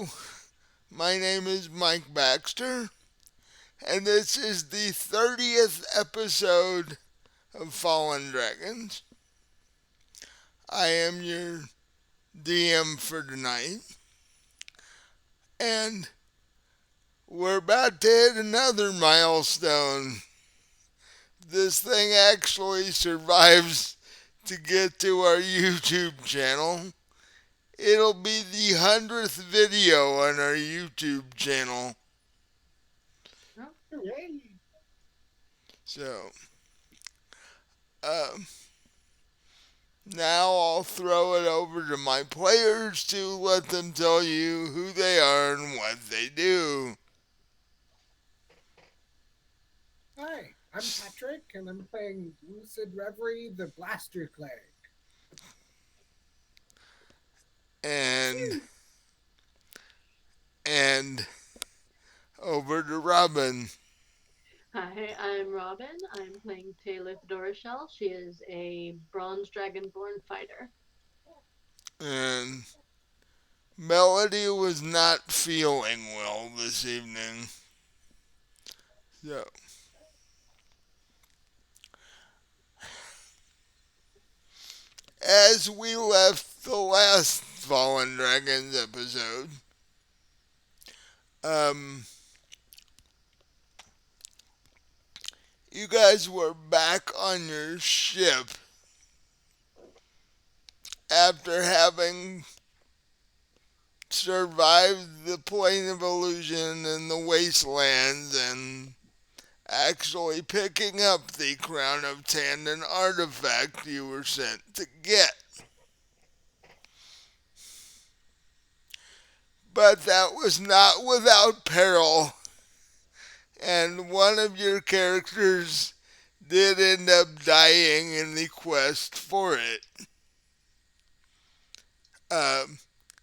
Hello, my name is Mike Baxter, and this is the 30th episode of Fallen Dragons. I am your DM for tonight, and we're about to hit another milestone. This thing actually survives to get to our YouTube channel. It'll be the 100th video on our YouTube channel. Yay. So, um, now I'll throw it over to my players to let them tell you who they are and what they do. Hi, I'm Patrick, and I'm playing Lucid Reverie, the Blaster Cleric. And Phew. and over to Robin. Hi, I'm Robin. I'm playing Taylith Dorishel. She is a bronze dragonborn fighter. And Melody was not feeling well this evening. So, as we left the last Fallen Dragons episode, um, you guys were back on your ship after having survived the plane of illusion and the wastelands and actually picking up the Crown of Tandon artifact you were sent to get. But that was not without peril, and one of your characters did end up dying in the quest for it. Um,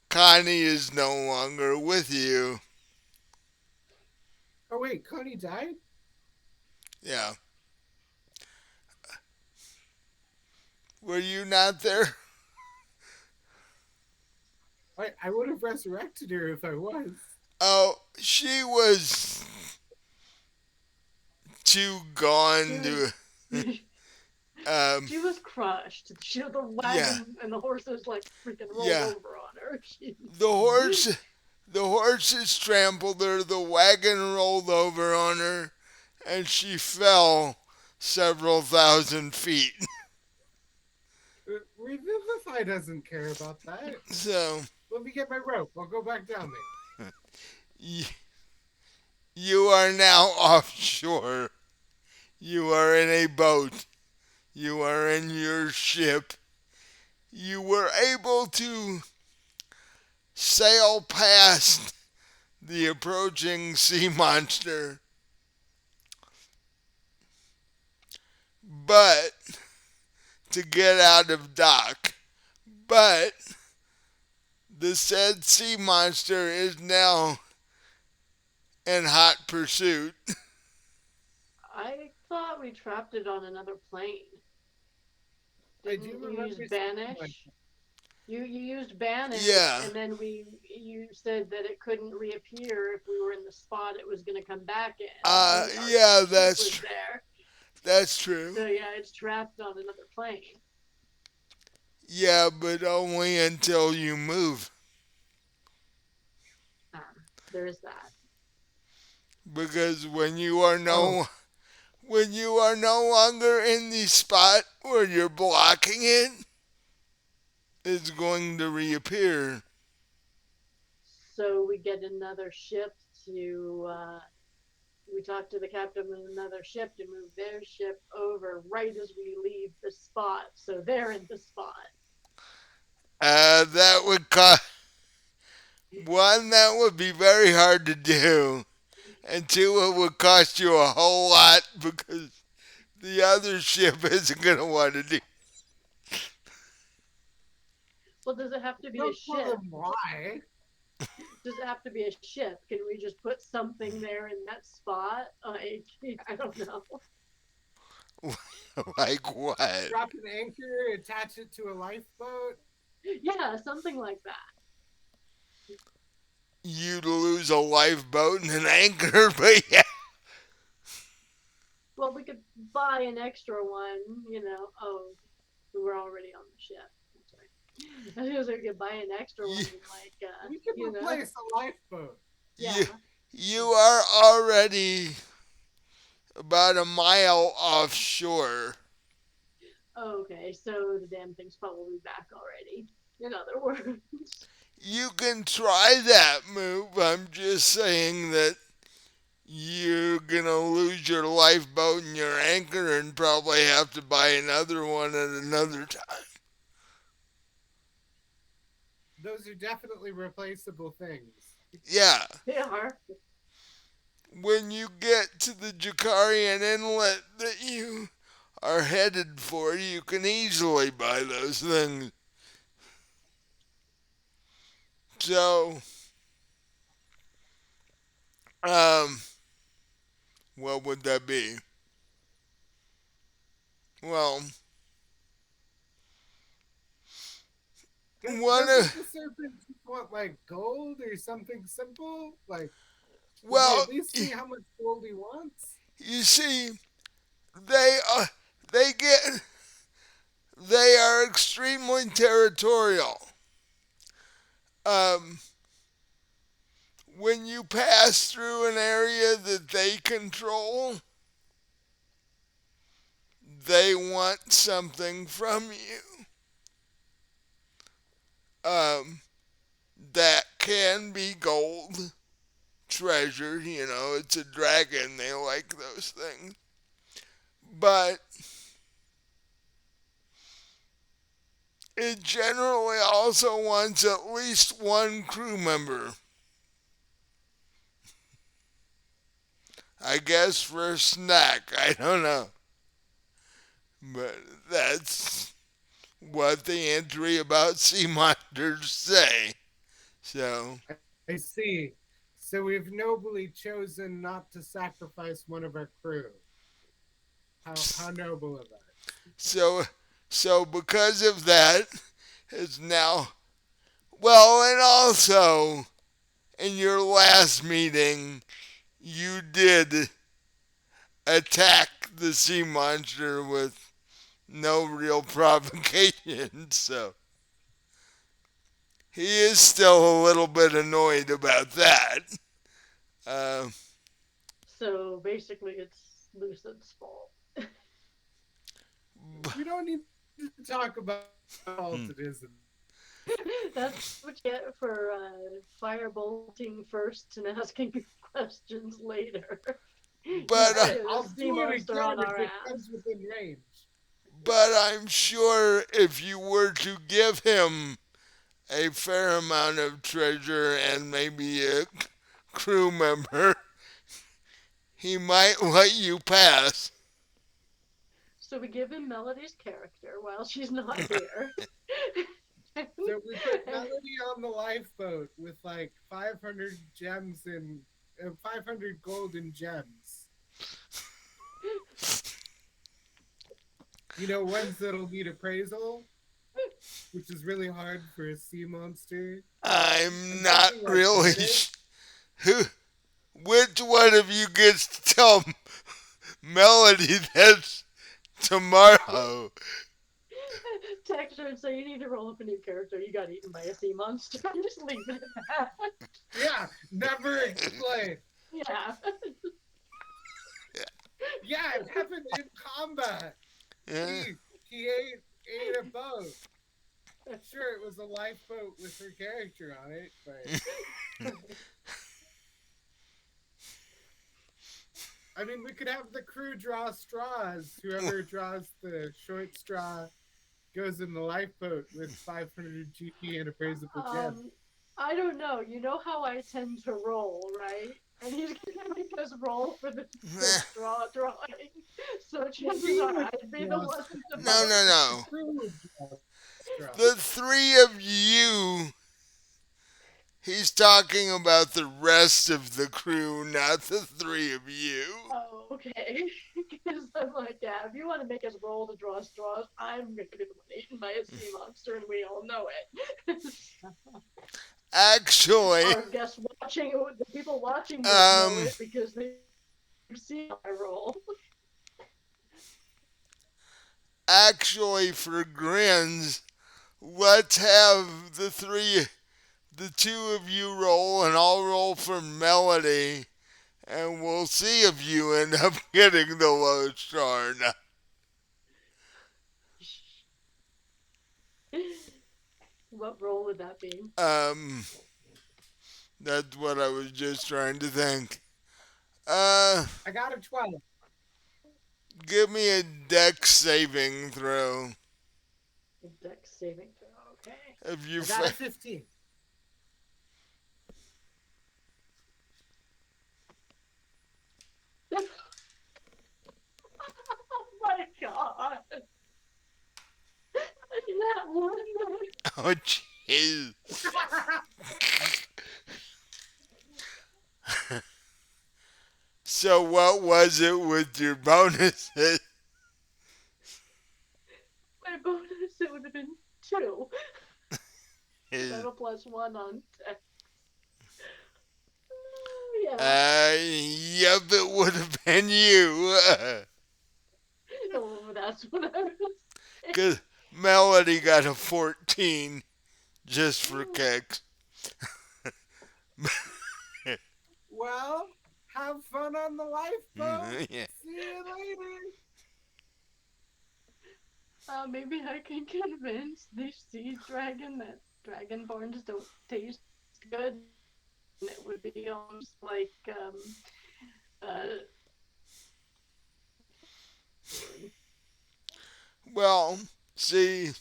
Connie is no longer with you. Oh wait, Connie died? Yeah. Were you not there? I would have resurrected her if I was. Oh, she was too She gone was to. Um, she was crushed. The yeah, wagon and the horses like freaking rolled yeah. over on her. The horse, the horses trampled her. The wagon rolled over on her, and she fell several thousand feet. Revivify doesn't care about that. So Let me get my rope. I'll go back down y- you are now offshore. You are in a boat. You are in your ship. You were able to sail past the approaching sea monster, but to get out of dock. But the said sea monster is now in hot pursuit. I thought we trapped it on another plane. there. I do Didn't you use remember something like banish? You used banish, Yeah. and then you said that it couldn't reappear if we were in the spot it was going to come back in, and our Yeah, ship was there. that's true. So yeah, it's trapped on another plane. Yeah, but only until you move, There is that. because oh, when you are no longer in the spot where you're blocking it, it's going to reappear. So we get another ship to. We talk to the captain of another ship to move their ship over right as we leave the spot, so they're in the spot. That would cost one. That would be very hard to do, and two, it would cost you a whole lot because the other ship isn't going to want to do. Well, does it have to be a don't tell ship? them why. Does it have to be a ship? Can we just put something there in that spot? I don't know. Like what? Drop an anchor, attach it to a lifeboat. Yeah, something like that. you'd lose a lifeboat and an anchor, but yeah, Well, we could buy an extra one, Oh, we were already on the ship. Sorry. I was gonna say we could buy an extra one you, and We could replace a lifeboat. you, yeah. you are already about a mile offshore. Okay, so the damn thing's probably back already. In other words. You can try that move. I'm just saying that you're gonna lose your lifeboat and your anchor and probably have to buy another one at another time. Those are definitely replaceable things. Yeah, They are. when you get to the Jakarian inlet that you are headed for, you can easily buy those things. So, um, what would that be? Well, one Doesn't of, the serpent just want like gold or something simple? Like, did we well, at least see how much gold he wants? you see, they they get they are extremely territorial. Um, when you pass through an area that they control, they want something from you. Um, that can be gold, treasure, it's a dragon, they like those things. But it generally also wants at least one crew member. I guess for a snack, I don't know. But that's what the entry about sea monsters say. So, I see. So we've nobly chosen not to sacrifice one of our crew. How noble of us. so, so because of that, it's now, well, and also in your last meeting, you did attack the sea monster with no real provocation, so he is still a little bit annoyed about that. Uh, So basically, it's Lucid's fault. We don't need to talk about how fault it isn't. That's what you get for firebolting first and asking questions later. You but Hey, put a I'll sea do it monster on again if our it ass. comes within range. I'm sure if you were to give him a fair amount of treasure and maybe a crew member, he might let you pass. So we give him Melody's character while she's not here. and, So we put and Melody on the lifeboat with like 500 gems and 500 golden gems. Ones that'll need appraisal, which is really hard for a sea monster. I'm I'm not thinking like really Reddit. who. Which one of you gets to tell Melody that's tomorrow? text her and say, you need to roll up a new character. You got eaten by a sea monster. Just leave it at that. Yeah, never explain. Yeah. Yeah, it happened in combat. Yeah. He ate a boat. Sure, it was a lifeboat with her character on it, but I mean, we could have the crew draw straws. Whoever draws the short straw goes in the lifeboat with 500 GP and appraisable gems. I don't know. You know how I tend to roll, right? And he's gonna make us roll for the straw drawing. So chances are I'd be the one to No, vote. no, no. The crew would draw straws. The three of you, he's talking about the rest of the crew, not the three of you. Oh, okay. Because I'm like, yeah, if you want to make us roll to draw straws, I'm gonna be the one eaten by a sea monster, and we all know it. Actually, Or guess what? the people watching won't know Um, it because they've seen my roll. actually, for grins, let's have the two of you roll, and I'll roll for Melody, and we'll see if you end up getting the lowest star. What roll would that be? Um, that's what I was just trying to think. Uh, I got a 12. give me a deck saving throw. A dex saving throw. Okay. If you I got a 15. Oh my god! That one. oh jeez. So what was it with your bonuses? My bonus, it would have been 2. I have a +1 on dex. Yeah. Yep, it would have been you. Oh, that's what I was saying. Because Melody got a 14 just for kicks. Well, have fun on the lifeboat. Yeah. See you later. Maybe I can convince the sea dragon that dragonborns don't taste good. And it would be almost like uh, Well, see,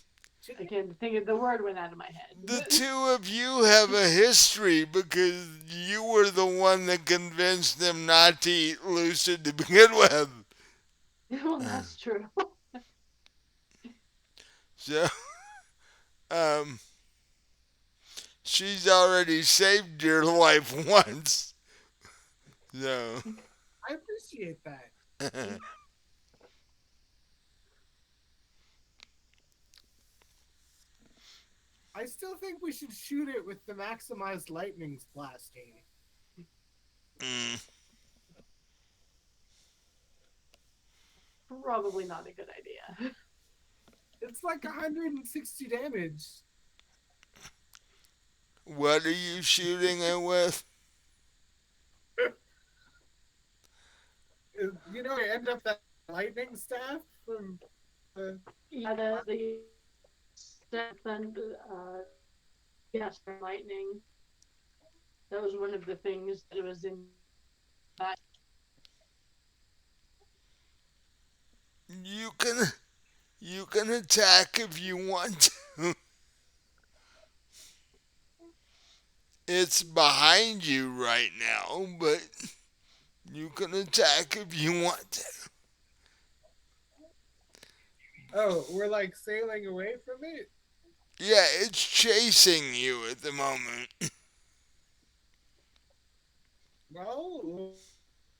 I can't think of the word went out of my head. the two of you have a history because you were the one that convinced them not to eat lucid to begin with. Well, that's true. So, um, she's already saved your life once. So, I appreciate that. I still think we should shoot it with the maximized lightning blasting. mm, Probably not a good idea. It's like 160 damage. what are you shooting it with? You know, I end up that lightning staff from the. Yeah, the step and yes, for lightning. That was one of the things that was in that. You can attack if you want to. It's behind you right now, but you can attack if you want to. Oh, we're like sailing away from it? Yeah, it's chasing you at the moment. Well,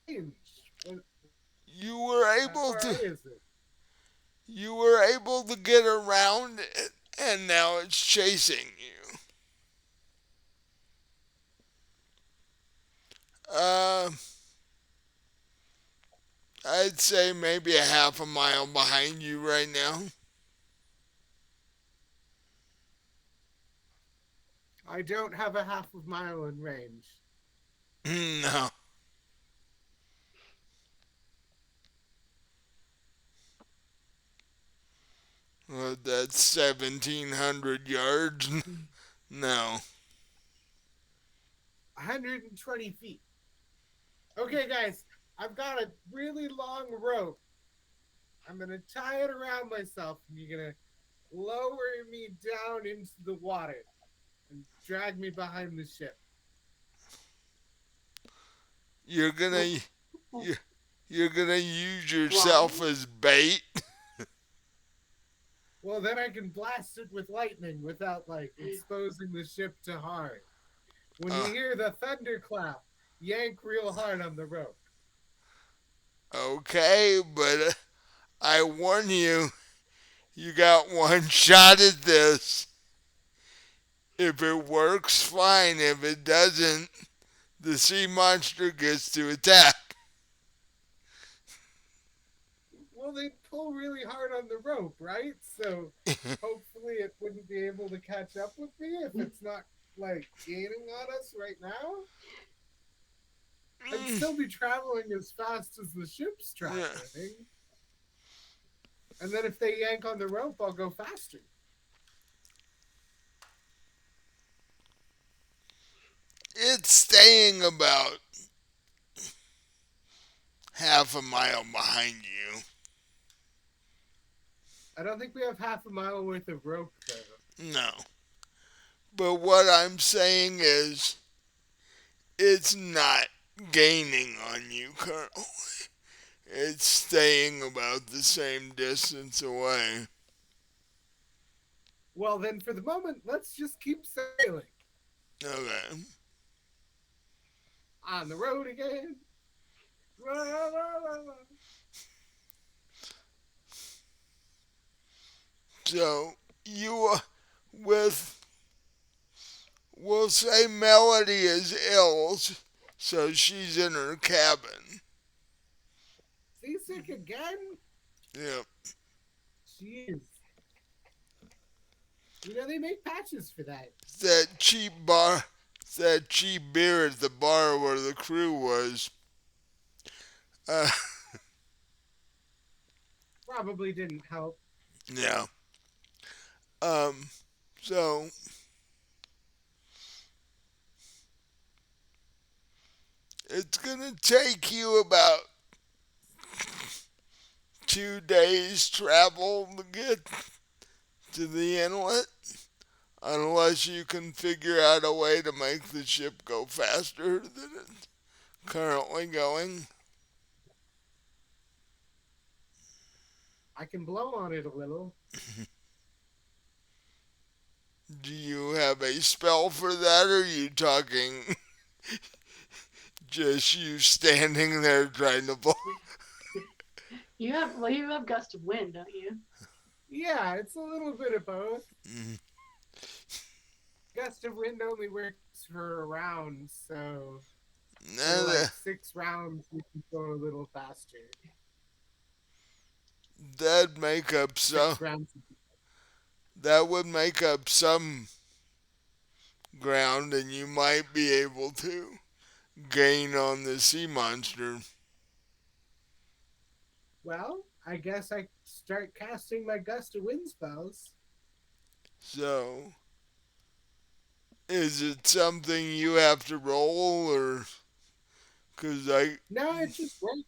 range. You were How able far to away is it? get around it, and now it's chasing you. Uh, I'd say maybe a half a mile behind you right now. I don't have a half of mile in range. No. Well, that's 1,700 yards. No. 120 feet. Okay, guys, I've got a really long rope. I'm going to tie it around myself, and you're going to lower me down into the water and drag me behind the ship. You're gonna you're gonna use yourself as bait. Well, then I can blast it with lightning without, like, exposing the ship to harm. When you hear the thunderclap, yank real hard on the rope. Okay, but I warn you, you got one shot at this. If it works, fine. If it doesn't, the sea monster gets to attack. Well, they'd pull really hard on the rope, right? So hopefully it wouldn't be able to catch up with me if it's not like gaining on us right now. I'd still be traveling as fast as the ship's Yeah. traveling. And then if they yank on the rope, I'll go faster. It's staying about half a mile behind you. I don't think we have half a mile worth of rope, though. No. But what I'm saying is, it's not gaining on you currently. It's staying about the same distance away. Well, then for the moment, let's just keep sailing. Okay. On the road again. So, you, with, we'll say Melody is ill, so she's in her cabin. Seasick again? Yep. Jeez. You know, they make patches for that. That cheap bar, that cheap beer at the bar where the crew was. Uh, Probably didn't help. yeah. Um, so it's gonna take you about 2 days travel to get to the inlet, unless you can figure out a way to make the ship go faster than it's currently going. I can blow on it a little. Do you have a spell for that, or are you talking just you standing there trying to blow? You have gust of wind, don't you? Yeah, it's a little bit of both. Mm. Gust of wind only works for a round, so for Nah, like 6 rounds, we can go a little faster. that'd make up some. 6 rounds. That would make up some ground, and you might be able to gain on the sea monster. Well, I guess I start casting my gust of wind spells. So, is it something you have to roll, or because I No, it just works.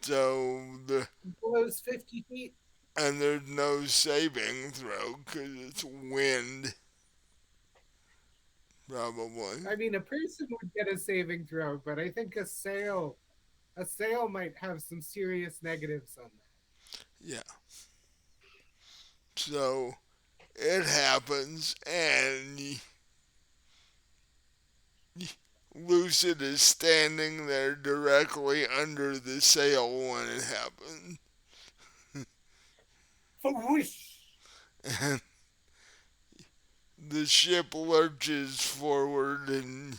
so the It blows 50 feet. and there's no saving throw because it's wind, probably. I mean, a person would get a saving throw, but I think a sail might have some serious negatives on that. Yeah. So it happens, and Lucid is standing there directly under the sail when it happens. Whoosh! And the ship lurches forward, and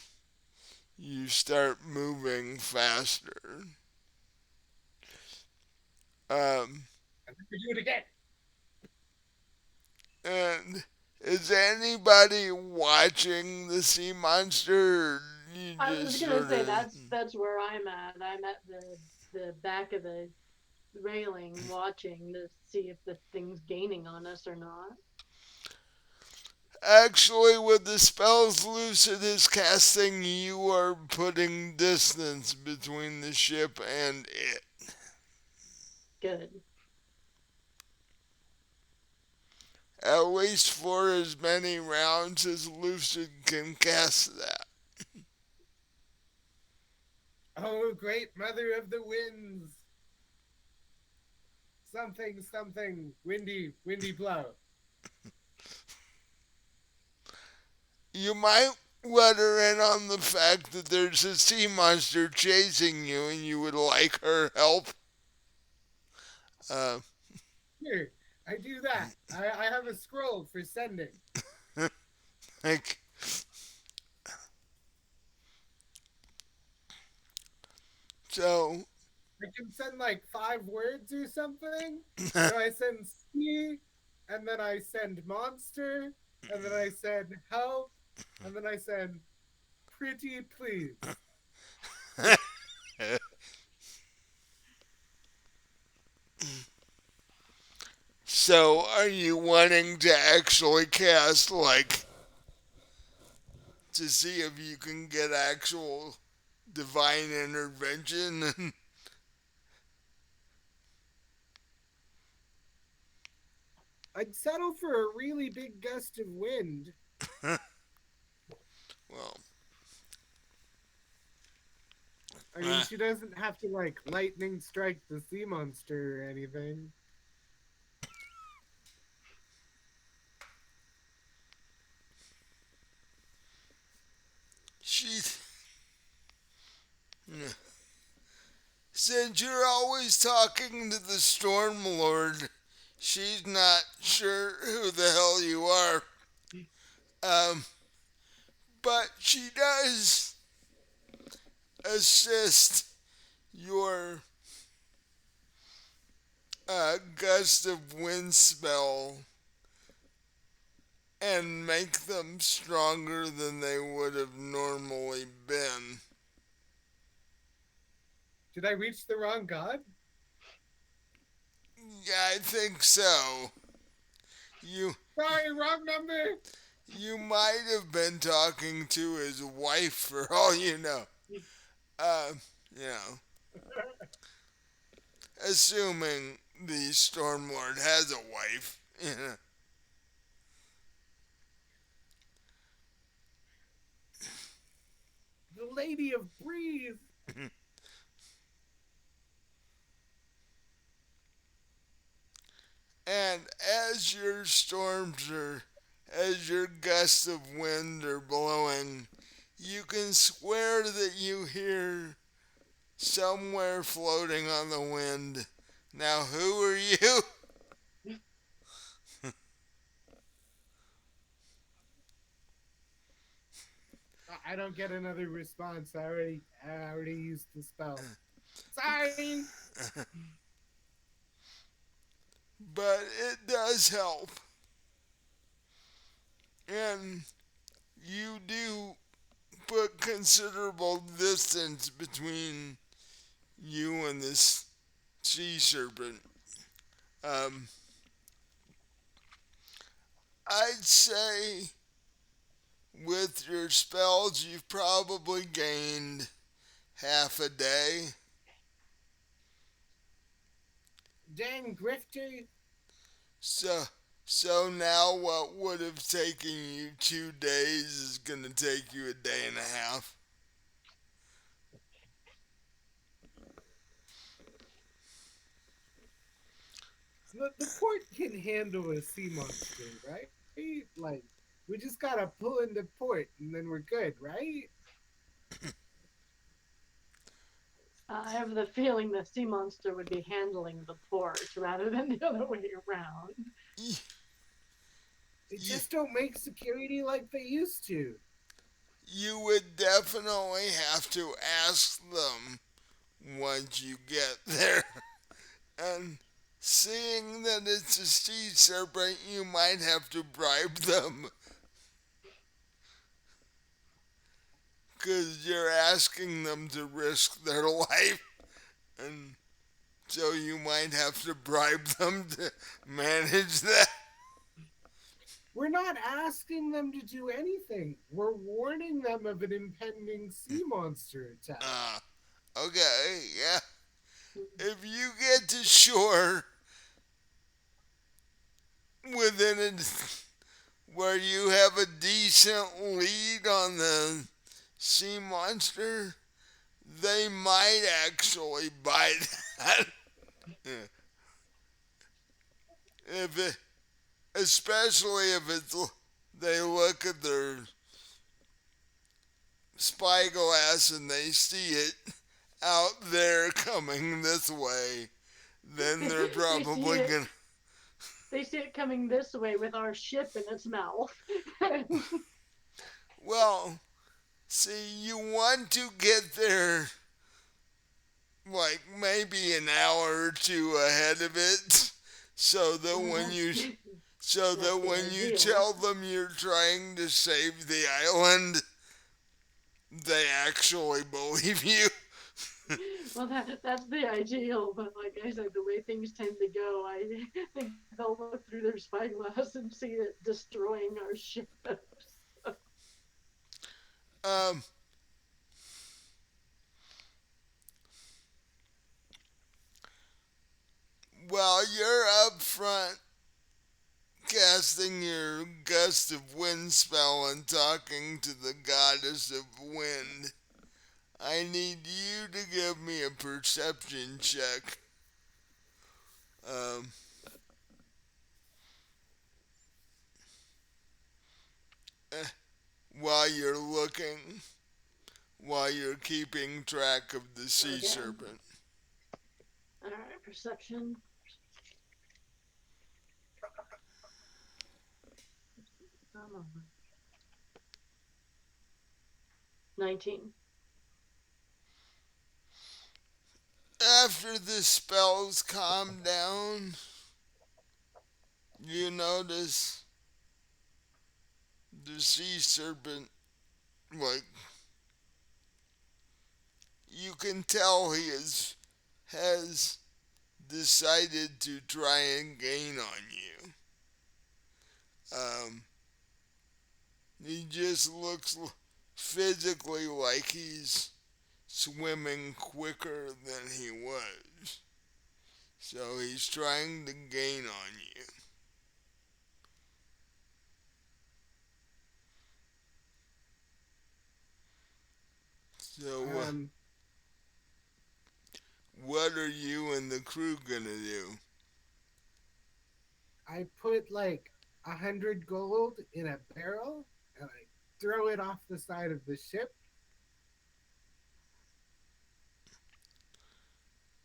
you start moving faster. Um, And then we do it again. and is anybody watching the sea monster? Or you I was just gonna sort say of. that's where I'm at. I'm at the back of the railing, watching to see if the thing's gaining on us or not. Actually, with the spells Lucid is casting, you are putting distance between the ship and it. Good. At least for as many rounds as Lucid can cast that. Oh, great mother of the winds! Something, something, windy, windy blow. You might let her in on the fact that there's a sea monster chasing you and you would like her help. Uh, Here, I do that. I have a scroll for sending. like, send like 5 words or something? No, I send ski, and then I send monster, and then I send help, and then I send pretty please. So, are you wanting to actually cast, like, to see if you can get actual divine intervention? I'd settle for a really big gust of wind. Well, I mean, she doesn't have to like lightning strike the sea monster or anything. she. Since you're always talking to the Storm Lord, she's not sure who the hell you are. Um, but she does assist your gust of wind spell and make them stronger than they would have normally been. Did I reach the wrong god? Yeah, I think so. You Sorry, wrong number. you might have been talking to his wife for all you know. Uh, you know, assuming the Stormlord has a wife. You know. The Lady of Breeze. And as your storms are, as your gusts of wind are blowing, you can swear that you hear somewhere floating on the wind. Now, who are you? I don't get another response. I already used the spell. Sorry. But it does help. And you do put considerable distance between you and this sea serpent. Um, I'd say with your spells, you've probably gained half a day. Dang grifter. So, so now what would have taken you 2 days is going to take you a day and a half. The port can handle a sea monster, right? Like, we just gotta pull into port and then we're good, right? I have the feeling the sea monster would be handling the port rather than the other way around. They You, just don't make security like they used to. you would definitely have to ask them once you get there. And seeing that it's a sea serpent, you might have to bribe them because you're asking them to risk their life. And so you might have to bribe them to manage that. We're not asking them to do anything. We're warning them of an impending sea monster attack. Uh, okay, yeah. If you get to shore within a, where you have a decent lead on the sea monster, they might actually bite that. if it, especially if it's they look at their spyglass and they see it out there coming this way, then they're they see probably it. gonna. They see it coming this way with our ship in its mouth. Well, see, you want to get there like maybe an hour or two ahead of it, so that Oh, when you that's so that's that the when you ideal. tell them you're trying to save the island, they actually believe you. Well, that's the ideal, but like I said, the way things tend to go, I think they'll look through their spyglass and see it destroying our ship. Um, while you're up front casting your gust of wind spell and talking to the goddess of wind, I need you to give me a perception check. Um, eh, while you're looking, while you're keeping track of the sea Okay. serpent. All right, perception. Come on. 19. After the spells calm down, you notice the sea serpent, like, you can tell has decided to try and gain on you. Um, he just looks physically like he's swimming quicker than he was. So he's trying to gain on you. So, Um, what are you and the crew gonna do? I put like 100 gold in a barrel and I throw it off the side of the ship.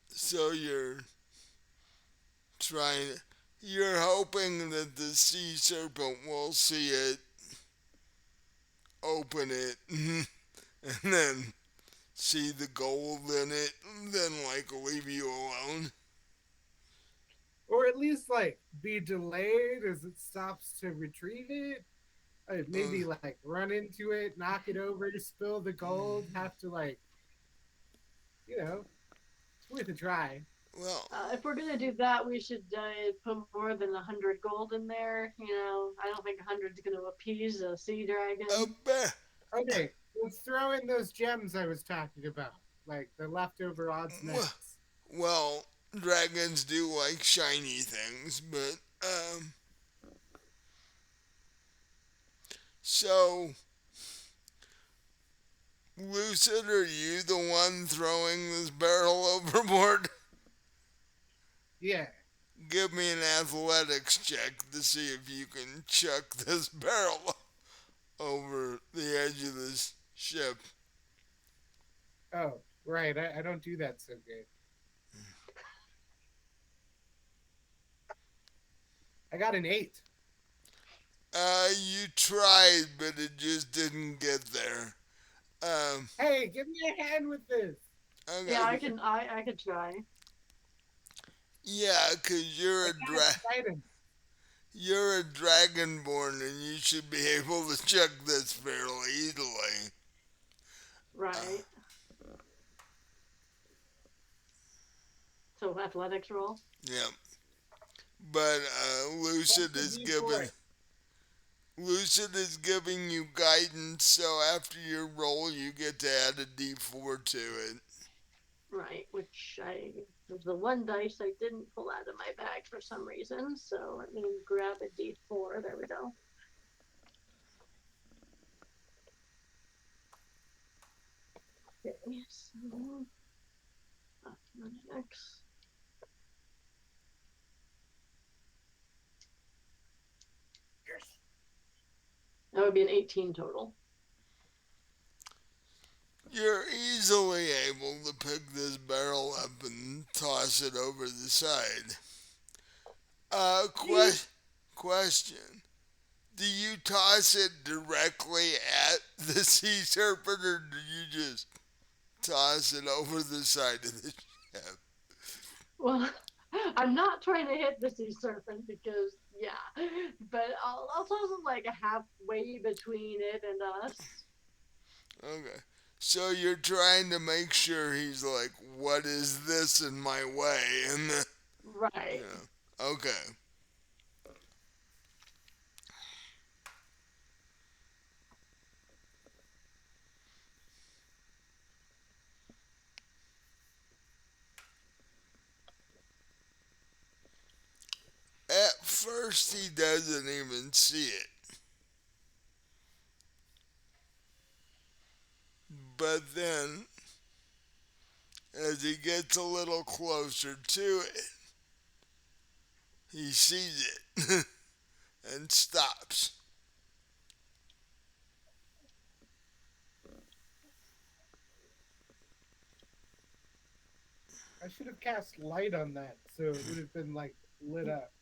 So trying, you're hoping that the sea serpent will see it, open it, and then see the gold in it, then like leave you alone. Or at least like be delayed as it stops to retrieve it. Uh, Maybe like run into it, knock it over, spill the gold, have to like, it's worth a try. well, If we're gonna do that, we should put more than 100 gold in there. I don't think 100's gonna appease a sea a dragon. bear. Okay, let's throw in those gems I was talking about, like the leftover odds and ends. Well, dragons do like shiny things, but so Lucid, are you the one throwing this barrel overboard? Yeah. Give me an athletics check to see if you can chuck this barrel over the edge of this ship. Oh, right. I don't do that so good. I got an 8. You tried, but it just didn't get there. Um, Hey, give me a hand with this. Yeah, okay. I could try. Yeah, 'cause I cast guidance. you're a dragonborn and you should be able to chuck this fairly easily. Uh, Right. So athletics roll. yeah, but What's the D4? Lucid is giving you guidance, so after your roll, you get to add a D4 to it. Right, which I was the one dice I didn't pull out of my bag for some reason. So let me grab a D4. There we go. Okay, so X. That would be an 18 total. You're easily able to pick this barrel up and toss it over the side. Neat. Question. Do you toss it directly at the sea serpent or do you just toss it over the side of the ship? Well, I'm not trying to hit the sea serpent because, yeah, but I'll toss him like halfway between it and us. Okay. So you're trying to make sure he's like, what is this in my way? And the, Right. okay. At first, he doesn't even see it. But then, as he gets a little closer to it, he sees it and stops. I should have cast light on that so it would have been like lit up.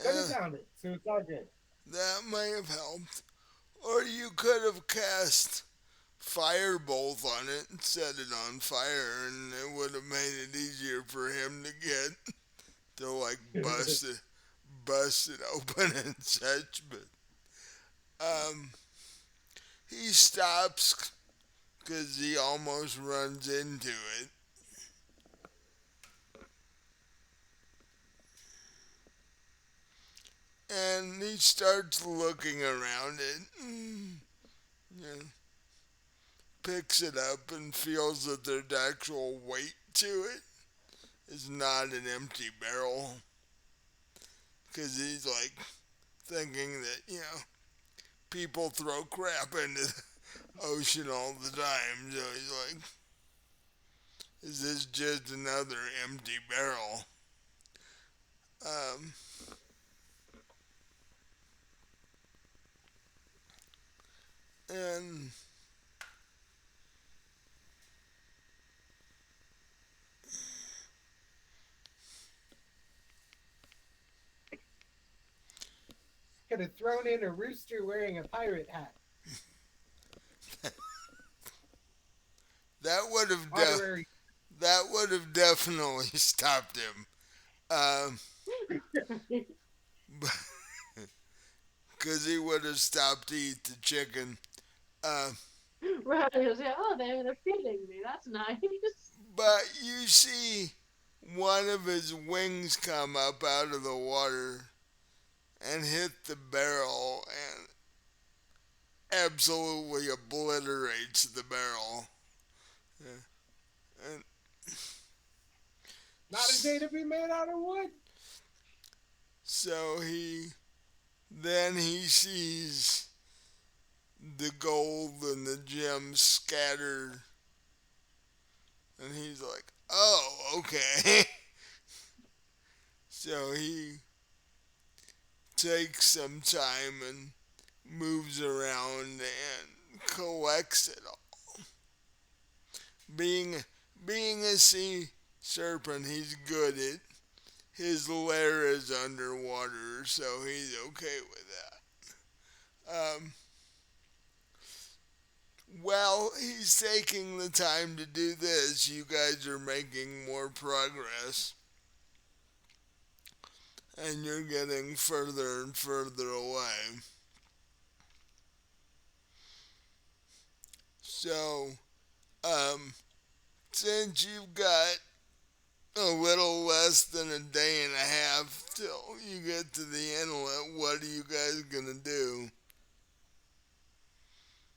But it Uh, found it, so it's all good. that may have helped. Or you could have cast firebolt on it and set it on fire, and it would have made it easier for him to get to like bust it open and such. But um, he stops because he almost runs into it, and he starts looking around it. Yeah, picks it up and feels that there's actual weight to it. It's not an empty barrel because he's like thinking that people throw crap into the ocean all the time. So he's like, is this just another empty barrel? Um, and Could have thrown in a rooster wearing a pirate hat. that would have Honorary. that would have definitely stopped him. Um, because he would have stopped to eat the chicken. Uh, Right. I was like, oh, they're feeding me. That's nice. but you see one of his wings come up out of the water and hit the barrel and absolutely obliterates the barrel. Yeah. And Not a day to be made out of wood. so he sees the gold and the gems scattered, and he's like, "Oh, okay." So he takes some time and moves around and collects it all. Being being a sea serpent, he's good at his lair is underwater, so he's okay with that. While he's taking the time to do this, you guys are making more progress, and you're getting further and further away. So, um, since you've got a little less than a day and a half till you get to the inlet, what are you guys gonna do?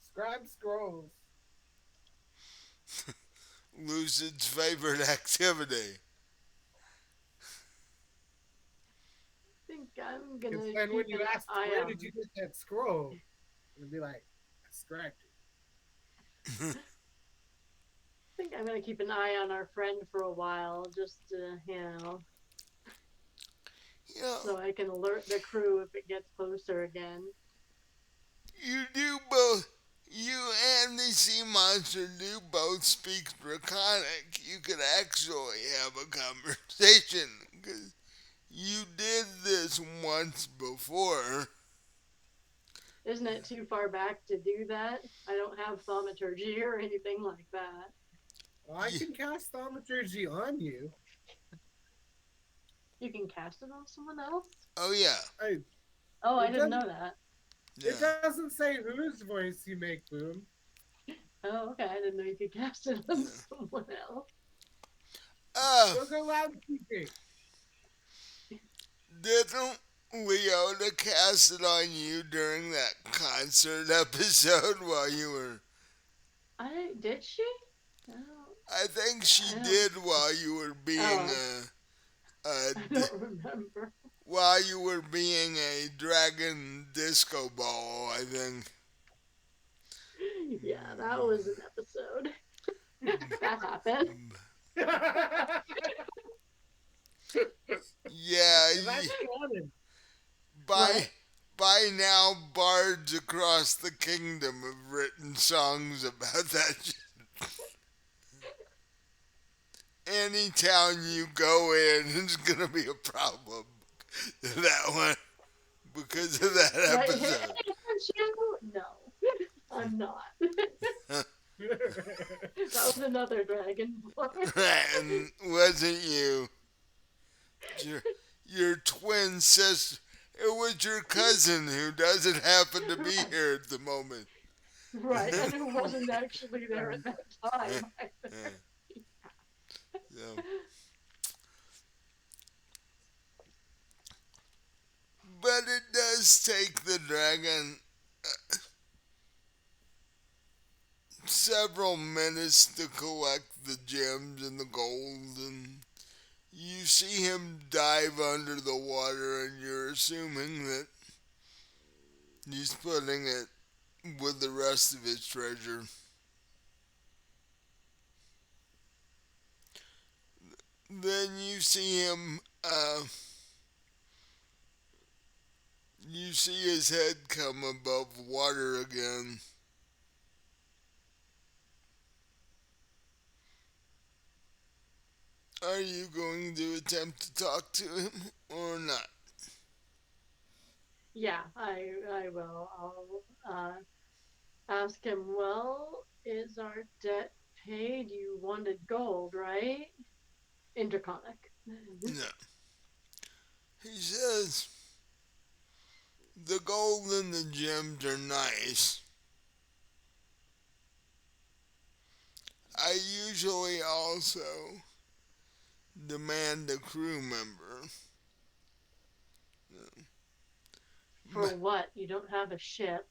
Scribe scrolls. Lucid's favorite activity. I think I'm Because gonna then when keep you an ask, eye where on. did you get that scroll? It'll be like, distracted. I think I'm gonna keep an eye on our friend for a while, just to, You know, so I can alert the crew if it gets closer again. you do both. You and the sea monster do both speak Draconic. You could actually have a conversation because you did this once before. Isn't it too far back to do that? I don't have thaumaturgy or anything like that. Well, I Yeah, can cast thaumaturgy on you. You can cast it on someone else? oh yeah, I, Oh, I it didn't doesn't. know that. It yeah, doesn't say whose voice you make, Boom. Oh, okay. I didn't know you could cast it on yeah. someone else. Uh, Go go loud speaking. didn't Leona cast it on you during that concert episode while you were? I did she? I don't. I think she I don't. did while you were being Oh, a I don't remember. while you were being a dragon disco ball. I think. Yeah, that was an episode. That happened. Yeah, That's canon. by What? by now, bards across the kingdom have written songs about that. Any town you go in, it's gonna be a problem. That one because of that Right? episode. You? No, I'm not. That was another dragon boy. And wasn't you? Your, your twin sister. It was your cousin who doesn't happen to be Right, here at the moment. right, and who wasn't actually there at that time either. So, but it does take the dragon several minutes to collect the gems and the gold, and you see him dive under the water, and you're assuming that he's putting it with the rest of his treasure. Then you see his head come above water again. Are you going to attempt to talk to him or not? Yeah, I will. I'll ask him. Well, is our debt paid? You wanted gold, right? Interconic. No. He says the gold and the gems are nice. I usually also demand a crew member. For what? You don't have a ship.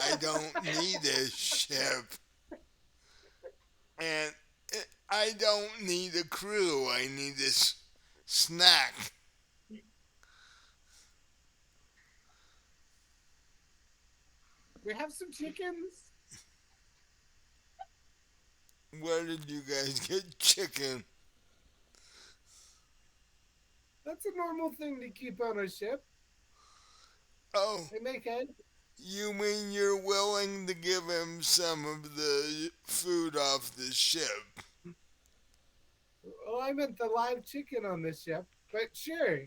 I don't need a ship. And I don't need a crew. I need this snack. We have some chickens. Where did you guys get chicken? That's a normal thing to keep on a ship. Oh, They make eggs. you mean you're willing to give him some of the food off the ship? Well, I meant the live chicken on the ship, but sure.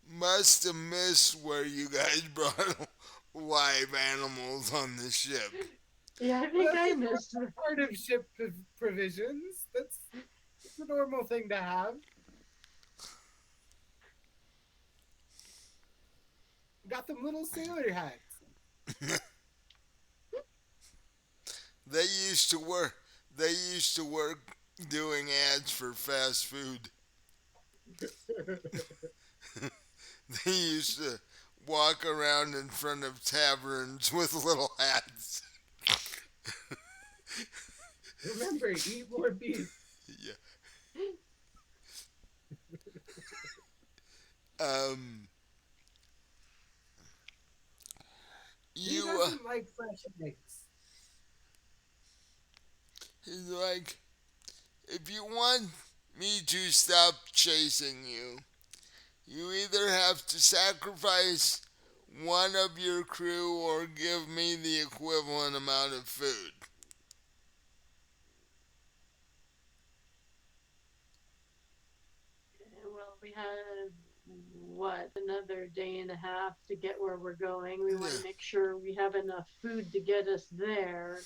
Must have missed where you guys brought live animals on the ship. Yeah, I Well, think that's I a missed. part of ship provisions. That's a normal thing to have. Got them little sailor hats. They used to work. They used to work doing ads for fast food. They used to walk around in front of taverns with little hats. Remember, eat more beef. Yeah. Um. He You. doesn't like fresh eggs. He's like, if you want me to stop chasing you, you either have to sacrifice one of your crew or give me the equivalent amount of food. Well, we had what, another day and a half to get where we're going. We want Yeah. to make sure we have enough food to get us there.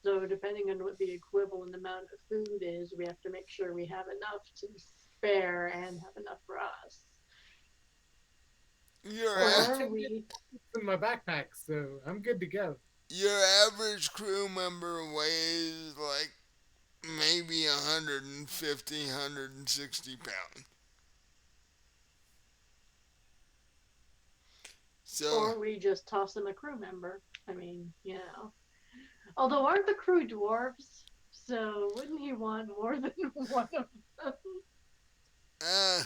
So depending on what the equivalent amount of food is, we have to make sure we have enough to spare and have enough for us. Your I have a- Or 10 we, in my backpack, so I'm good to go. your average crew member weighs like maybe 150, 160 pounds. So or we just toss him a crew member. I mean, you know. Although aren't the crew dwarves? So wouldn't he want more than one of them? uh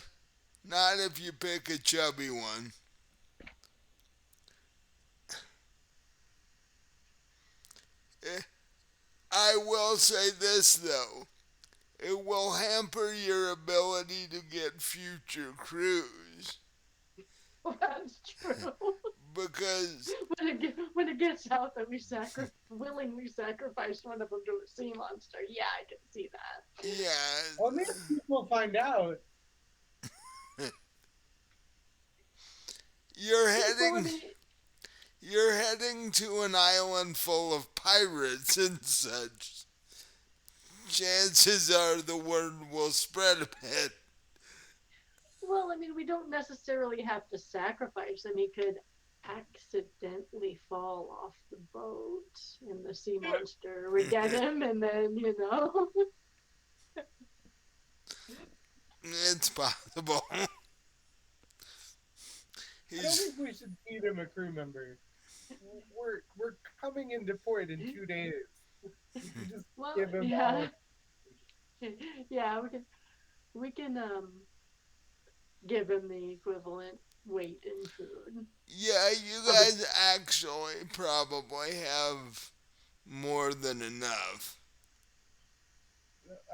not if you pick a chubby one. Eh, I will say this though. It will hamper your ability to get future crews Well, that's true. because When it gets out that we willingly sacrificed one of them to a sea monster, yeah, I can see that. yeah, Only if people find out. you're Well, I heading mean, you're heading to an island full of pirates and such. Chances are the word will spread a bit. we don't necessarily have to sacrifice him. He could accidentally fall off the boat, and the sea monster would get him, and then It's possible. I don't He's think we should feed him a crew member. We're coming into port in 2 days. We can just well, give him all. yeah, yeah, we can give him the equivalent weight in food. yeah, you Or guys actually probably have more than enough.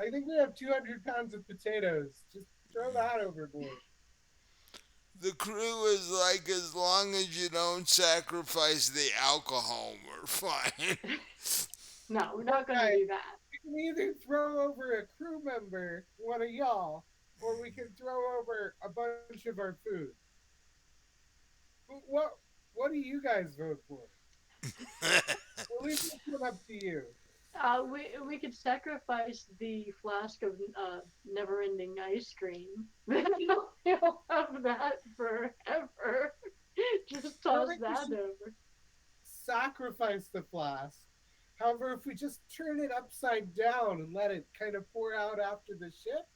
I think we have 200 pounds of potatoes. Just throw that overboard. The crew is like, as long as you don't sacrifice the alcohol, we're fine. no, we're not going to Right. do that. We can either throw over a crew member, one of y'all, or we can throw over a bunch of our food. What What do you guys vote for? We'll leave this one up to you. We could sacrifice the flask of never-ending ice cream. He'll have that forever. Just I don't toss think we that should over. sacrifice the flask. However, if we just turn it upside down and let it kind of pour out after the ship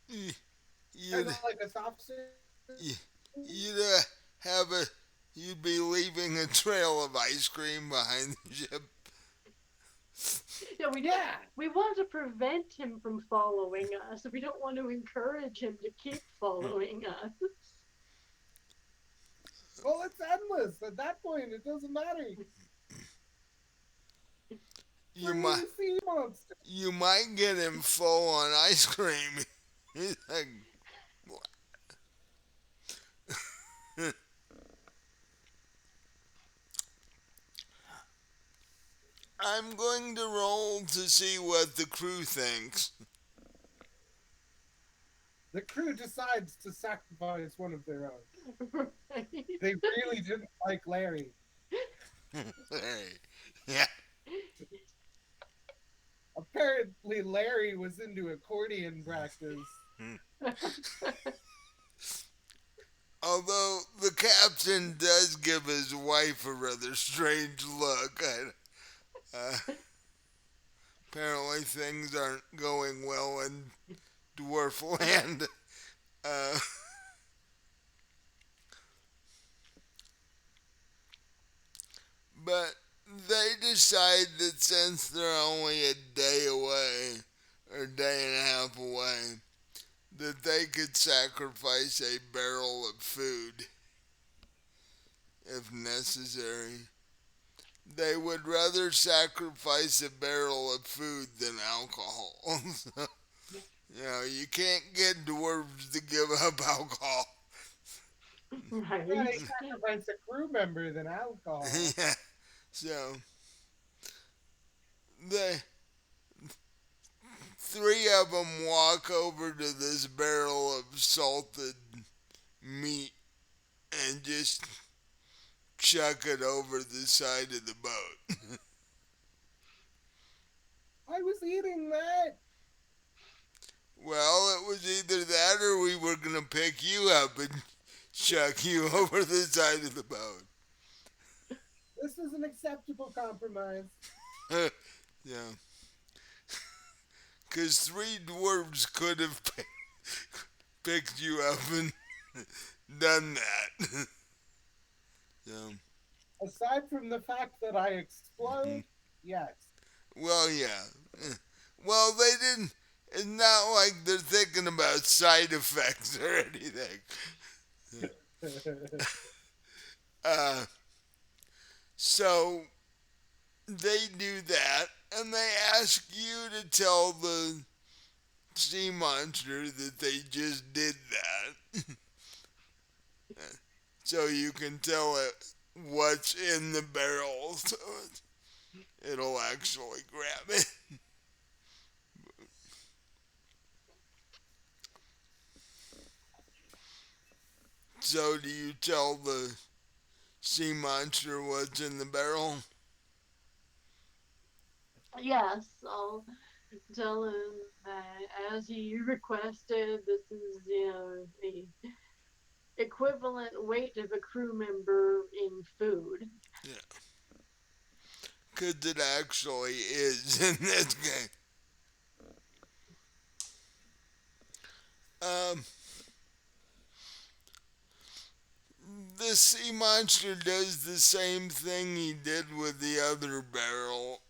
as you'd, like a soft serve, you'd have a, you'd be leaving a trail of ice cream behind the ship. Yeah, yeah. we want to prevent him from following us. We don't want to encourage him to keep following us. Well, it's endless. At that point, it doesn't matter. You might, Free sea monster. you might get him full on ice cream. He's like, I'm going to roll to see what the crew thinks. The crew decides to sacrifice one of their own. Right? They really didn't like Larry. Yeah. Apparently, Larry was into accordion practice. Although the captain does give his wife a rather strange look. Apparently things aren't going well in dwarf land. Uh, but they decide that since they're only a day away, or a day and a half away, that they could sacrifice a barrel of food if necessary. They would rather sacrifice a barrel of food than alcohol. You know, you can't get dwarves to give up alcohol. Right? Right, sacrifice a crew member than alcohol. Yeah, so they three of them walk over to this barrel of salted meat and just chuck it over the side of the boat. I was eating that. Well, it was either that or we were going to pick you up and chuck you over the side of the boat. This is an acceptable compromise. Yeah. Because three dwarves could have picked you up and done that. Yeah. Aside from the fact that I Mhm. explode, yes. Well, yeah. Well, they didn't. It's not like they're thinking about side effects or anything. Uh, so they do that, and they ask you to tell the sea monster that they just did that, so you can tell it what's in the barrel, so it'll actually grab it. So do you tell the sea monster what's in the barrel? Yes, I'll tell him that as he requested, this is, the equivalent weight of a crew member in food. Yeah, because it actually is in this game. Um, the sea monster does the same thing he did with the other barrel.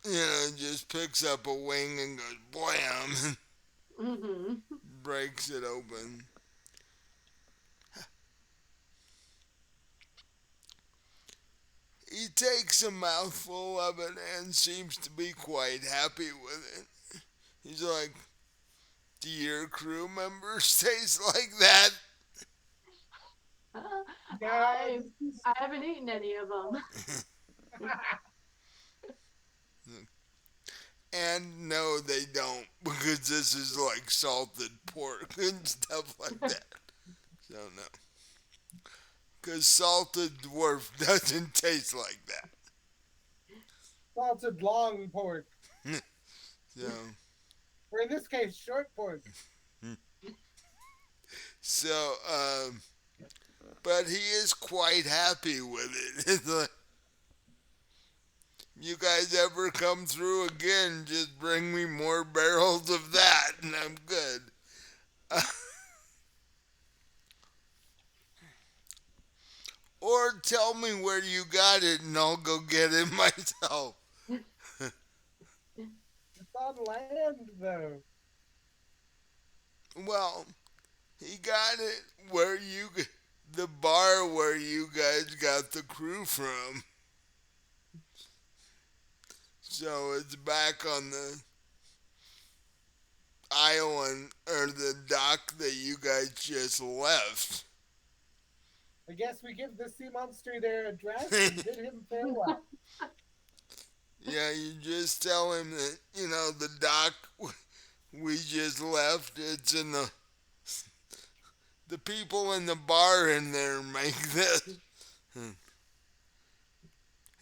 Just picks up a wing and goes blam and Mm-hmm. breaks it open. He takes a mouthful of it and seems to be quite happy with it. He's like, do your crew members taste like that? No, I this is I haven't eaten any of them. And no, they don't, because this is like salted pork and stuff like that. So, no. Because salted dwarf doesn't taste like salted long pork, that. So, or in this case, short pork. so, but he is quite happy with it. It's like, you guys ever come through again, just bring me more barrels of that, and I'm good. Or tell me where you got it, and I'll go get it myself. It's on land, though. Well, he got it where the bar where you guys got the crew from. So it's back on the island or the dock that you guys just left. I guess we give the sea monster their address and bid him farewell. Yeah, you just tell him that, the dock we just left, it's in the people in the bar in there make this.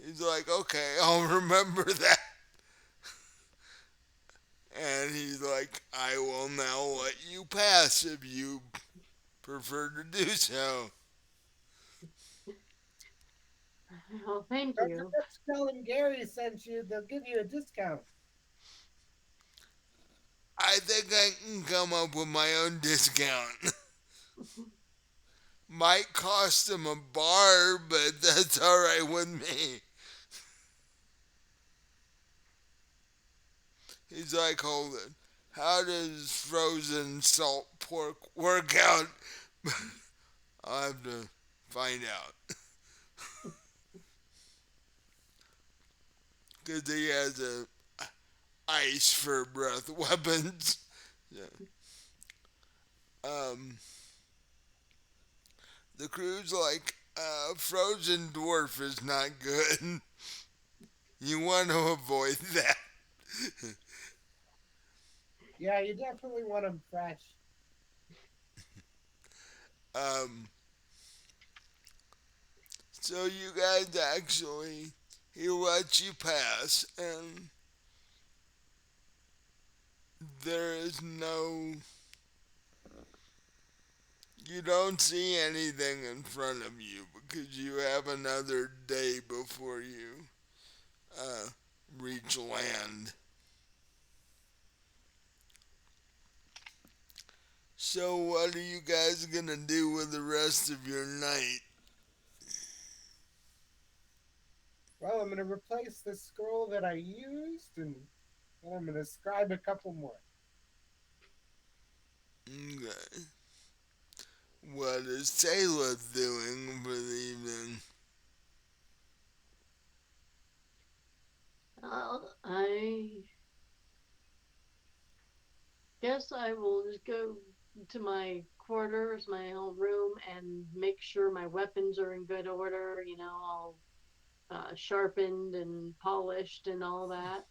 He's like, okay, I'll remember that. And he's like, I will now let you pass if you prefer to do so. Well, thank Don't you. forget to tell him Gary sent you. They'll give you a discount. I think I can come up with my own discount. Might cost him a bar, but that's alright with me. He's like, hold it. How does frozen salt pork work out? I'll have to find out. Because he has a ice for breath weapons. Yeah. Um, the crew's like, frozen dwarf is not good. You want to avoid that. Yeah, you definitely want them fresh. Um, so you guys actually, he lets you pass, and there is no, you don't see anything in front of you because you have another day before you uh, reach land. So what are you guys gonna do with the rest of your night? Well, I'm going to replace the scroll that I used, and then I'm going to scribe a couple more. Okay. What is Taylor doing for the evening? I guess I will just go to my quarters, my own room, and make sure my weapons are in good order. All sharpened and polished and all that.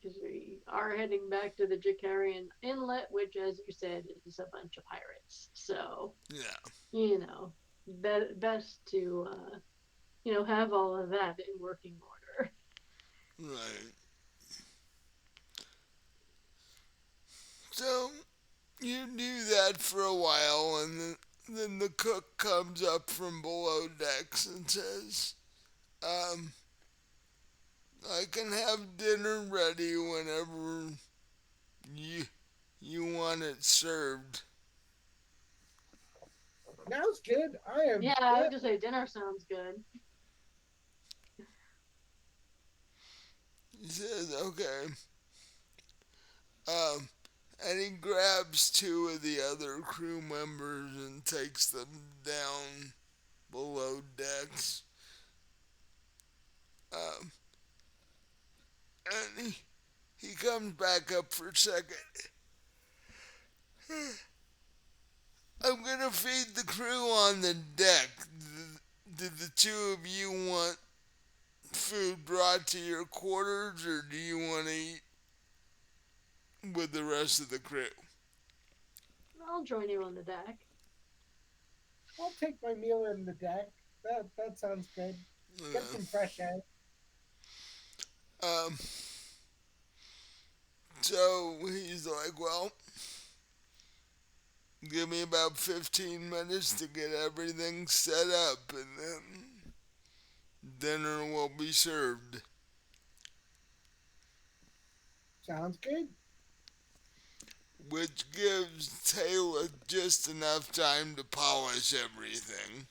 Because we are heading back to the Jacarian Inlet, which, as you said, is a bunch of pirates. So, Yeah, you know, best to, have all of that in working order. right. So you do that for a while, and then the cook comes up from below decks and says, um, I can have dinner ready whenever you you want it served. Now's good. I am Yeah, I would just say definitely. dinner sounds good. He says, okay. Um, and he grabs two of the other crew members and takes them down below decks. Um, and he comes back up for a second. I'm gonna feed the crew on the deck. Did the two of you want food brought to your quarters, or do you want to eat with the rest of the crew? I'll join you on the deck. I'll take my meal in the deck. That sounds good. Get some fresh air. Um, so he's like, well, give me about 15 minutes to get everything set up, and then dinner will be served, Sounds good. which gives Taylor just enough time to polish everything.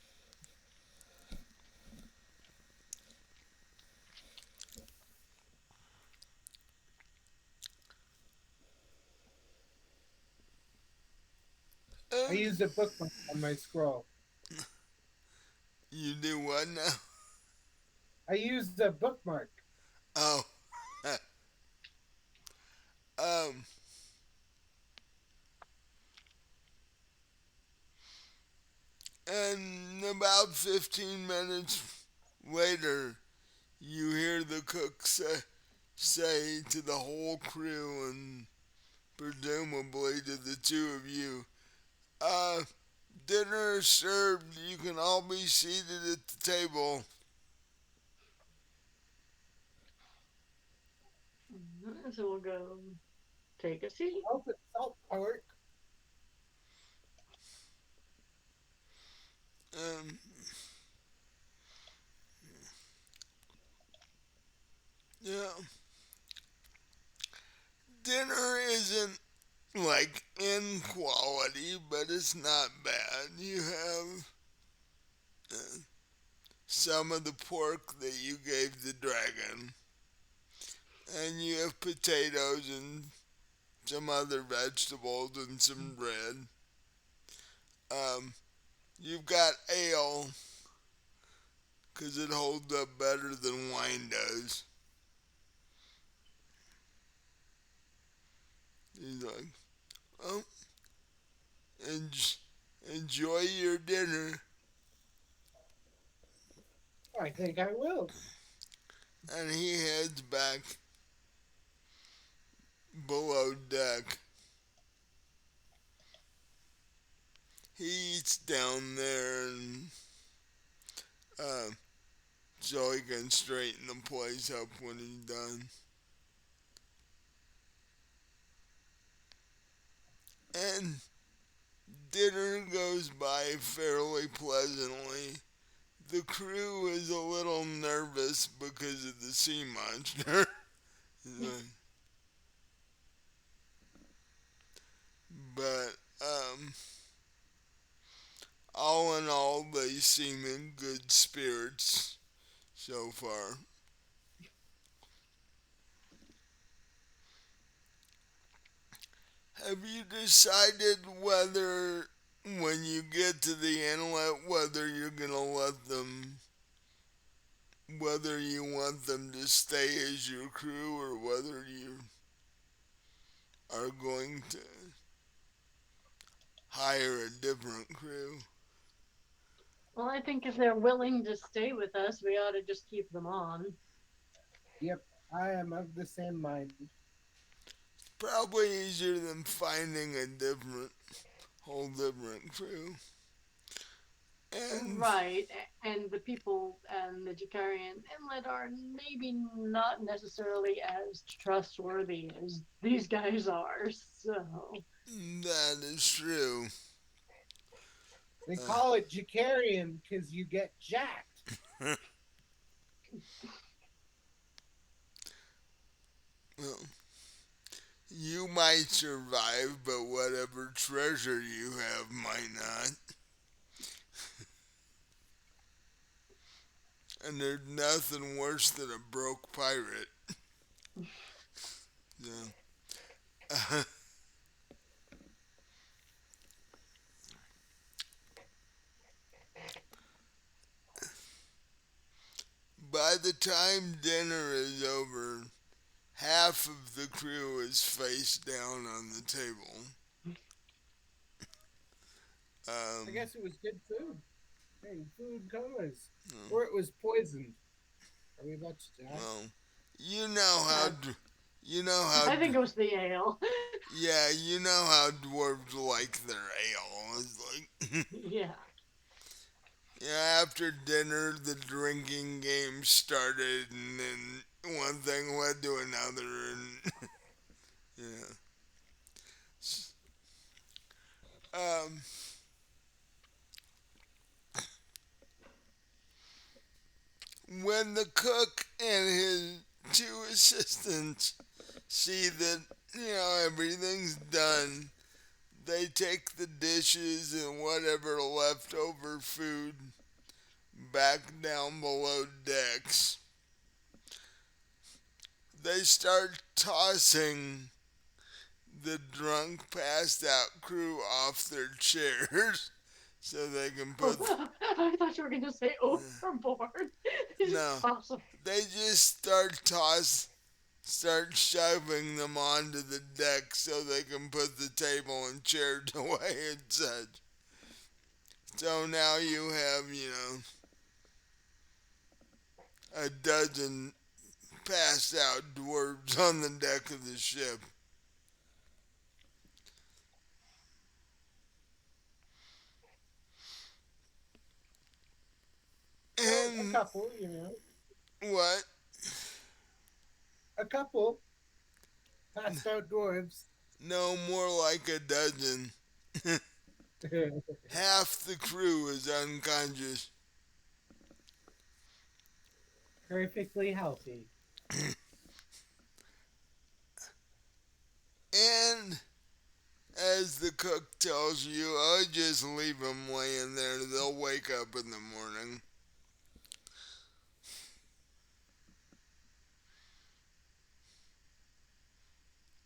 I And used a bookmark on my scroll. you do what now? I used a bookmark. Oh, um, and about 15 minutes later, you hear the cook say to the whole crew and presumably to the two of you, uh, dinner is served. You can all be seated at the table. So we'll go take a seat. Salt and salt pork. Um, yeah, dinner isn't like in quality, but it's not bad. You have uh, some of the pork that you gave the dragon, and you have potatoes and some other vegetables and some bread. Um, you've got ale because it holds up better than wine does. He's like, oh, en- enjoy your dinner. I think I will. And he heads back below deck. seats down there, and uh, so he can straighten the place up when he's done. And dinner goes by fairly pleasantly. The crew is a little nervous because of the sea monster. But all in all, they seem in good spirits so far. Have you decided whether, when you get to the inlet, whether you're going to let them, whether you want them to stay as your crew or whether you are going to hire a different crew? Well, I think if they're willing to stay with us, we ought to just keep them on. Yep, I am of the same mind. Probably easier than finding a different, whole different crew. And Right, and the people and the Jakarian Inlet are maybe not necessarily as trustworthy as these guys are, so. that is true. They Uh, call it Jacarian because you get jacked. well, you might survive, but whatever treasure you have might not. And there's nothing worse than a broke pirate. So, by the time dinner is over, half of the crew is face down on the table. I Um, guess it was good food. Hey, food comas. no, Or it was poisoned. Are we about to die? well, you know how Uh, you know how I think it was the ale. yeah, you know how dwarves like their ale. It's like Yeah. yeah, after dinner the drinking game started, and then one thing led to another, and yeah. Um, when the cook and his two assistants see that everything's done, they take the dishes and whatever leftover food back down below decks. They start tossing the drunk, passed out crew off their chairs so they can put. Oh, I thought you were going to say overboard. They just No, toss them. they just start shoving them onto the deck so they can put the table and chairs away and such. So now you have, a dozen passed out dwarves on the deck of the ship. Well, a And couple, you know. what? A couple passed out dwarves. No, more like a dozen. Half the crew is unconscious. Perfectly healthy. And as the cook tells you, I just leave them laying there. They'll wake up in the morning.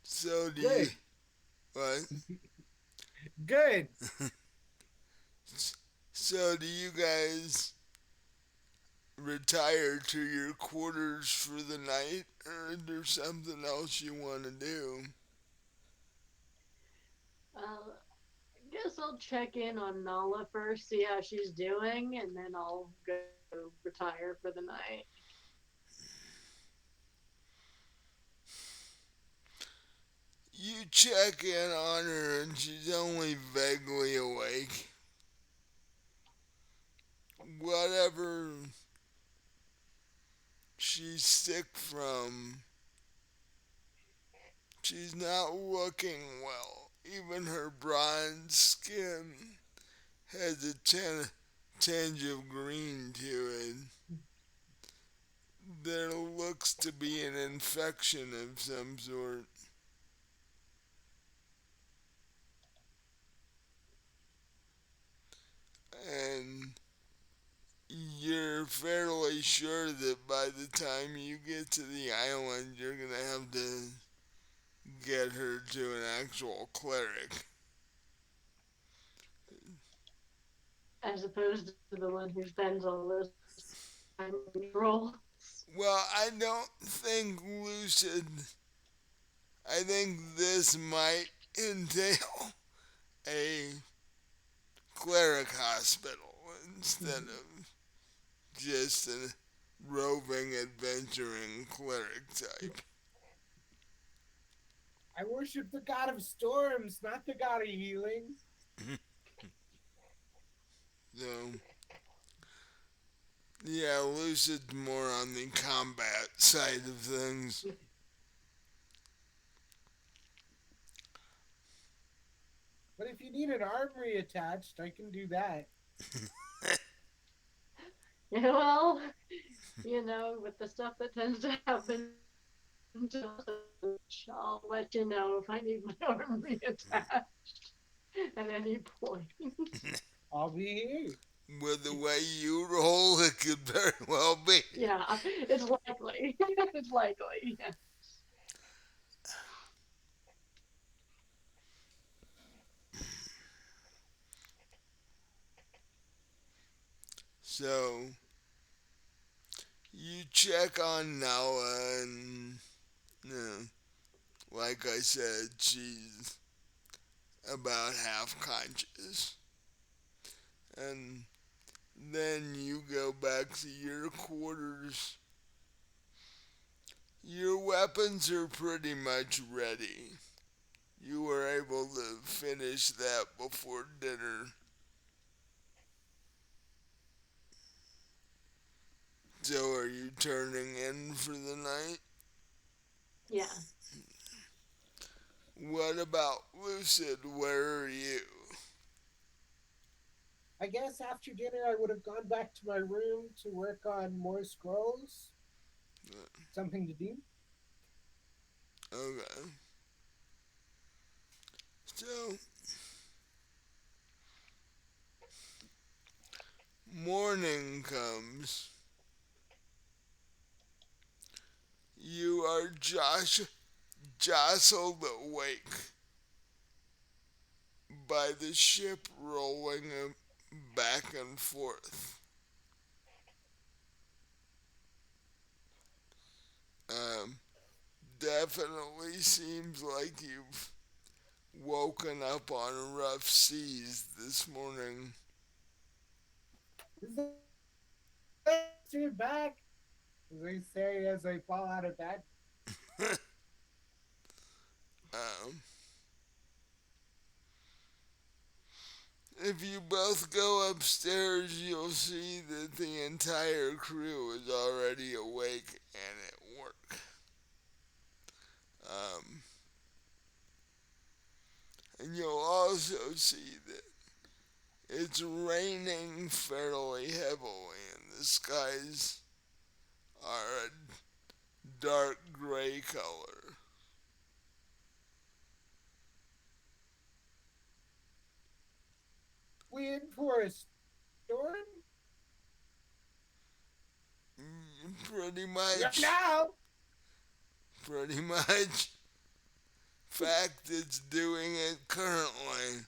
So do you, Good. what? Good. So do you guys retire to your quarters for the night, or is there something else you want to do? I guess I'll check in on Nala first, see how she's doing, and then I'll go retire for the night. You check in on her, and she's only vaguely awake. whatever she's sick from, she's not looking well. Even her bronze skin has a tinge of green to it. There looks to be an infection of some sort. And you're fairly sure that by the time you get to the island, you're going to have to get her to an actual cleric. As opposed to the one who spends all this time in roll. Well, I don't think Lucid, I think this might entail a cleric hospital instead of just a roving, adventuring cleric type. I worship the god of storms, not the god of healing. So, yeah, Lucid's more on the combat side of things. But if you need an armory attached, I can do that. Yeah, well, with the stuff that tends to happen to us, I'll let you know if I need my armory attached at any point. I'll be here. With the way you roll, it could very well be. Yeah, it's likely. It's likely. Yeah. So, you check on Nala, and you know, like I said, she's about half conscious. And then you go back to your quarters. Your weapons are pretty much ready. You were able to finish that before dinner. So, are you turning in for the night? Yeah. What about Lucid? Where are you? I guess after dinner, I would have gone back to my room to work on more scrolls. Something to do. Okay. So, morning comes. You are jostled awake by the ship rolling back and forth. Um, Definitely seems like you've woken up on rough seas this morning. Is too back? As I say as I fall out of bed. um, if you both go upstairs, you'll see that the entire crew is already awake and at work. Um, and you'll also see that it's raining fairly heavily, and the skies are a dark gray color. We in for a storm? Pretty Yeah, much, now! pretty much. Fact, it's doing it currently.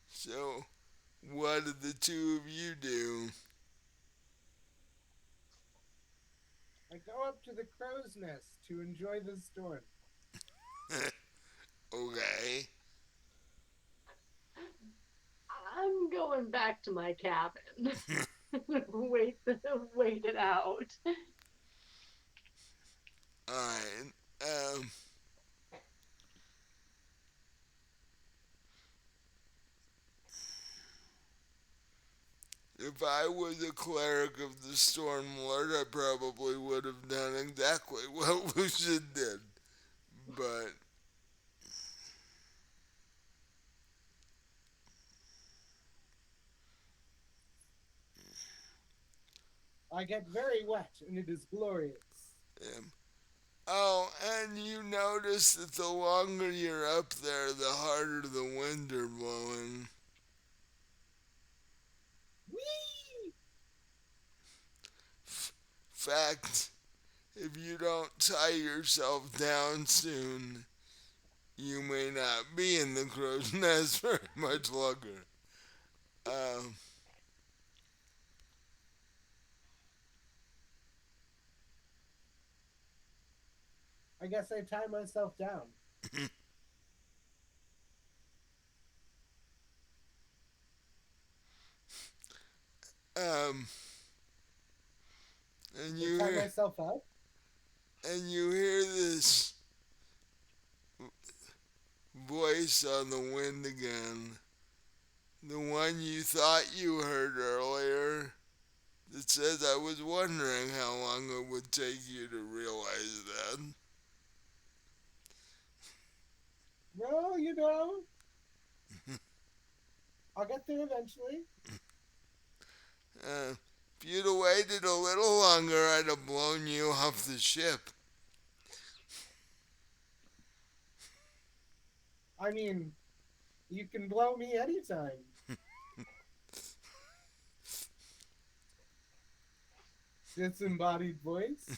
So, what did the two of you do? I go up to the crow's nest to enjoy the storm. Okay. I'm going back to my cabin. Wait it out. Alright. Um, if I was a cleric of the Storm Lord, I probably would have done exactly what Lucian did. But I get very wet, and it is glorious. um, oh, and you notice that the longer you're up there, the harder the winds are blowing. Whee! Fact, if you don't tie yourself down soon, you may not be in the crow's nest very much longer. Um, I guess I tie myself down. um, and I you tie hear myself up. and you hear this voice on the wind again, the one you thought you heard earlier, that says, "I was wondering how long it would take you to realize that." Well, I'll get there eventually. If you'd have waited a little longer, I'd have blown you off the ship. I mean, you can blow me anytime. Disembodied voice.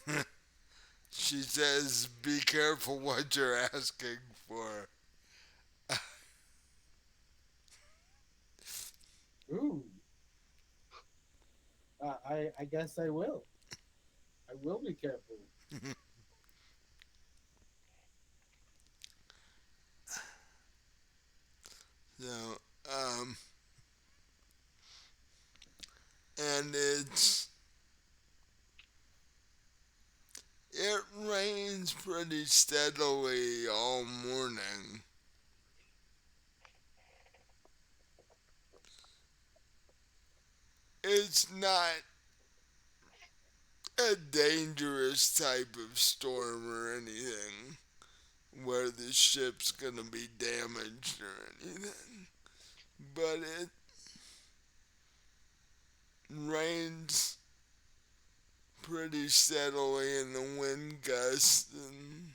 She says, "Be careful what you're asking for." Ooh. I guess I will. I will be careful. So, and it rains pretty steadily all morning. It's not a dangerous type of storm or anything where the ship's gonna be damaged or anything. But it rains pretty steadily and the wind gusts and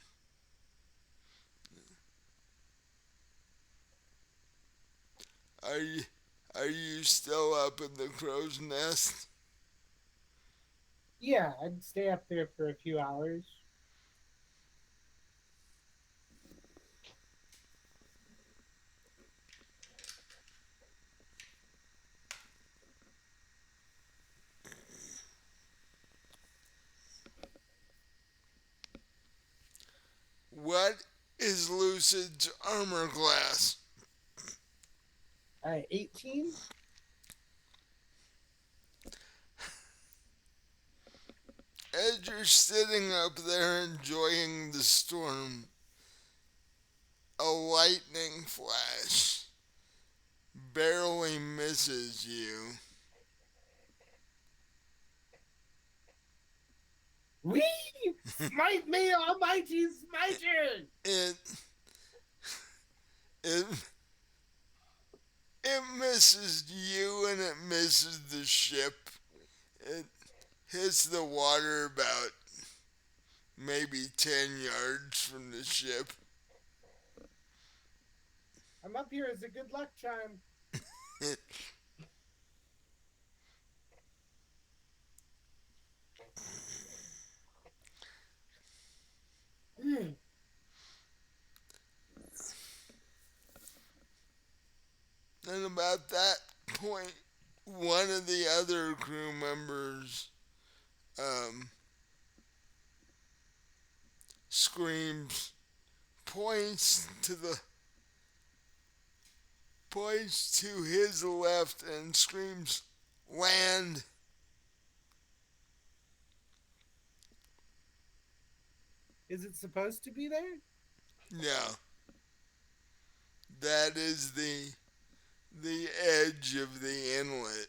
are you are you still up in the crow's nest? Yeah, I'd stay up there for a few hours. What is Lucid's armor class? 18? As you're sitting up there enjoying the storm, a lightning flash barely misses you. Wee! Smite me, almighty smiter! It it it misses you and it misses the ship. It hits the water about maybe 10 yards from the ship. I'm up here as a good luck charm. Mm. And about that point, one of the other crew members um, screams, points to his left and screams, "Land!" Is it supposed to be there? No, that is the edge of the inlet.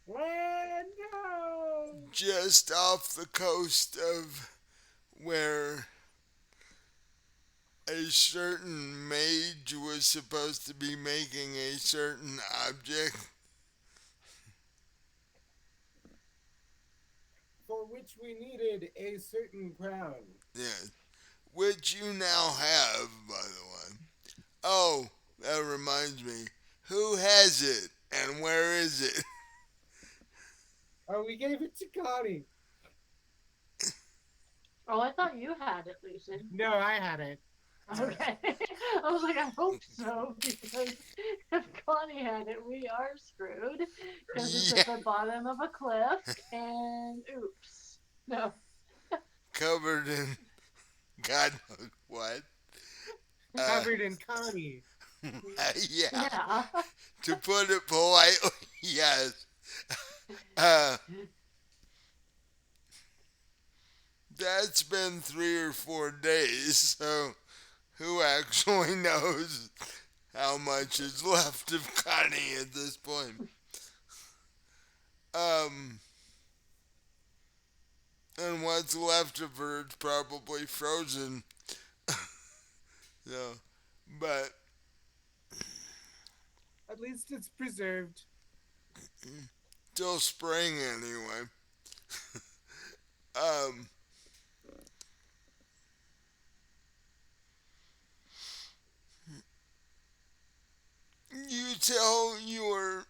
No! just off the coast of where a certain mage was supposed to be making a certain object. For which we needed a certain crown. Yeah, which you now have, by the way. Oh, that reminds me. Who has it and where is it? Oh, we gave it to Connie. Oh, I thought you had it, Lucian. No, I had it. Okay. I was like, I hope so, because if Connie had it, we are screwed. Because it's Yeah, at the bottom of a cliff, and oops. No. covered in God knows what. Uh, Covered in Connie. yeah, Yeah. to put it politely, yes. Uh, that's been 3 or 4 days, so who actually knows how much is left of Connie at this point? Um, and what's left of her is probably frozen. So, but At least it's preserved. till spring anyway. Um, you tell your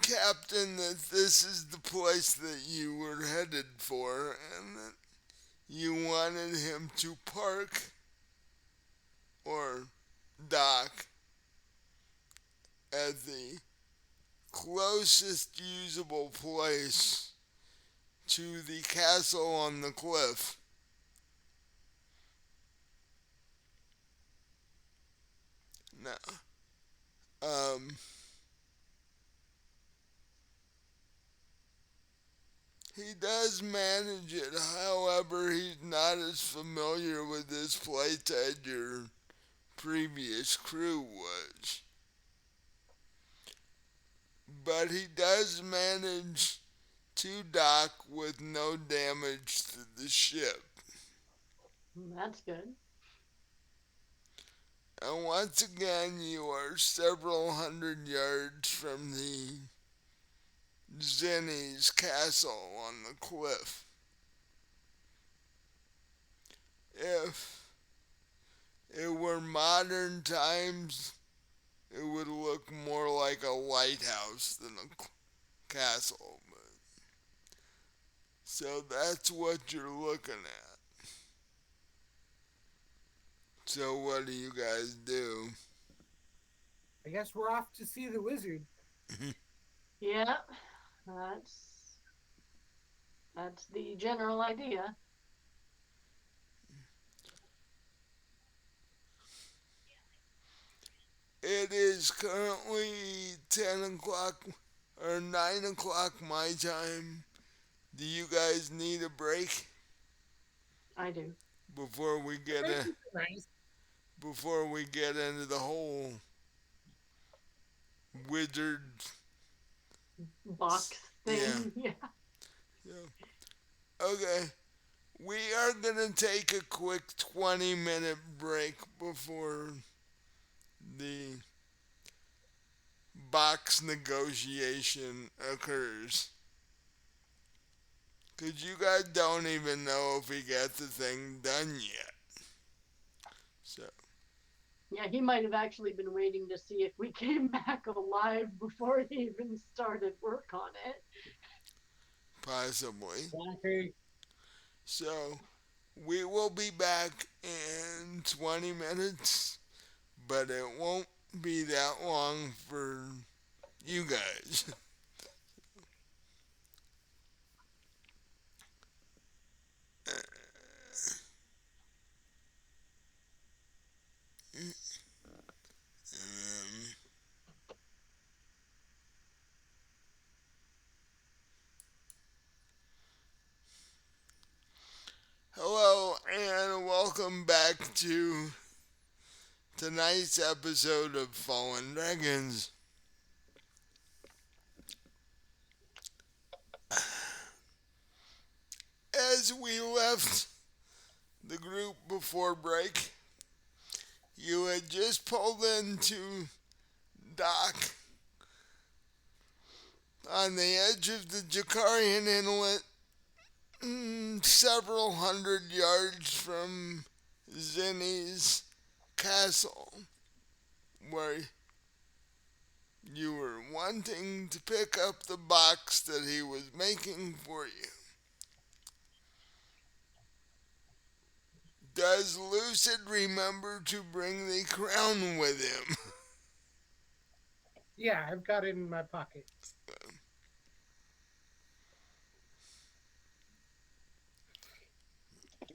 captain that this is the place that you were headed for and that you wanted him to park or dock at the closest usable place to the castle on the cliff. Now, um, he does manage it, however, he's not as familiar with this place as your previous crew was. But he does manage to dock with no damage to the ship. That's good. And once again, you are several hundred yards from the Zenny's castle on the cliff. If it were modern times, it would look more like a lighthouse than a castle. So that's what you're looking at. So what do you guys do? I guess we're off to see the wizard. Yeah. That's that's the general idea. It is currently 10 o'clock or 9 o'clock my time. Do you guys need a break I do. before we get Break in, is nice. before we get into the whole wizard? Box Yeah, thing. Yeah. yeah. Okay. We are gonna take a quick 20-minute break before the box negotiation occurs. Cause you guys don't even know if he got the thing done yet. So Yeah, he might have actually been waiting to see if we came back alive before he even started work on it. possibly. Okay. So we will be back in 20 minutes, but it won't be that long for you guys. Um, hello and welcome back to tonight's episode of Fallen Dragons. as we left the group before break, you had just pulled into dock on the edge of the Jakarian Inlet, several hundred yards from Zinni's castle, where you were wanting to pick up the box that he was making for you. Does Lucid remember to bring the crown with him? Yeah, I've got it in my pocket.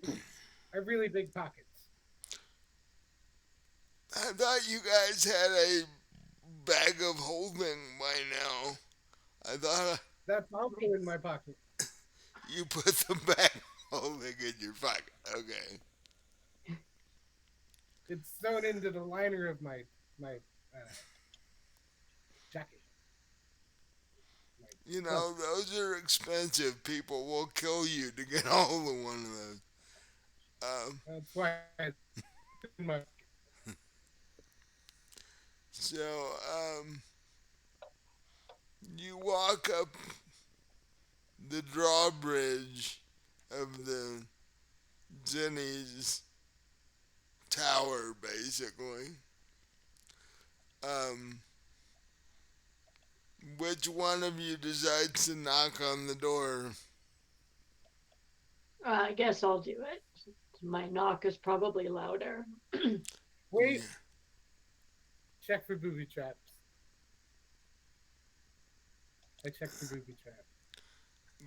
I have really big pockets. I thought you guys had a bag of holding by now. I thought That's also in my pocket. you put the bag of holding in your pocket. Okay. It's sewn into the liner of my jacket. My You know, cloak. those are expensive. People will kill you to get a hold of one of those. Um, That's why it's in my. so, you walk up the drawbridge of the Zinni's tower, basically. Um, which one of you decides to knock on the door? I guess I'll do it. My knock is probably louder. Wait. Check for booby traps. I checked for booby traps.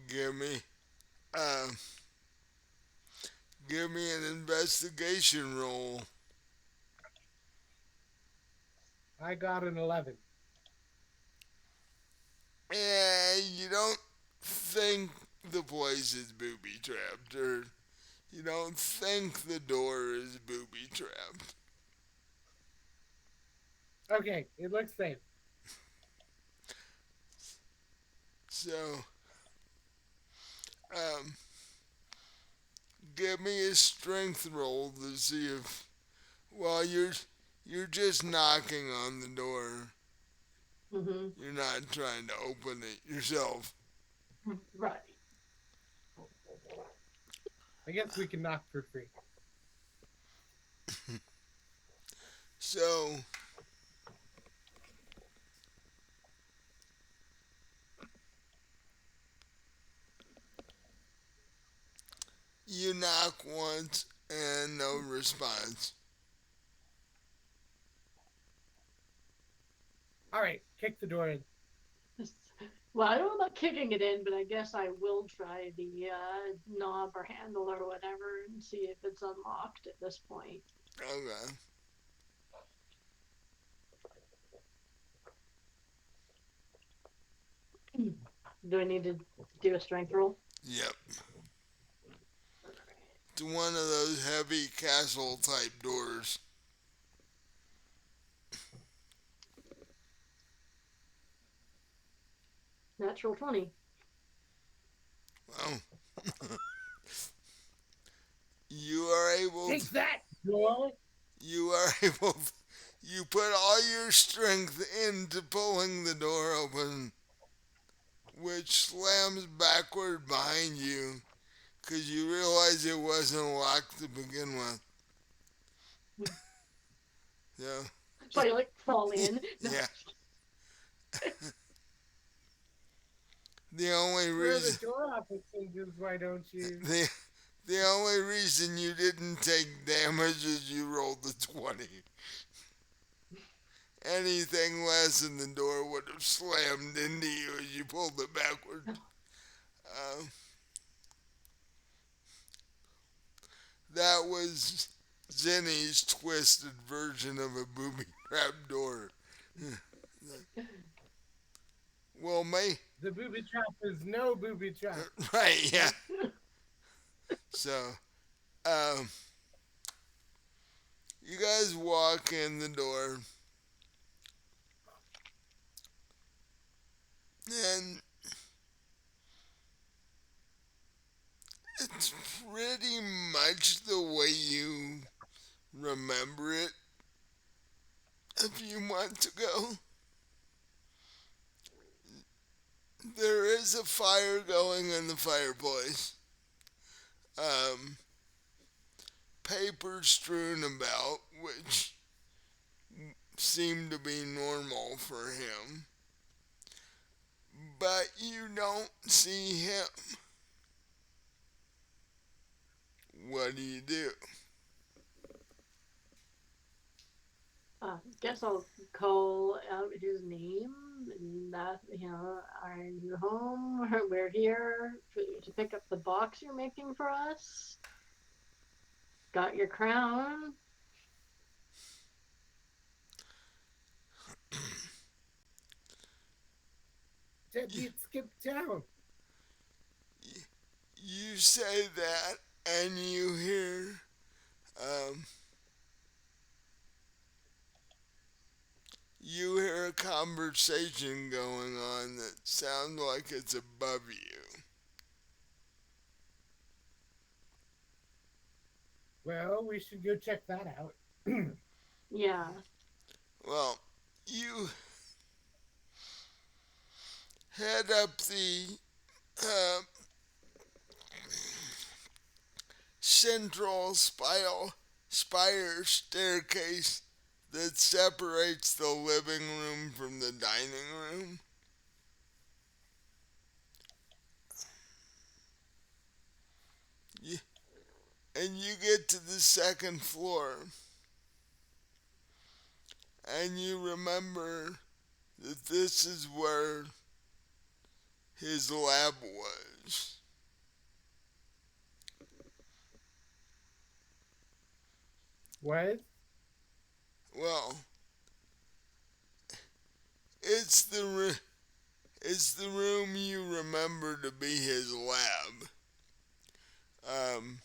Give me, uh, give me an investigation roll. I got an 11. And you don't think the place is booby trapped, or you don't think the door is booby trapped. Okay, it looks safe. So, um, give me a strength roll to see if, well, you're just knocking on the door. Hmm. You're not trying to open it yourself. Right. I guess we can knock for free. So, you knock once and no response. All right, kick the door in. Well, I don't know about kicking it in, but I guess I will try the knob or handle or whatever and see if it's unlocked at this point. Okay. Do I need to do a strength roll? Yep. To one of those heavy castle type doors. Natural 20. Well, you are able Take to, that, door. you are able to, you put all your strength into pulling the door open, which slams backward behind you because you realize it wasn't locked to begin with. So, So I like fall in. No. yeah. The only Where the reason door opens, why don't you? the the only reason you didn't take damage is you rolled the 20. Anything less than the door would have slammed into you as you pulled it backward. Uh, that was Zinni's twisted version of a booby trap door. Well, The booby trap is no booby trap. right, yeah. So, um, you guys walk in the door, and It's pretty much the way you remember it a few months ago. There is a fire going in the fireplace. Um, Paper strewn about, which seemed to be normal for him. But you don't see him. What do you do? Guess I'll call out his name. And that, are you home? We're here to pick up the box you're making for us. Got your crown. You, Deadbeat skip town. you say that, and um, you hear a conversation going on that sounds like it's above you. Well, we should go check that out. Yeah. Well, you head up the uh, central spire staircase that separates the living room from the dining room. You, and you get to the second floor, and you remember that this is where his lab was. What? Well, it's it's the room you remember to be his lab. Um,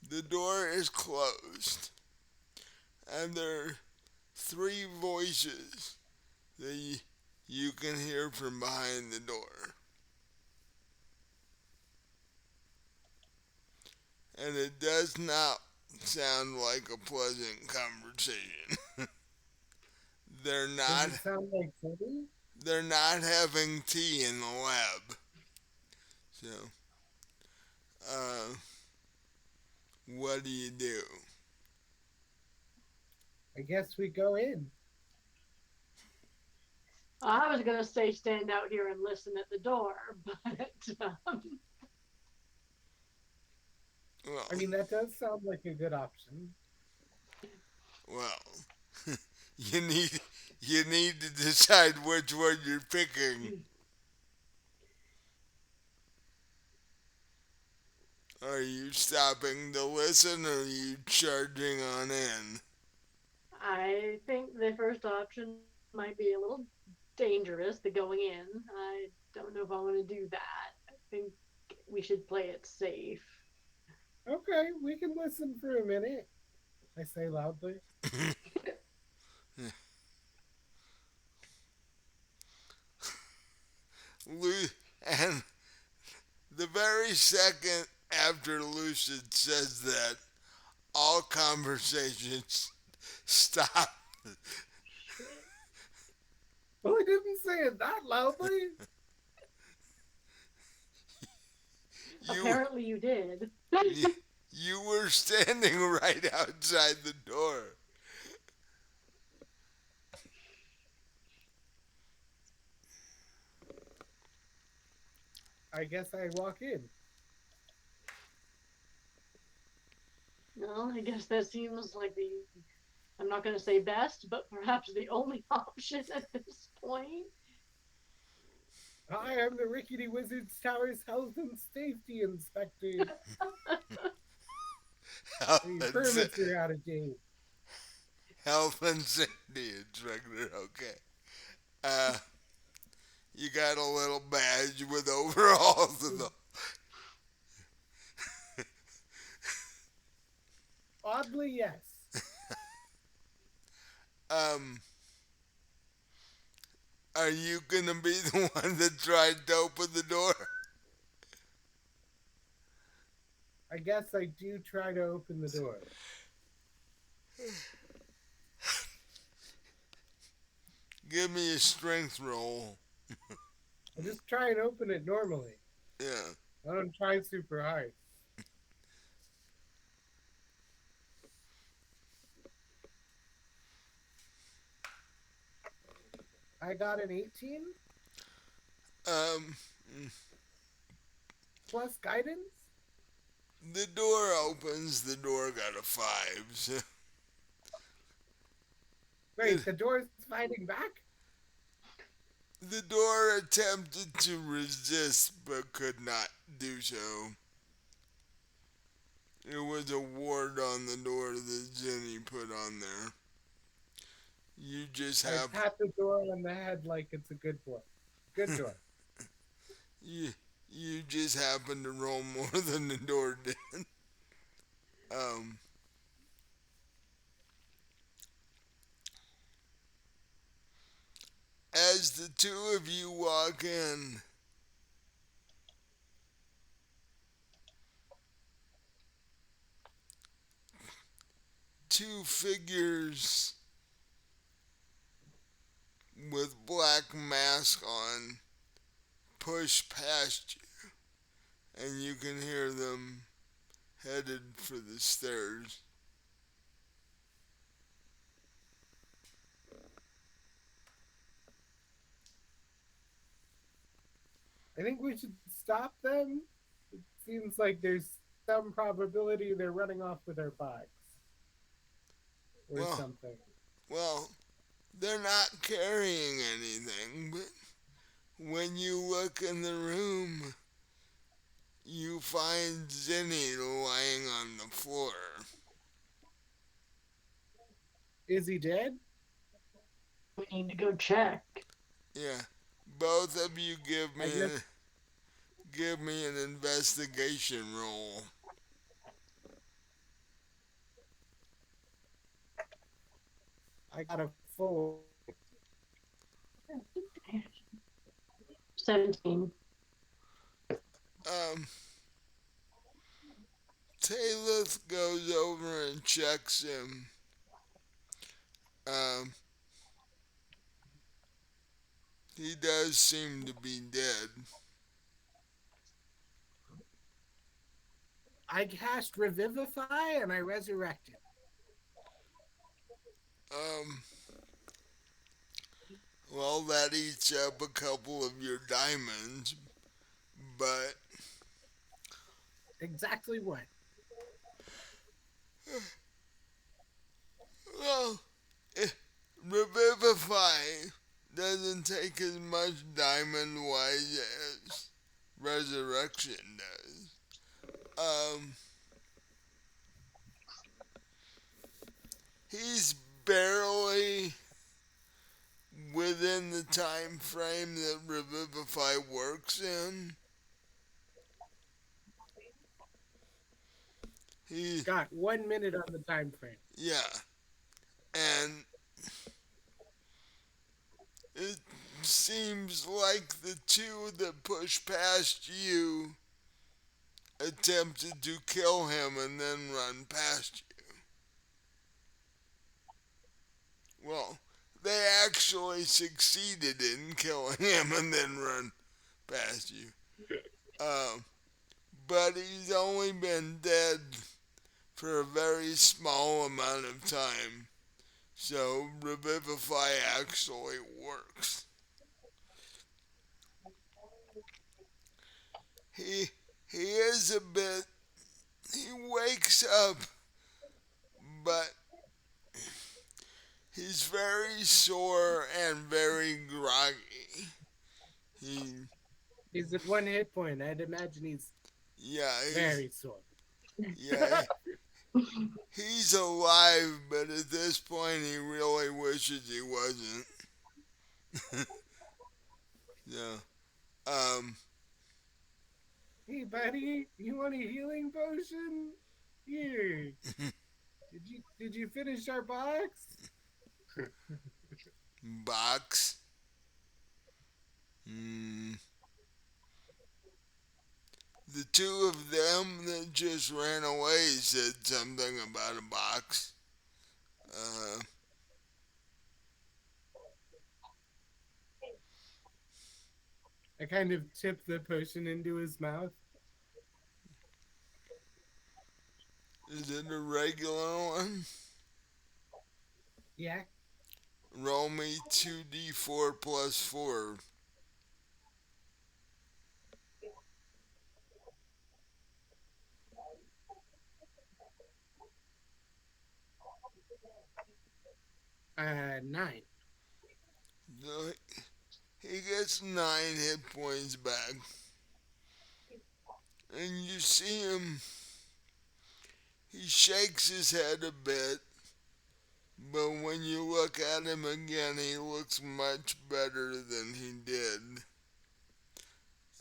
the door is closed, and there are three voices that you can hear from behind the door. And it does not sound like a pleasant conversation. they're Does not it sound like Teddy? they're not having tea in the lab. So, uh, what do you do? I guess we go in. I was gonna say stand out here and listen at the door, but Well, I mean, that does sound like a good option. well, you need you need to decide which one you're picking. Are you stopping to listen, or are you charging on in? I think the first option might be a little dangerous, the going in. I don't know if I want to do that. I think we should play it safe. Okay, we can listen for a minute, I say loudly. And the very second after Lucid says that, all conversations stop. Shit. Well, I didn't say it that loudly. You Apparently you did. you were standing right outside the door. I guess I walk in. No, I guess that seems like I'm not going to say best, but perhaps the only option at this point. Hi, I'm the Rickety Wizard's Tower's Health and Safety Inspector. Health Your and, permits are out of date. health and safety inspector. Okay. Uh, you got a little badge with overalls and the. Oddly, yes. Um, are you gonna be the one that tried to open the door? I guess I do try to open the door. Give me a strength roll. I just try and open it normally. Yeah. I don't try super hard. I got an 18 Um, plus guidance. the door opens. The door got a 5. So it, Wait, the door's fighting back? the door attempted to resist but could not do so. It was a ward on the door that Jenny put on there. You just I have pat the door on the head like it's a good boy. Good door. you you just happen to roll more than the door did. Um, as the two of you walk in, two figures with black masks on push past you, and you can hear them headed for the stairs. I think we should stop them. It seems like there's some probability they're running off with our bikes or Well, something. well, they're not carrying anything, but when you look in the room, you find Zinni lying on the floor. Is he dead? We need to go check. Yeah, both of you I guess give me an investigation roll. I got a full. 17. Um, Talith goes over and checks him. Um, he does seem to be dead. I cast Revivify and I resurrect him. Um, well, that eats up a couple of your diamonds, but Exactly what? well, eh, Revivify doesn't take as much diamond wise as Resurrection does. Um, he's barely within the time frame that Revivify works in. He, Got 1 minute on the time frame. yeah, and it seems like the two that pushed past you attempted to kill him and then run past you. Well, they actually succeeded in killing him and then run past you. Um, but he's only been dead for a very small amount of time. So Revivify actually works. He he is a bit he wakes up, but he's very sore and very groggy. He He's at 1 hit point. I'd imagine he's yeah, very sore. yeah, he's alive, but at this point he really wishes he wasn't. Yeah. Um Hey, buddy, you want a healing potion? Here. Did you finish our box? box. Mm, The two of them that just ran away said something about a box. Uh, I kind of tip the potion into his mouth. is it a regular one? Yeah. Roll me 2d4 plus 4. Nine. The, he gets 9 hit points back. And you see him, he shakes his head a bit, but when you look at him again, he looks much better than he did.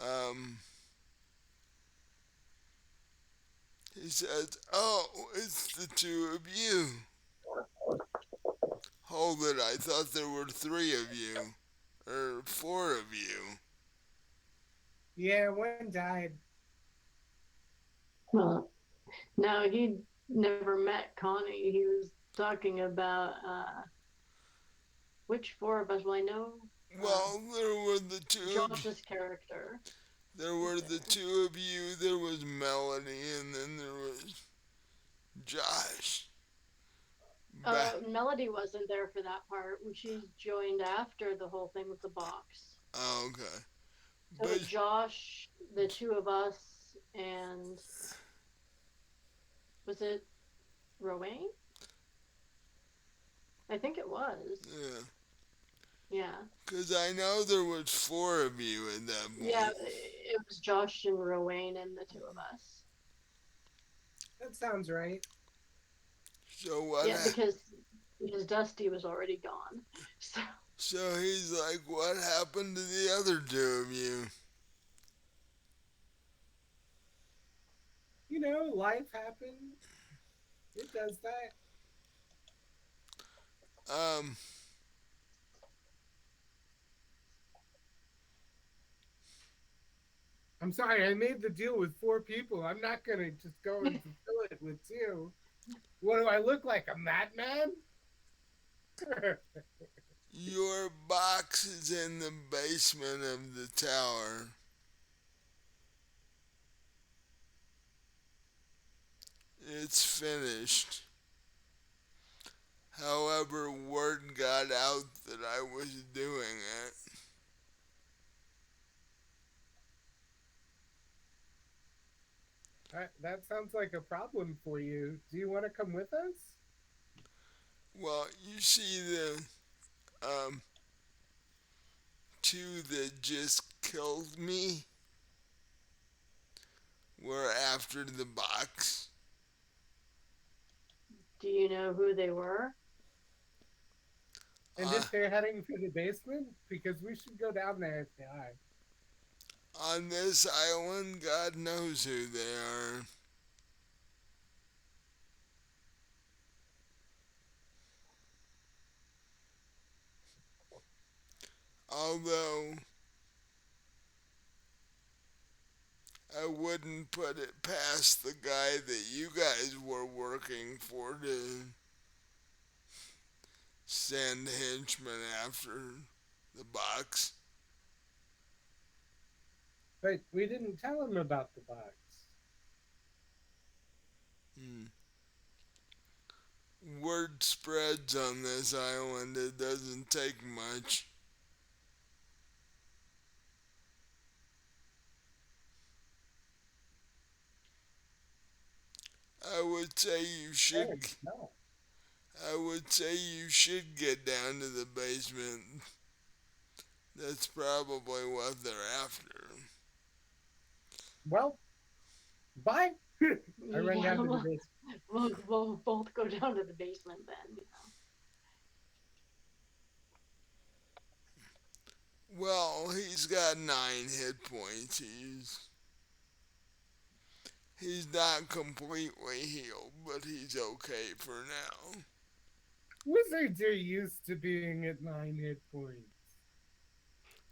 Um, he says, "Oh, it's the two of you. Hold it, I thought there were 3 of you, or 4 of you." Yeah, one died. Well, no, he never met Connie. He was talking about which four of us? Well, I know uh, Well, there were the two of Josh's character. there Was were the there. 2 of you. There was Melody, and then there was Josh. Back. Melody wasn't there for that part. She joined after the whole thing with the box. Oh, okay, So but Josh, the two of us, and was it Rowain? I think it was. yeah, Yeah. because I know there was 4 of you at that Yeah, point. it was Josh and Rowain and the two of us. That sounds right. So what? Yeah, because Dusty was already gone. So So he's like, "What happened to the other 2 of you?" You know, life happened. It does that. Um, I'm sorry, I made the deal with 4 people. I'm not gonna just go and fulfill it with 2. What do I look like? A madman? your box is in the basement of the tower. It's finished. However, word got out that I was doing it. That sounds like a problem for you. Do you want to come with us? Well, you see the um, 2 that just killed me were after the box. do you know who they were? And Uh, if they're heading for the basement, because we should go down there if they are. on this island, God knows who they are. Although I wouldn't put it past the guy that you guys were working for to send henchmen after the box. But we didn't tell him about the box. Hmm. Word spreads on this island. It doesn't take much. I would say you should. Good. No. I would say you should get down to the basement. That's probably what they're after. Well, bye. I run Yeah, down to the basement. we'll both go down to the basement then. Well, he's got 9 hit points. He's not completely healed, but he's okay for now. Wizards are used to being at 9 hit points.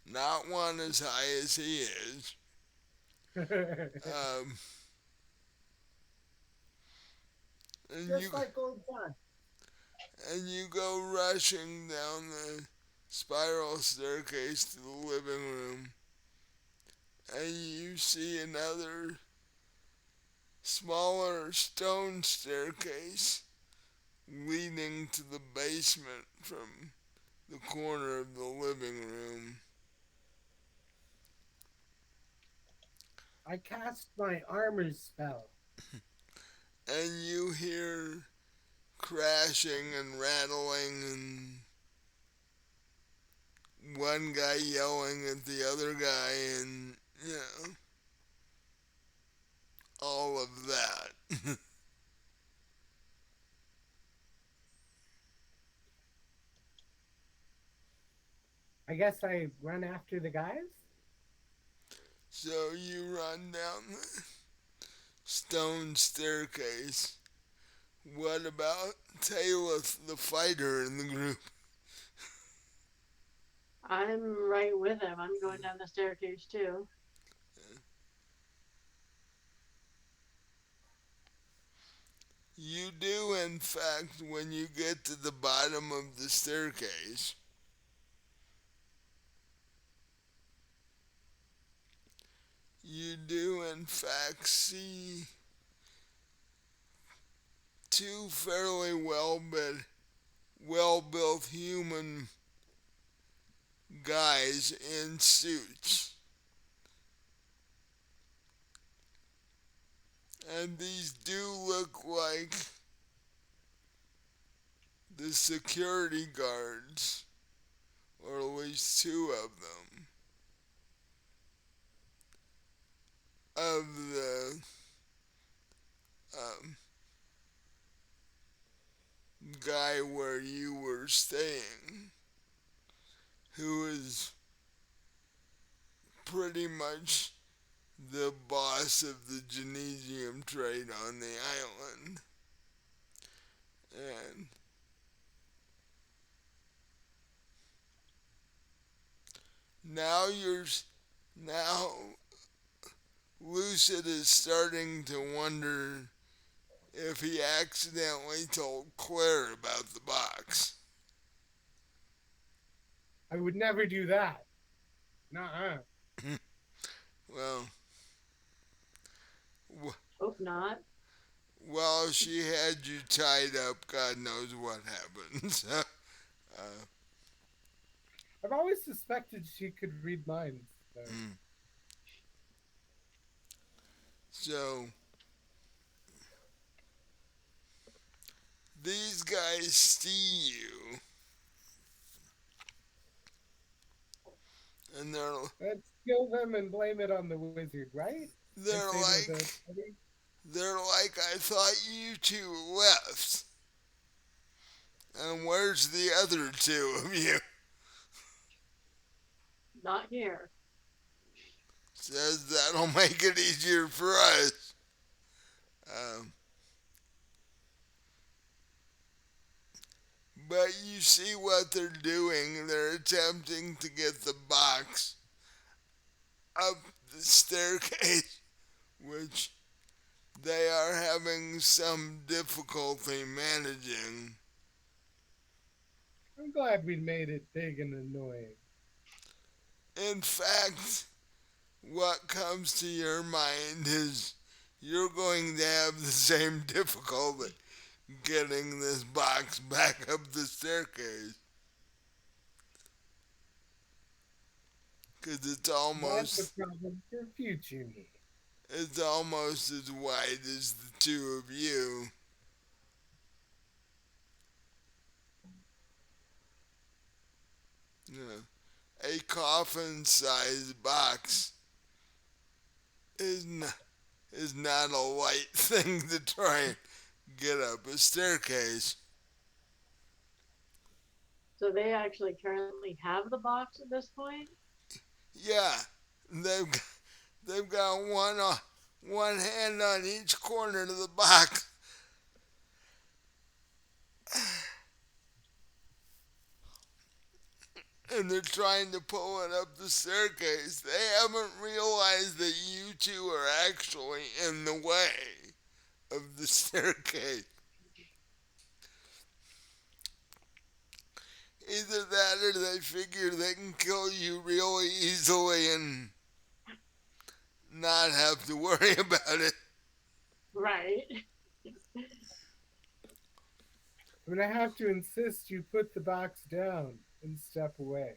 Not one as high as he is. Um, and you Just like old times. and you go rushing down the spiral staircase to the living room, and you see another smaller stone staircase leading to the basement from the corner of the living room. I cast my armor spell. And you hear crashing and rattling, and one guy yelling at the other guy, and you know, all of that. I guess I run after the guys. So you run down the stone staircase. What about Talith, the fighter in the group? I'm right with him. I'm going down the staircase too. You do, in fact, when you get to the bottom of the staircase, you do, in fact, see two fairly well built human guys in suits. And these do look like the security guards, or at least two of them, of the um, guy where you were staying, who is pretty much the boss of the Genesium trade on the island. And now now Lucid is starting to wonder if he accidentally told Claire about the box. I would never do that. Nuh-uh. Well, Hope not. while she had you tied up, God knows what happened. So, uh, I've always suspected she could read minds. So. mm. So these guys see you, and Let's kill them and blame it on the wizard, right? I they're say to the like party. they're like, I thought you two left, and where's the other two of you? Not here. Says that'll make it easier for us. Um, but you see what they're doing. They're attempting to get the box up the staircase, which they are having some difficulty managing. I'm glad we made it big and annoying. In fact, what comes to your mind is you're going to have the same difficulty getting this box back up the staircase. Because That's a problem for future me. it's almost as wide as the two of you. You know, a coffin-sized box is not a light thing to try and get up a staircase. So they actually currently have the box at this point? Yeah, they've they've got one hand on each corner of the box, and they're trying to pull it up the staircase. They haven't realized that you two are actually in the way of the staircase. Either that or they figure they can kill you really easily and not have to worry about it. Right. I'm gonna have to insist you put the box down and step away.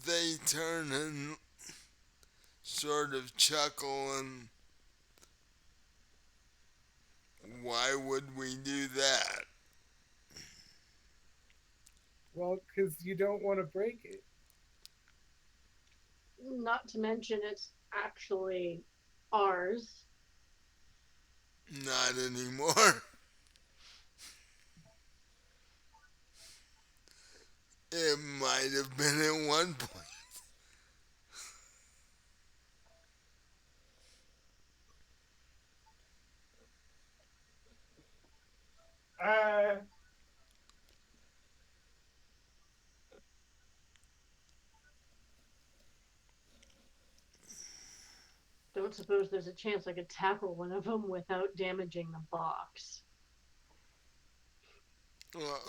They turn and sort of chuckle and why would we do that? Well, because you don't want to break it. Not to mention it's actually ours. Not anymore. It might have been at one point. Uh, Don't suppose there's a chance I could tackle one of them without damaging the box. Well,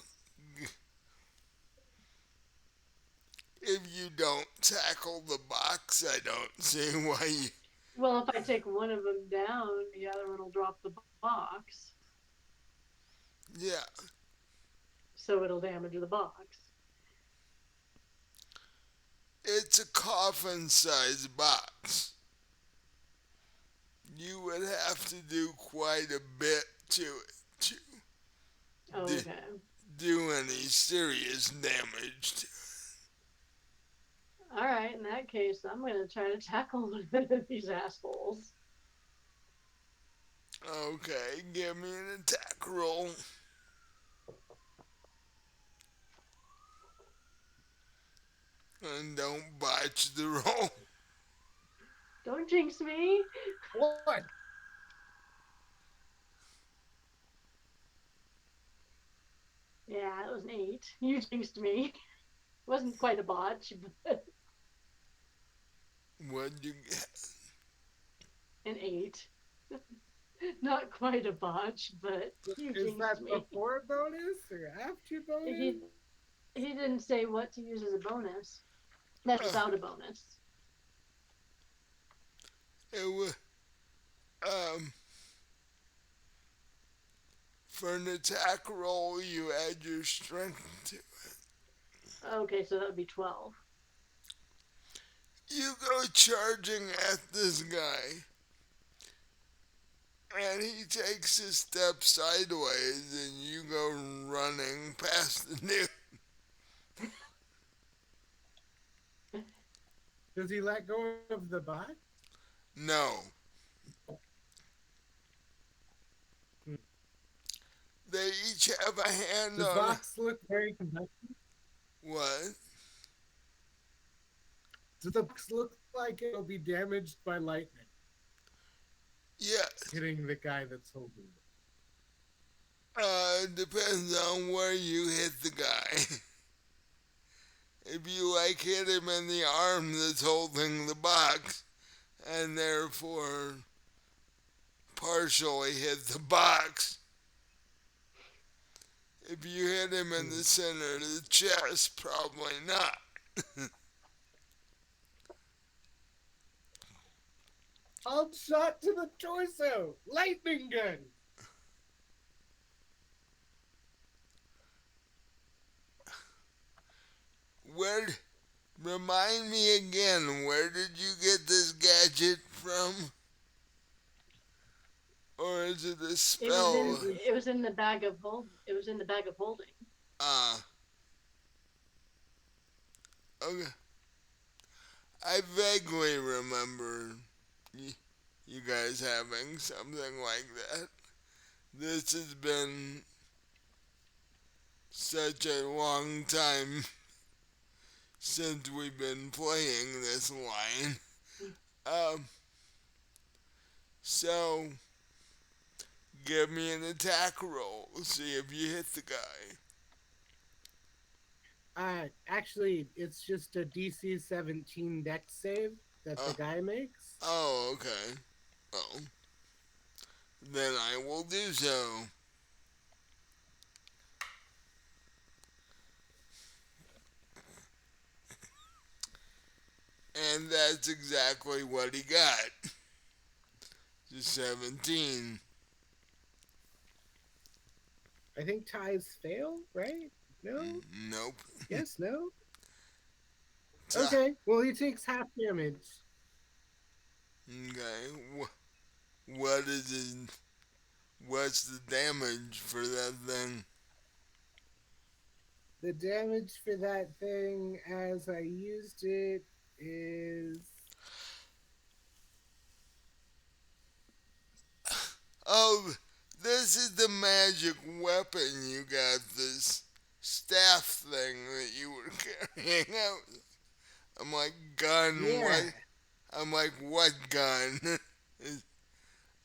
if you don't tackle the box, I don't see why you. Well, if I take one of them down, the other one will drop the box, Yeah, so it'll damage the box. it's a coffin sized box. You would have to do quite a bit to it to d- Okay. do any serious damage to All right, in that case, I'm going to try to tackle one of these assholes. it. Okay, give me an attack roll. And don't botch the roll. Don't jinx me. one. Yeah, it was an 8. You jinxed me. It wasn't quite a botch, but What'd you get? an 8. Not quite a botch, but you Is jinxed that me. before bonus or after bonus? He didn't say what to use as a bonus. That's Uh, without a bonus. it was um for an attack roll you add your strength to. Okay, so that would be 12. You go charging at this guy, and he takes a step sideways, and you go running past the dude. Does he let go of the box? No, Hmm. they each have a hand Does on box look very conductive? what? Does the box look like it'll be damaged by lightning Yes, hitting the guy that's holding it? depends on where you hit the guy. If you like hit him in the arm that's holding the box, and therefore partially hit the box. If you hit him in the center of the chest, probably not. I'll shot to the torso! Lightning gun! Where? Remind me again. Where did you get this gadget from? Or is it a It spell? was It was in the bag of holding. Ah, okay. I vaguely remember you guys having something like that. This has been such a long time since we've been playing this line. Um, so give me an attack roll. See if you hit the guy. Actually, it's just a DC 17 deck save that the Oh, guy makes. oh, okay. Oh, then I will do so. And that's exactly what he got. Just 17. I think ties fail, right? No? Nope. Yes, no? Ta- Okay, well, he takes half damage. okay. What is it? What's the damage for that thing? The damage for that thing as I used it is. Oh, this is the magic weapon you got. This staff thing that you were carrying out. I'm like, gun, Yeah, what? I'm like, what gun?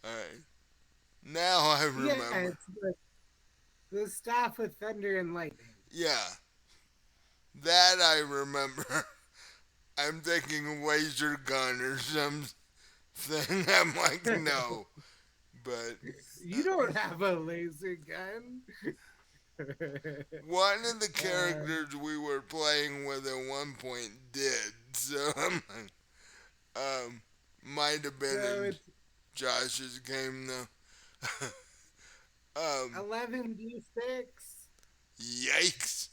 Alright. Now I yeah, remember. it's the staff with thunder and lightning. Yeah, that I remember. I'm thinking laser gun or something. I'm like, no. But You don't have a laser gun. one of the uh, characters we were playing with at one point did. So I'm like, might have been so in it's Josh's game though. um, 11d6 yikes.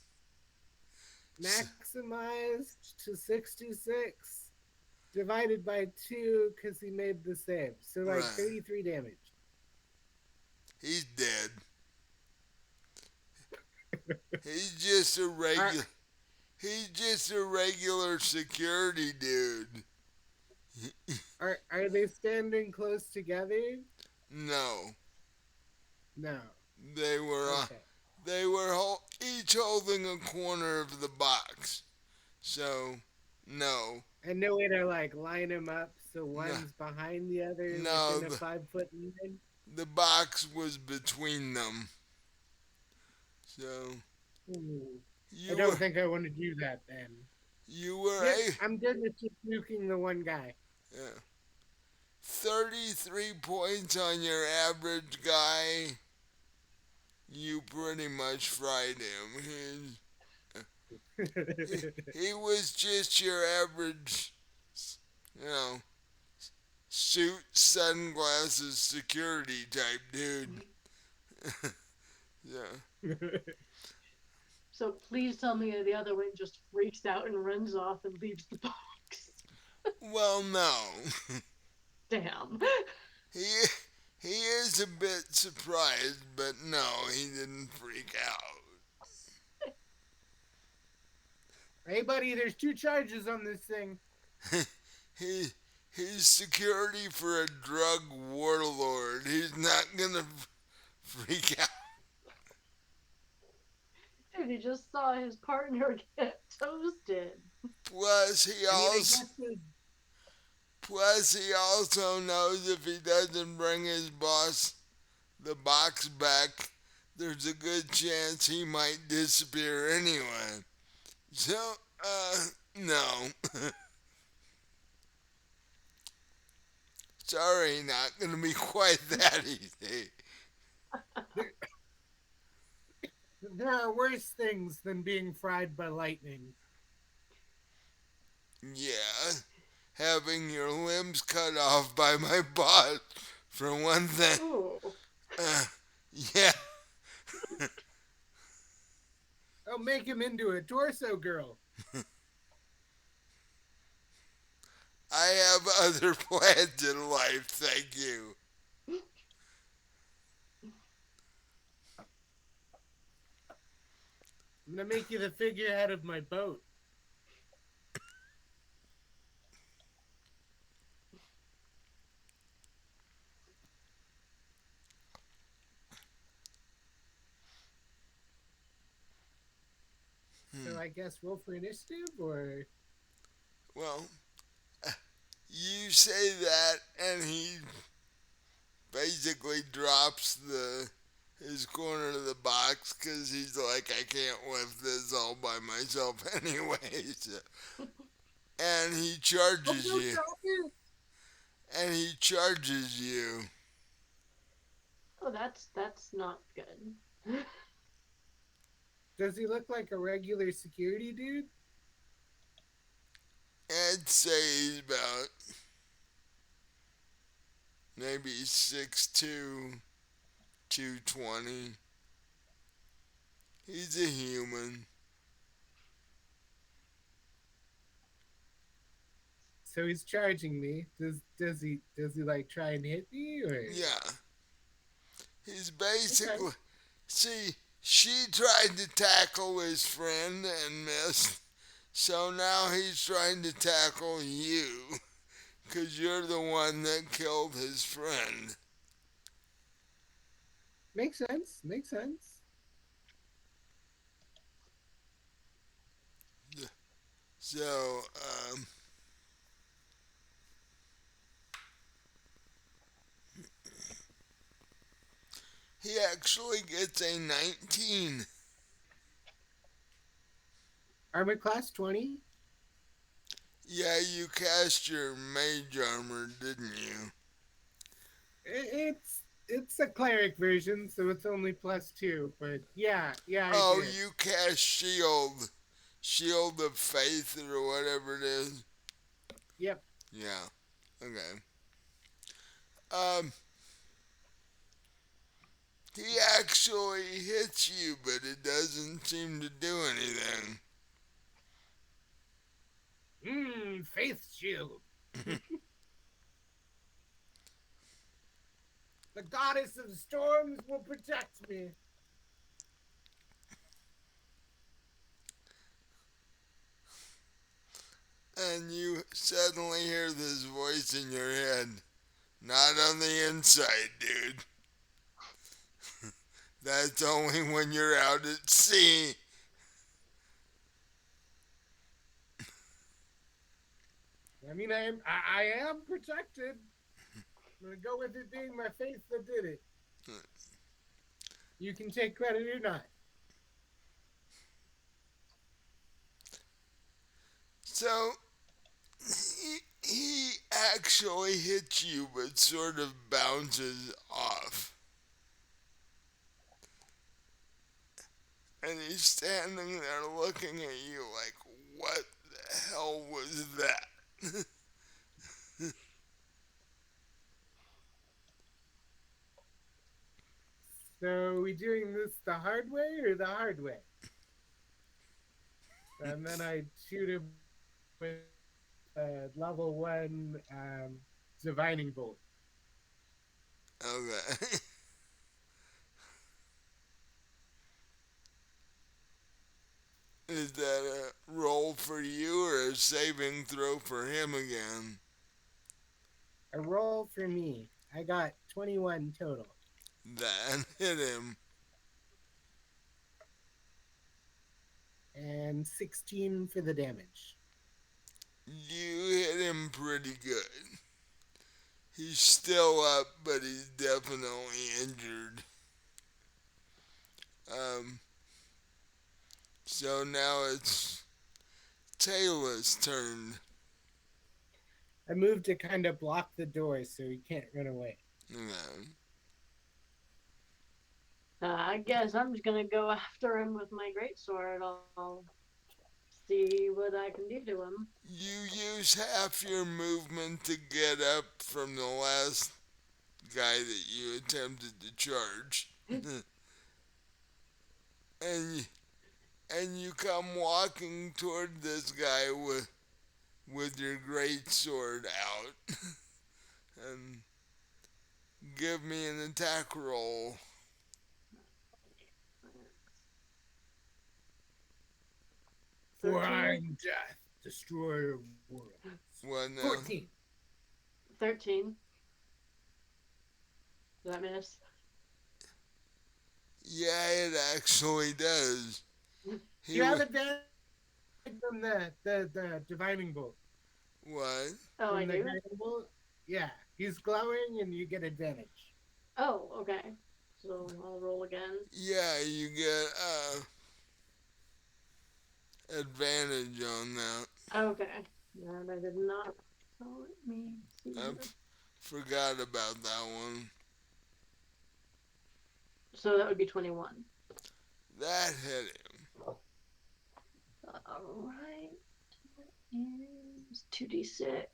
maximized to 66 divided by 2 because he made the save. So like Right. 33 damage. He's dead. He's just a Are, regular. He's just a regular security dude. are they standing close together? No, No. they were. Okay. They were each holding a corner of the box. So, no, And no way to like line them up so no, one's behind the other no. within a 5 foot line. The box was between them. So Hmm. I you don't were think I want to do that then. you were Yep, a I'm good with just nuking the one guy. yeah, 33 points on your average guy. You pretty much fried him. He was just your average, you know, suit, sunglasses, security type dude. Yeah. So please tell me the other one just freaks out and runs off and leaves the box. Well, no. Damn. He he is a bit surprised, but no, he didn't freak Hey, buddy, there's 2 charges on this thing. out. he he's security for a drug warlord. He's not gonna freak out. Dude, he just saw his partner get toasted. Plus, I mean, I guess the he also knows if he doesn't bring his boss the box back, there's a good chance he might disappear anyway. So, no. Sorry, not gonna be quite that easy. there are worse things than being fried by lightning. Yeah, having your limbs cut off by my boss, for one thing. Ooh. Uh, yeah, I'll make him into a torso girl. I have other plans in life, thank you. I'm gonna make you the figurehead of my boat. Hmm. So I guess roll for initiative, or Well, you say that, and he basically drops the his corner of the box because he's like, I can't lift this all by myself anyways. And he Oh charges no, you. Doctor! And he charges you. Oh, that's not good. Does he look like a regular security dude? I'd say he's about maybe 6'2", 220. He's a human. So he's charging me. Does he like try and hit me or Yeah. He's okay? basically. See, she tried to tackle his friend and missed. So now he's trying to tackle you. Because you're the one that killed his friend. Makes sense. Makes sense. So, he actually gets a 19. Armor class 20. Yeah, you cast your mage armor, didn't you? It's a cleric version, so it's only +2. But yeah, I Oh, did. you cast shield. Shield of faith or whatever it is. Yep. Yeah. Okay. Um, he actually hits you, but it doesn't seem to do anything. Faith shield. The goddess of storms will protect me. And you suddenly hear this voice in your head. Not on the inside, dude. That's only when you're out at sea. I mean, I am protected. I'm gonna go with it being my faith that did it. You can take credit or not. So he actually hits you, but sort of bounces off. And he's standing there looking at you like, what the hell was that? So, are we doing this the hard way or the hard way? And then I shoot him with level 1 divining bolt. Okay. Is that a roll for you or a saving throw for him again? A roll for me. I got 21 total. That hit him. And 16 for the damage. You hit him pretty good. He's still up, but he's definitely injured. Um, so now it's Taylor's turn. I moved to kind of block the door so he can't run away. Okay. I guess I'm just gonna go after him with my greatsword. I'll see what I can do to him. You use half your movement to get up from the last guy that you attempted to charge. and and you come walking toward this guy with your great sword out and give me an attack roll. For 13. I'm death, destroyer of worlds. What now? 14. 13. Did I miss? Yeah, it actually does. He You have advantage from the divining bolt. what? Oh, I From the do? guiding bolt. Yeah, he's glowing and you get advantage. Oh, okay. So I'll roll again. Yeah, you get advantage on that. Okay. And I did not. So let me see I here. forgot about that one. So that would be 21. That hit him. Alright. Is 2d6.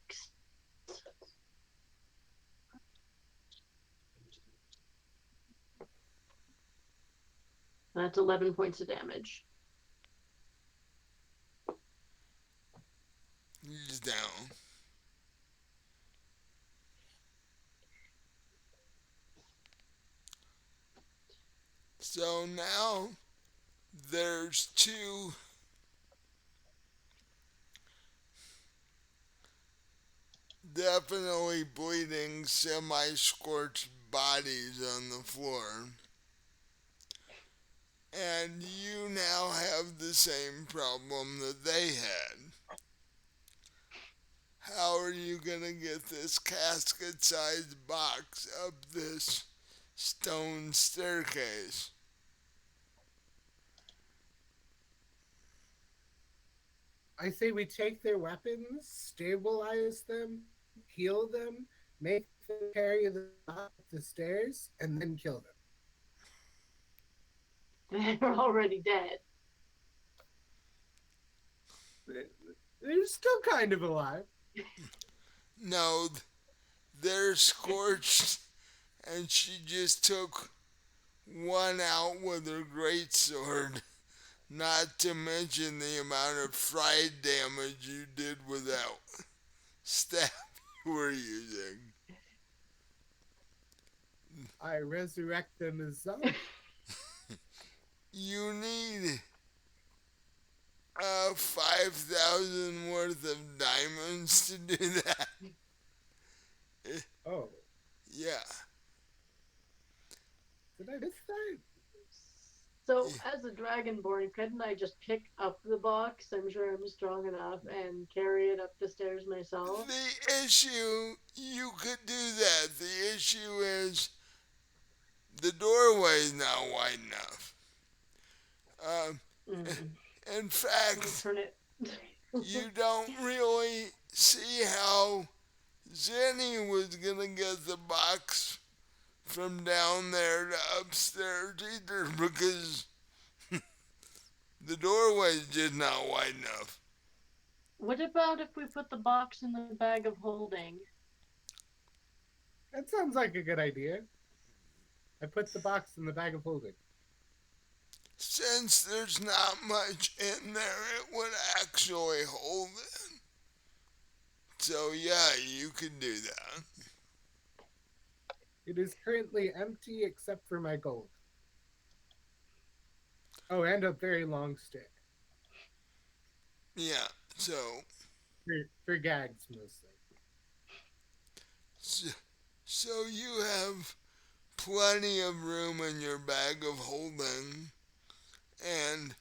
That's 11 points of damage. He's down. So now there's two definitely bleeding, semi scorched bodies on the floor. And you now have the same problem that they had. How are you going to get this casket sized box up this stone staircase? I say we take their weapons, stabilize them, heal them, make them carry the box up the stairs, and then kill them. They're already dead. They're still kind of alive. No, they're scorched, and she just took one out with her greatsword. Not to mention the amount of fried damage you did without staff you were using. I resurrect them as zombies. You need 5,000 worth of diamonds to do that. Oh, Yeah. did I miss that? So, as a dragonborn, couldn't I just pick up the box? I'm sure I'm strong enough and carry it up the stairs myself. The issue, you could do that. The issue is the doorway is not wide enough. Um, Mm. in I'll fact, turn it. you don't really see how Jenny was gonna get the box from down there to upstairs either because the doorway's just not wide enough. What about if we put the box in the bag of holding? That sounds like a good idea. I put the box in the bag of holding. Since there's not much in there, it would actually hold it. So yeah, you could do that. It is currently empty except for my gold. Oh, and a very long stick Yeah. So for gags mostly. so, so you have plenty of room in your bag of holding, and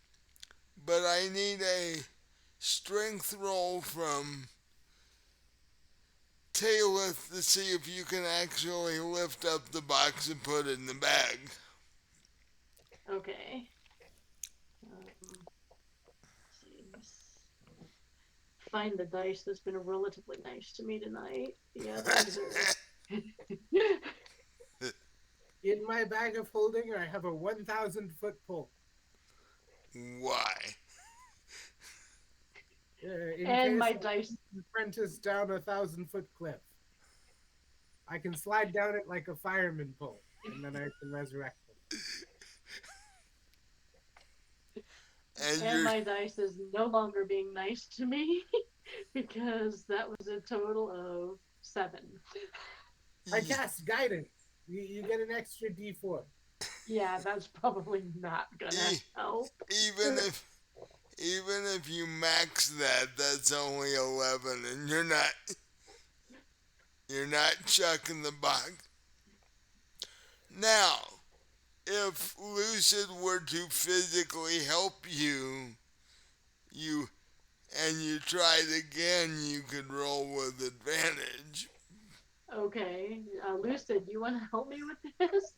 but I need a strength roll from Taylith to see if you can actually lift up the box and put it in the bag. Okay. See. Find the dice that's been relatively nice to me tonight. Yeah, those are. In my bag of holding, I have a 1,000-foot pole. Why? In And case my I dice. apprentice down a 1,000-foot cliff, I can slide down it like a fireman pole, and then I can resurrect them. And And you're my dice is no longer being nice to me because that was a total of 7. I cast guidance. You get an extra D4. Yeah, that's probably not gonna help. even if even if you max that, that's only 11, and you're not chucking the box. Now, if Lucid were to physically help you, you and you tried again, you could roll with advantage. Okay, Lucid, you want to help me with this?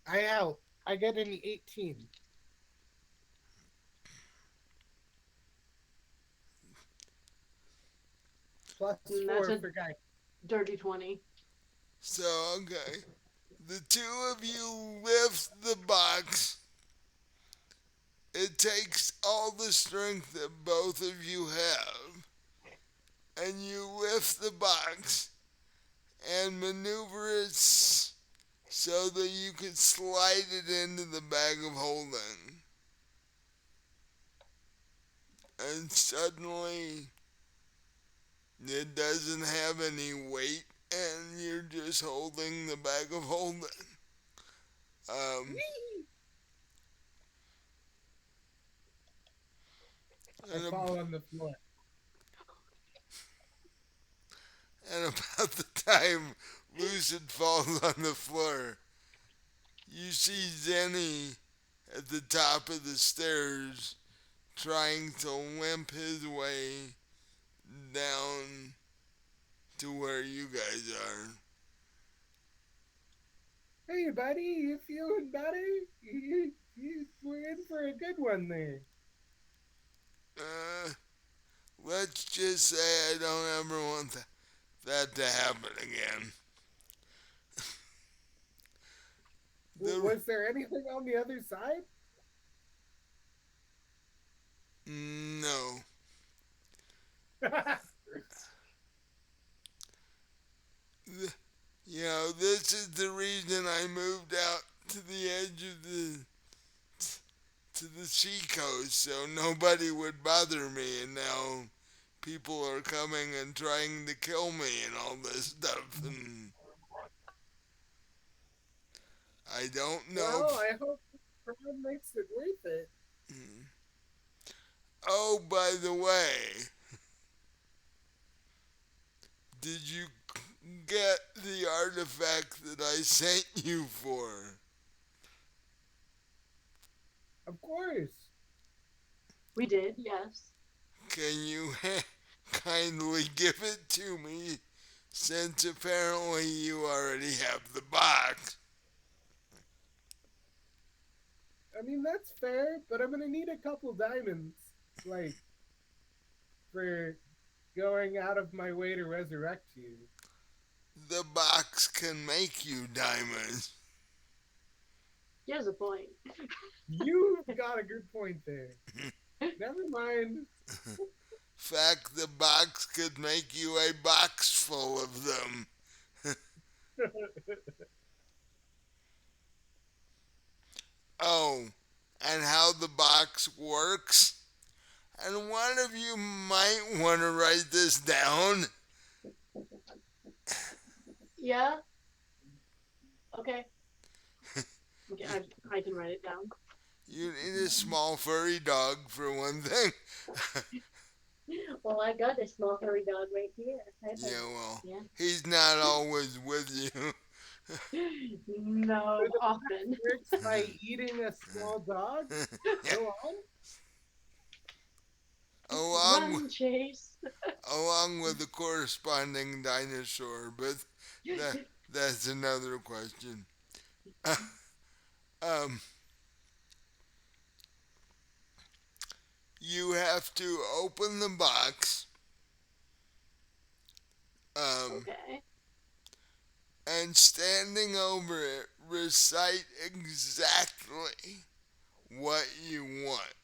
I help. I get an 18 plus And 4 that's for a guy. dirty 20. So, okay. The two of you lift the box. It takes all the strength that both of you have, and you lift the box and maneuver it so that you can slide it into the bag of holding. And suddenly, it doesn't have any weight, and you're just holding the bag of holding. Um, Whee! I and, fall on the floor. and about the time Lucid falls on the floor, you see Zenny at the top of the stairs trying to limp his way down to where you guys are. Hey, buddy, you feeling better? We're in for a good one there. Uh, let's just say I don't ever want that to happen again. The Was there anything on the other side? no, the, this is the reason I moved out to the edge of the seacoast so nobody would bother me, and now people are coming and trying to kill me and all this stuff, and I don't know. Well, I hope the crowd makes it worth it. Oh, by the way, did you get the artifact that I sent you for? Of course. We did, yes. Can you kindly give it to me since apparently you already have the box? I mean, that's fair, but I'm gonna need a couple diamonds, like, for going out of my way to resurrect you. The box can make you diamonds. He has a point. You've got a good point there. Never mind. Fact, the box could make you a box full of them. Oh, and how the box works? And one of you might want to write this down. Yeah? Okay. Okay, I can write it down. You need a small furry dog for one thing. Well, I got a small furry dog right here. Yeah, well, Yeah. he's not always with you. No, So the often. works by eating a small dog? Go on. along, Run, Chase. along with the corresponding dinosaur, but that, that's another question. Um, you have to open the box um, Okay. and standing over it, recite exactly what you want.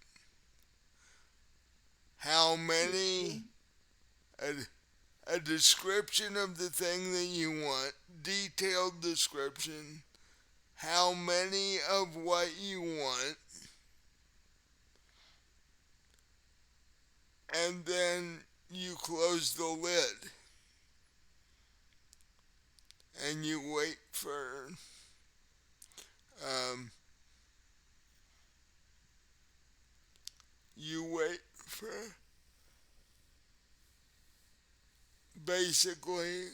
How many, a, a description of the thing that you want, detailed description, how many of what you want, and then you close the lid and you wait for um, you wait for basically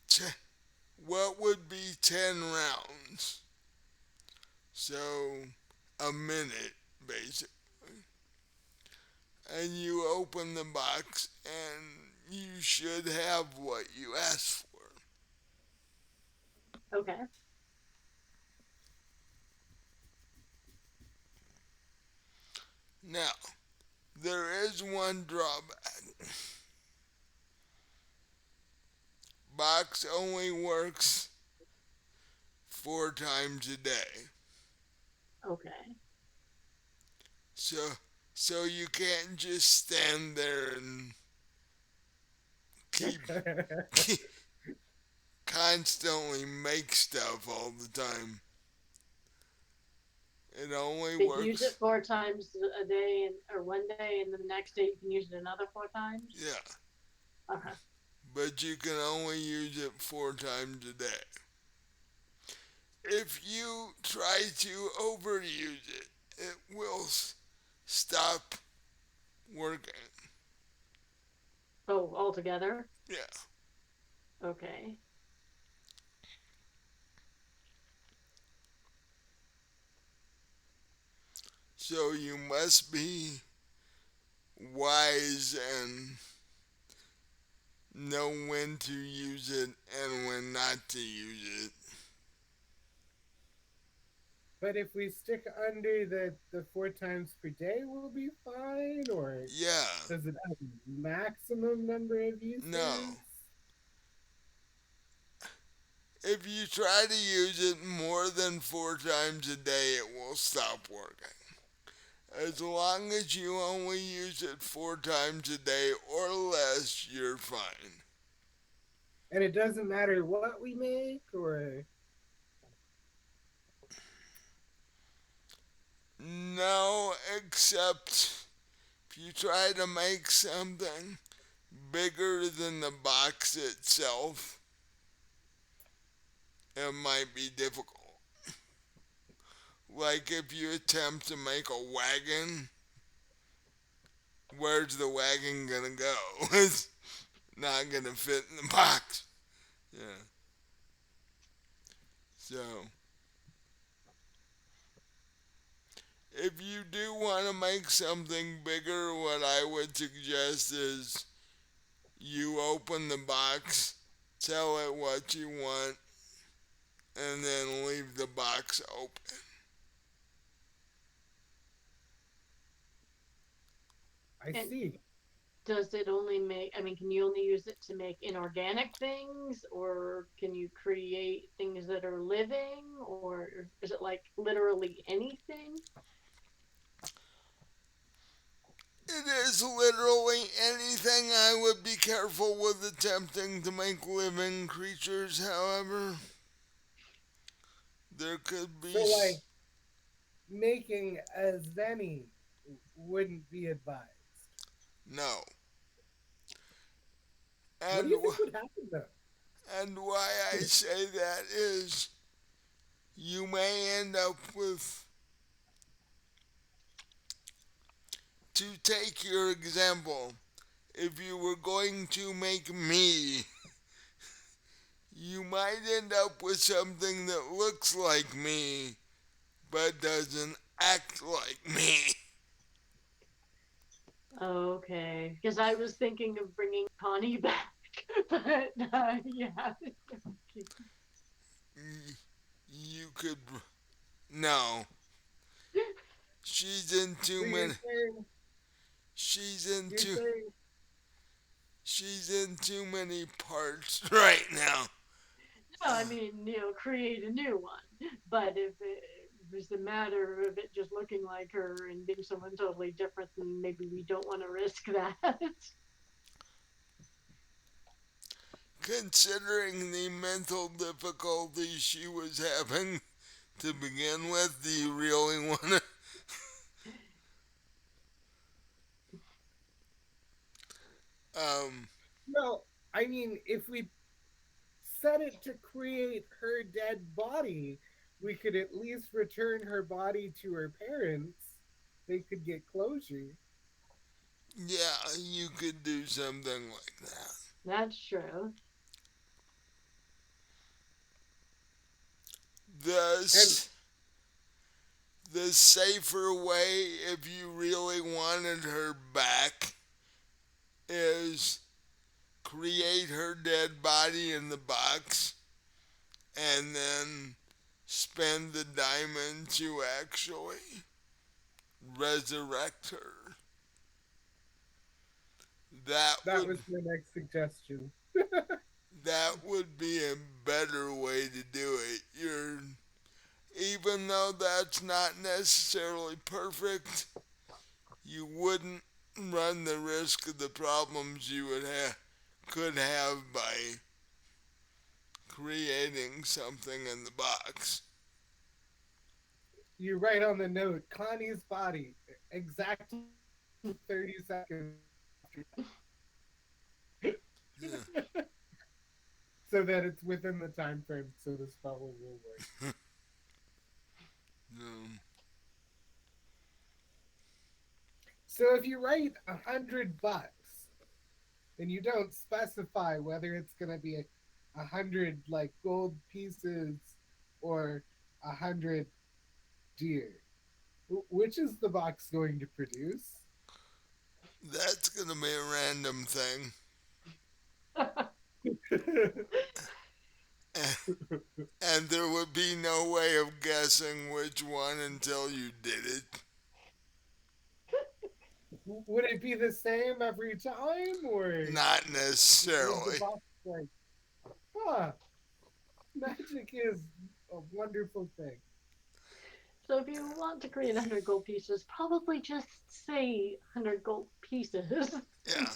t- what would be 10 rounds. So a minute basically. And you open the box and you should have what you asked for. Okay. Now, there is one drawback. Box only works 4 times a day. Okay. So so you can't just stand there and keep, keep constantly make stuff all the time. It only But use it works, 4 times a day, and or one day, and then the next day you can use it another 4 times. yeah, Okay. but you can only use it 4 times a day. If you try to overuse it, it will stop working. Oh, all together. Yeah. Okay. So you must be wise and know when to use it and when not to use it. But if we stick under the 4 times per day, we'll be fine. Or Yeah. does it have a maximum number of No. uses? If you try to use it more than 4 times a day, it will stop working. As long as you only use it 4 times a day or less, you're fine. And it doesn't matter what we make, or No, except if you try to make something bigger than the box itself, it might be difficult. Like if you attempt to make a wagon, where's the wagon gonna go? It's not gonna fit in the box. Yeah. So if you do want to make something bigger, what I would suggest is you open the box, tell it what you want, and then leave the box open. I And see. does it only make, I mean, can you only use it to make inorganic things, or can you create things that are living, or is it like literally anything? It is literally anything. I would be careful with attempting to make living creatures, however. There could be. So, like, making a zenny wouldn't be advised. No. What do And, you think would happen though? and why I say that is you may end up with. To take your example, if you were going to make me, you might end up with something that looks like me but doesn't act like me. Okay, because I was thinking of bringing Connie back, but yeah. You could. No. She's in So too you're many. saying She's in you're too. saying She's in too many parts right now. No, I mean, create a new one. But if it was a matter of it just looking like her and being someone totally different, then maybe we don't want to risk that. Considering the mental difficulties she was having to begin with, do you really want to? Um, no. I mean, if we set it to create her dead body, we could at least return her body to her parents. They could get closure. yeah, you could do something like that. That's true. And The, the safer way, if you really wanted her back, is create her dead body in the box and then spend the diamond to actually resurrect her. That That would was my next suggestion. that would be a better way to do it. Even though that's not necessarily perfect, you wouldn't run the risk of the problems you could have by creating something in the box. You write on the note, Connie's body, exactly 30 seconds after Yeah. so that it's within the time frame so the spell will work. Um, So if you write $100 and you don't specify whether it's going to be a hundred like gold pieces or 100 deer, which is the box going to produce? that's gonna be a random thing, and there would be no way of guessing which one until you did it. Would it be the same every time, or Not would the necessarily. box like, huh? Magic is a wonderful thing. So if you want to create 100 gold pieces, probably just say 100 gold pieces. Yeah,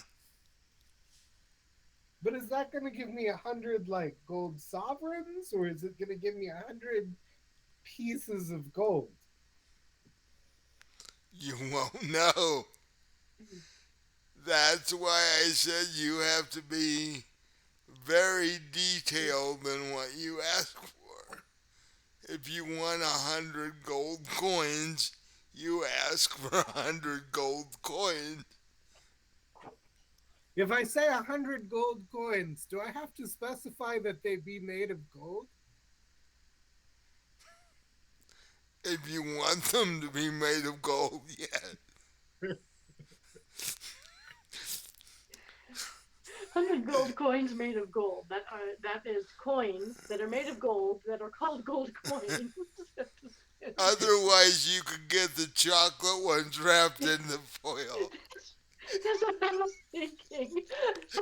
But is that going to give me 100 like gold sovereigns, or is it going to give me 100 pieces of gold? you won't know. That's why I said you have to be very detailed in what you ask for. If you want 100 gold coins, you ask for 100 gold coins. If I say 100 gold coins, do I have to specify that they be made of gold? If you want them to be made of gold, yes. 100 gold coins made of gold. That is coins that are made of gold that are called gold coins. Otherwise, you could get the chocolate ones wrapped in the foil. That's what I was thinking.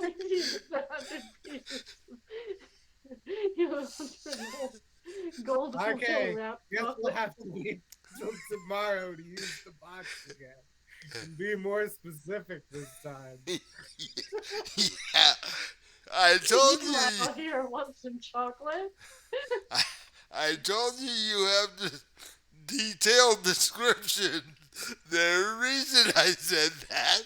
I need 100 pieces. You have 100 gold foil Okay, wrap guess we'll chocolate. have to wait till tomorrow to use the box again. And be more specific this time. Yeah, I told you. Meanwhile, here, want some chocolate? I, I told you you have the detailed description. There's a reason I said that.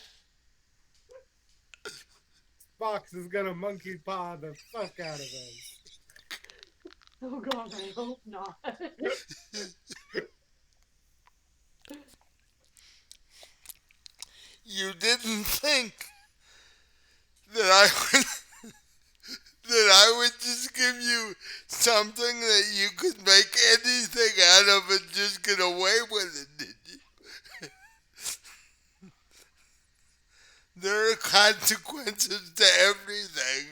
Box is gonna monkey paw the fuck out of us. Oh god, I hope not. You didn't think that I would that I would just give you something that you could make anything out of and just get away with it, did you? There are consequences to everything.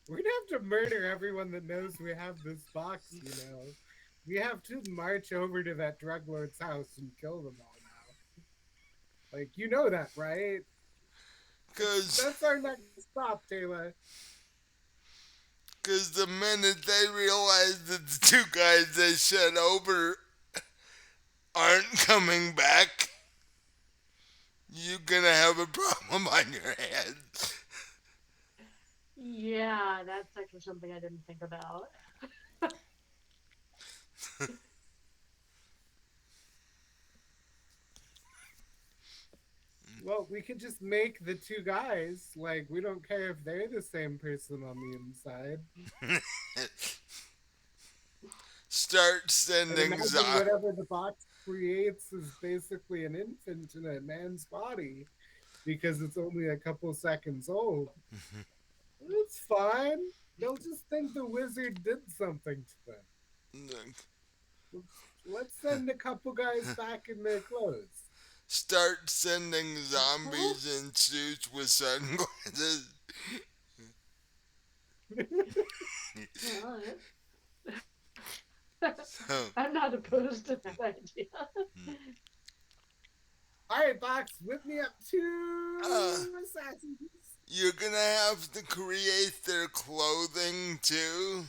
We'd have to murder everyone that knows we have this box. We have to march over to that drug lord's house and kill them all now. Like, you know that, right? Because That's our next stop, Taylor. the minute they realize that the two guys they sent over aren't coming back, you're gonna have a problem on your hands. Yeah, that's actually something I didn't think about. Well, we could just make the two guys, like, we don't care if they're the same person on the inside. Start And sending imagine whatever the box creates is basically an infant in a man's body because it's only a couple seconds old. It's fine. They'll just think the wizard did something to them. Let's send a couple guys back in their clothes. start sending zombies in suits with sunglasses. Well, So, I'm not opposed to that idea. All right, Box, whip me up uh, two assassins. you're gonna have to create their clothing too,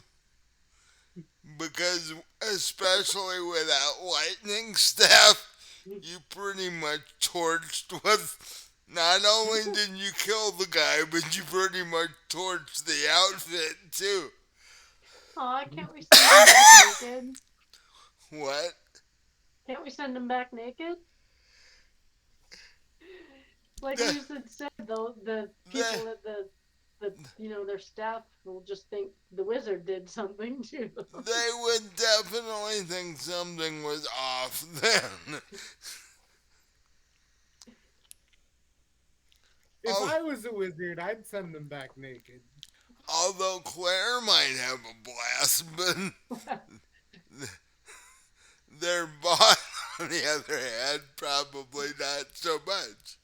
because especially without lightning staff, you pretty much torched with. Not only did you kill the guy, but you pretty much torched the outfit too. Aw, can't we send him back naked? What? Can't we send him back naked? Like The, you said, though, the the, people at their staff will just think the wizard did something to them. they would definitely think something was off then. If Oh, I was a wizard, I'd send them back naked. although Claire might have a blast, but their boss, on the other hand, probably not so much.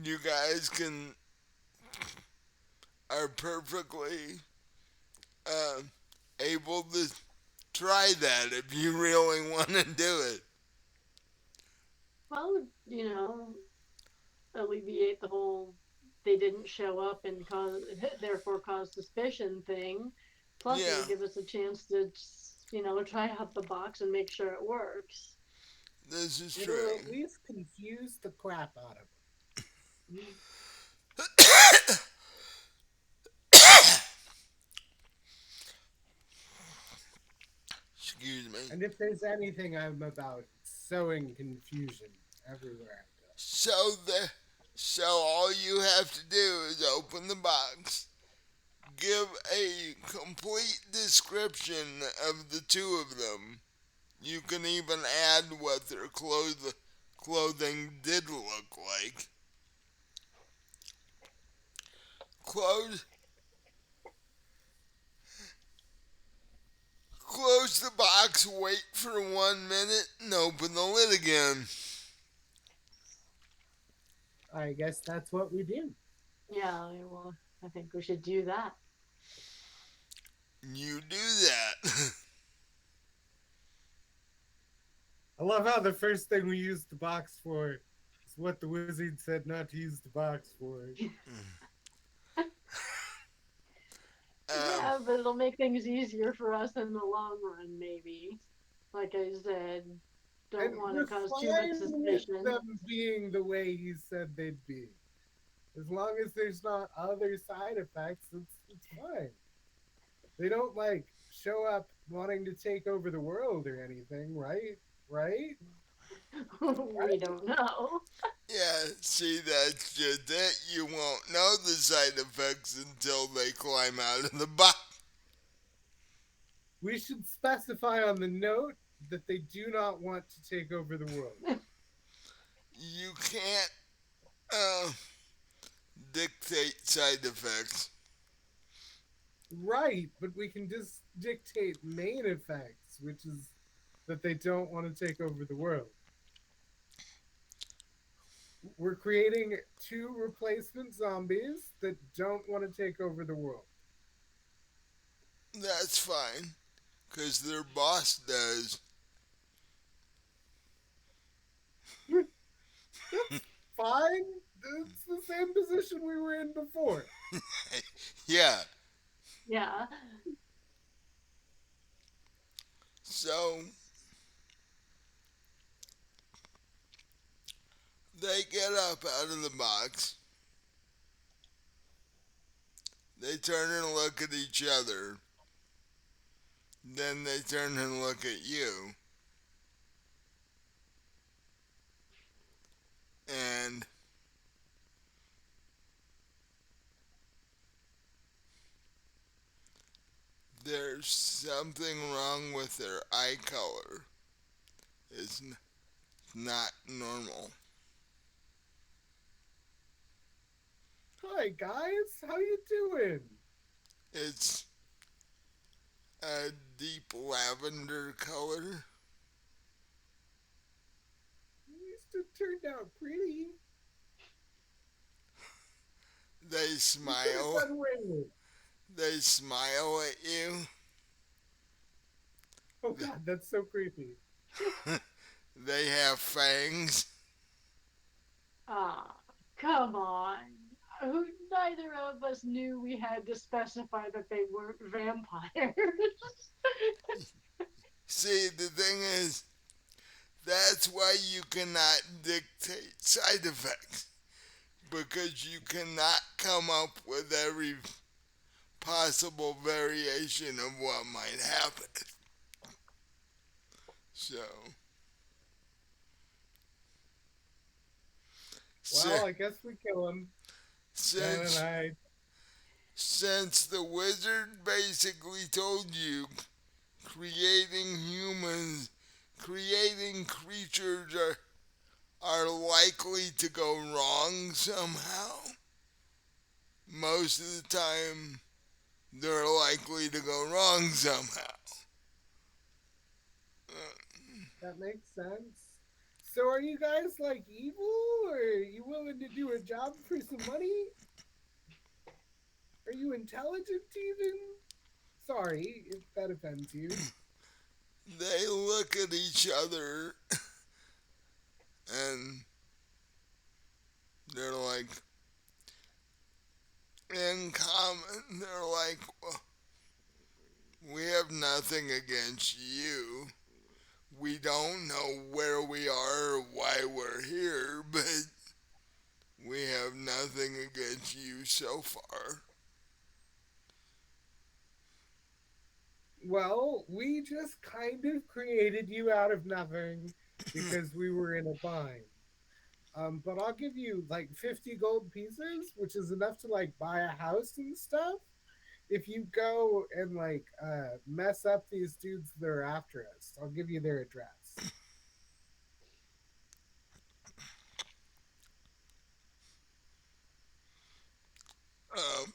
You guys are perfectly uh, able to try that if you really want to do it. Well, alleviate the whole they didn't show up and therefore cause suspicion thing. Plus, it Yeah, would give us a chance to, try out the box and make sure it works. this is It'll true. at least confuse the crap out of Excuse me. them. And if there's anything I'm about, it's sowing confusion everywhere I go. So all you have to do is open the box, give a complete description of the two of them. You can even add what their clothing did look like. Close close the box, wait for 1 minute, and open the lid again. I guess that's what we do. Yeah, well, I think we should do that. You do that. I love how the first thing we use the box for is what the wizard said not to use the box for. um, Yeah, but it'll make things easier for us in the long run, maybe. Like I said, don't And want to we're cause too much fine with suspicion. them being the way he said they'd be. As long as there's not other side effects, it's fine. They don't like show up wanting to take over the world or anything, right? Right? We don't know. yeah, see, that's just it. You won't know the side effects until they climb out of the box. We should specify on the note that they do not want to take over the world. You can't uh, dictate side effects. Right, but we can just dictate main effects, which is that they don't want to take over the world. We're creating two replacement zombies that don't want to take over the world. That's fine, because their boss does. That's fine. It's the same position we were in before. Yeah, Yeah. so they get up out of the box. They turn and look at each other. Then they turn and look at you. And there's something wrong with their eye color. It's not normal. Hi guys, how you doing? It's a deep lavender color. At least it turned out pretty. They You could have smile. done way. They smile at you. Oh God, that's so creepy. They have fangs. Ah, come on. Who neither of us knew we had to specify that they weren't vampires. See, the thing is, that's why you cannot dictate side effects because you cannot come up with every possible variation of what might happen. So, Well, si- I guess we kill him. Dan and since I. since the wizard basically told you creating humans, creating creatures are likely to go wrong somehow, most of the time they're likely to go wrong somehow. That makes sense. So, are you guys like evil, or are you willing to do a job for some money? Are you intelligent, even? Sorry if that offends you. They look at each other and they're like, in common, they're like, well, we have nothing against you. We don't know where we are or why we're here, but we have nothing against you so far. Well, we just kind of created you out of nothing because we were in a bind. But I'll give you like 50 gold pieces, which is enough to like buy a house and stuff. If you go and like mess up these dudes that are after us, I'll give you their address. Um,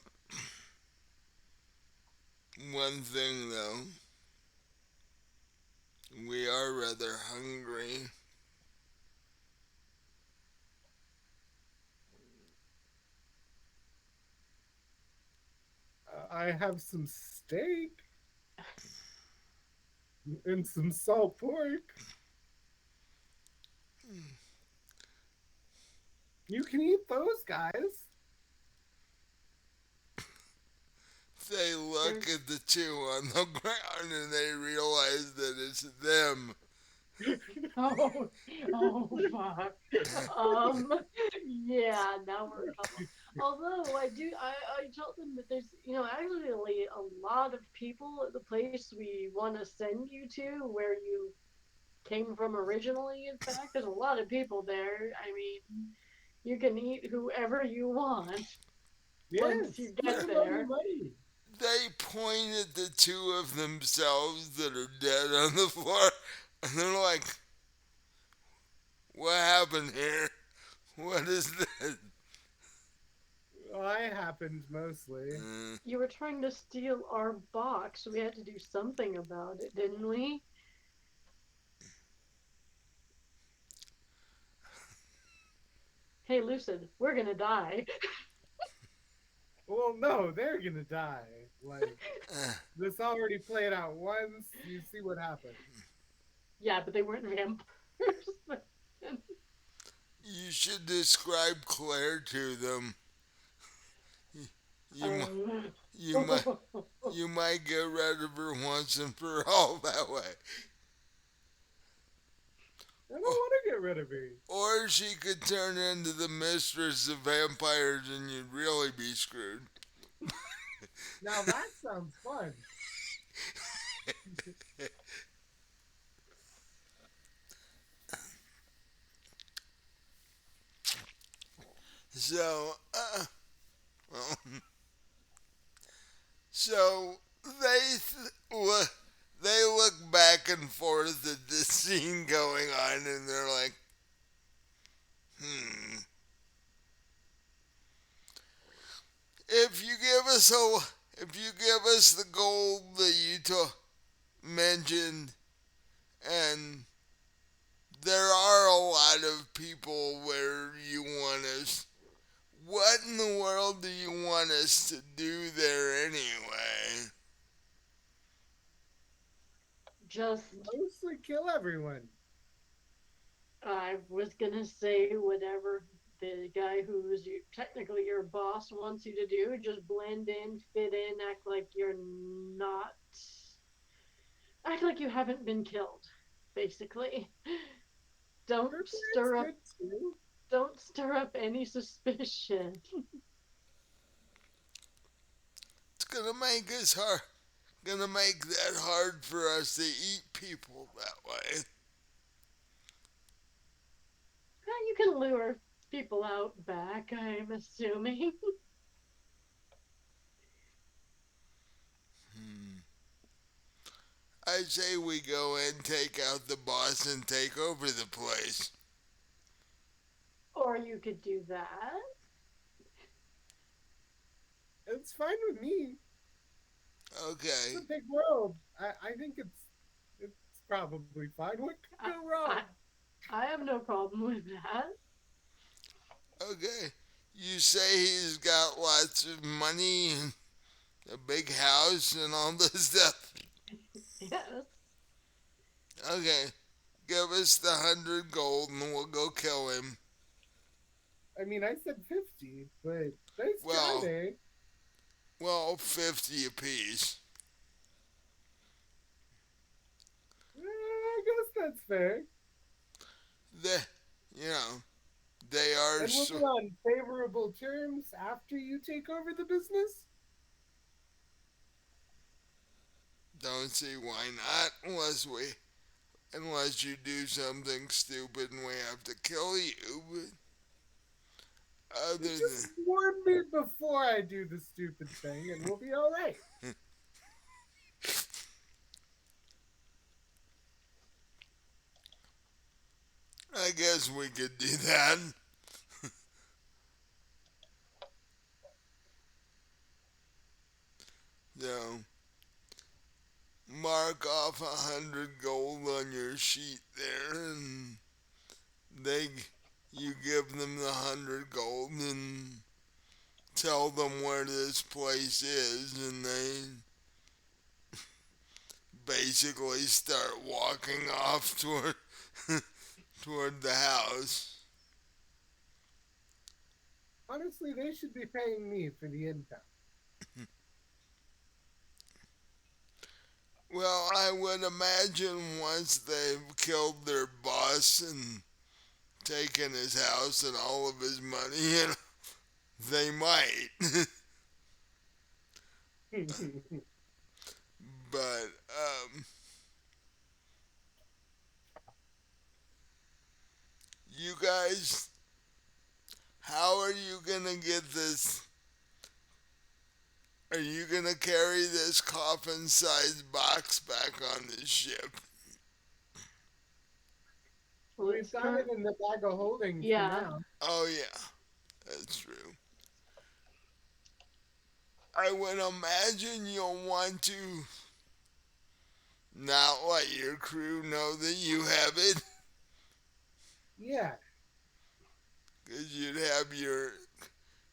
One thing though, we are rather hungry. I have some steak and some salt pork. You can eat those guys. They look There's at the two on the ground and they realize that it's them. oh oh fuck. Um yeah, now we're in trouble. Although I told them that there's actually a lot of people at the place we want to send you to where you came from originally. In fact, there's a lot of people there. I mean, you can eat whoever you want once Yes, you give get them all your there. money. They point at the two of themselves that are dead on the floor and they're like, what happened here? What is this? I happened mostly. Uh, You were trying to steal our box. We had to do something about it, didn't we? Hey, Lucid, we're gonna die. Well, no, they're gonna die. Like, uh, this already played out once. You see what happens. Yeah, but they weren't vampires. you should describe Claire to them. You, um, you, might, you might get rid of her once and for all that way. I don't Or, want to get rid of her. or she could turn into the mistress of vampires and you'd really be screwed. Now that sounds fun. So, well, so they look back and forth at this scene going on, and they're like, "Hmm, if you give us the gold that you mentioned, and there are a lot of people where you want us, What in the world do you want us to do there anyway? Just, Mostly kill everyone. I was gonna say whatever the guy who's technically your boss wants you to do. Just blend in, fit in, act like you haven't been killed. Basically, don't Serpent's stir up, good too. don't stir up any suspicion. It's gonna make that hard for us to eat people that way. You can lure people out back. I'm assuming. Hmm. I say we go in, take out the boss, and take over the place. Or you could do that. It's fine with me. It's a Okay, big world. I think it's probably fine. What could I, go wrong? I, I have no problem with that. okay. You say he's got lots of money and a big house and all this stuff. Yes. Okay, give us the 100 gold and we'll go kill him. I mean, I said 50, but nice try Well, there. well, 50 apiece. I guess that's fair. The, you know, they are And we'll be so. on favorable terms after you take over the business. Don't see why not, unless you do something stupid and we have to kill you. But other Just than, warn me before I do the stupid thing, and we'll be all right. I guess we could do that. So, mark off 100 gold on your sheet there, and they, you give them the 100 gold and tell them where this place is, and they basically start walking off toward the house. Honestly, they should be paying me for the income. Well, I would imagine once they've killed their boss and taken his house and all of his money, they might. But you guys, how are you gonna get this? Are you gonna carry this coffin-sized box back on the ship? Well, We've it's got it current. in the bag of holding for Yeah. now. Oh yeah, that's true. I would imagine you'll want to not let your crew know that you have it, Yeah. because you'd have your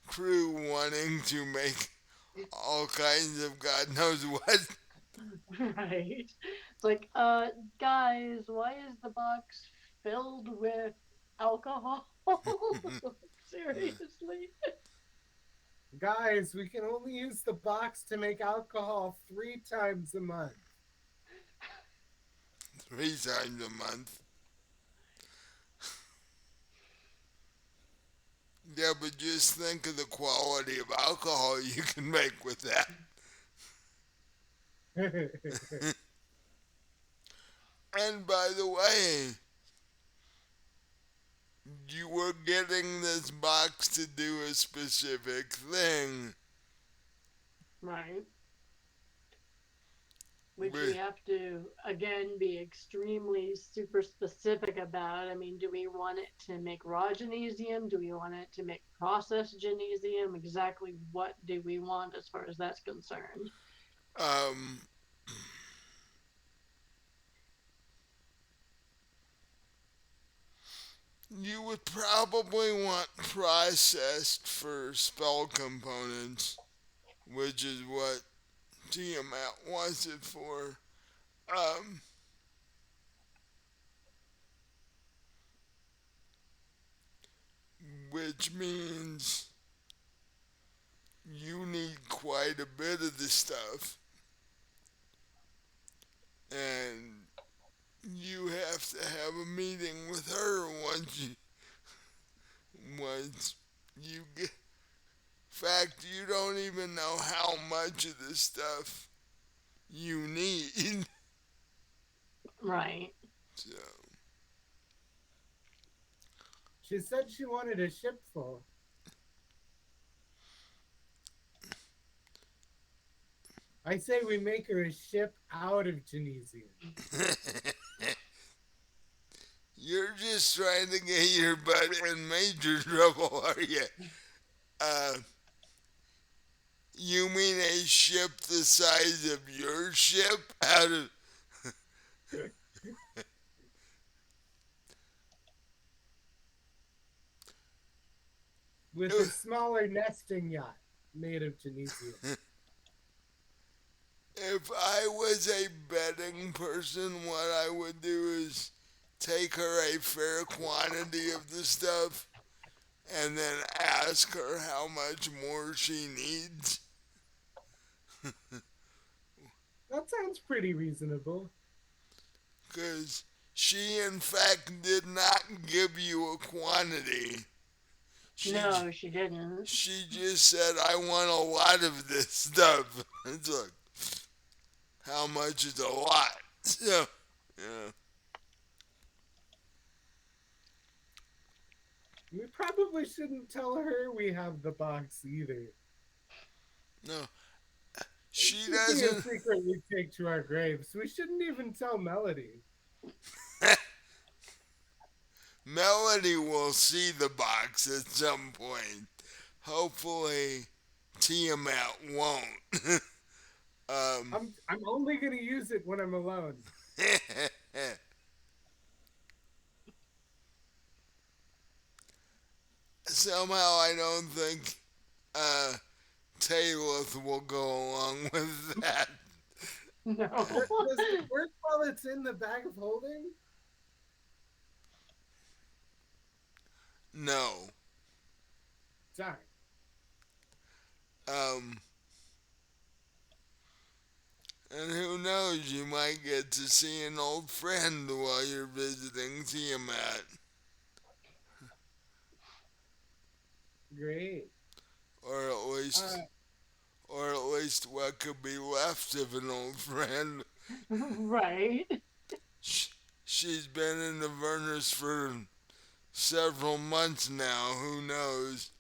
crew wanting to make all kinds of God knows what. Right. It's like, guys, why is the box filled with alcohol? Seriously? Guys, we can only use the box to make alcohol 3 times a month. 3 times a month. Yeah, but just think of the quality of alcohol you can make with that. And by the way, you were getting this box to do a specific thing. Right. Which we But, have to, again, be extremely super specific about. I mean, do we want it to make raw genesium? Do we want it to make processed genesium? Exactly what do we want as far as that's concerned? um, You would probably want processed for spell components, which is what Tiamat wants it for. Um, which means you need quite a bit of the stuff, and you have to have a meeting with her once you get. In fact, you don't even know how much of this stuff you need. Right. So, She said she wanted a ship full. I say we make her a ship out of Genesian. you're just trying to get your butt in major trouble, are you? Uh, you mean a ship the size of your ship out of. With a smaller nesting yacht made of Genesian. If I was a betting person, what I would do is take her a fair quantity of the stuff and then ask her how much more she needs. That sounds pretty reasonable. Because she, in fact, did not give you a quantity. She, No, she didn't. she just said, I want a lot of this stuff. It's like, how much is a lot? So, yeah. We probably shouldn't tell her we have the box either. No, It she should be a doesn't. secret we take to our graves. We shouldn't even tell Melody. Melody will see the box at some point. Hopefully, Tiamat won't. um, I'm only gonna use it when I'm alone. Somehow, I don't think uh, Taylor will go along with that. No. Does it work while it's in the bag of holding? No. Darn. Um, and who knows, you might get to see an old friend while you're visiting Tiamat. Great. Or at Uh, least or at least what could be left of an old friend. Right. She's been in the furnace for several months now. Who knows?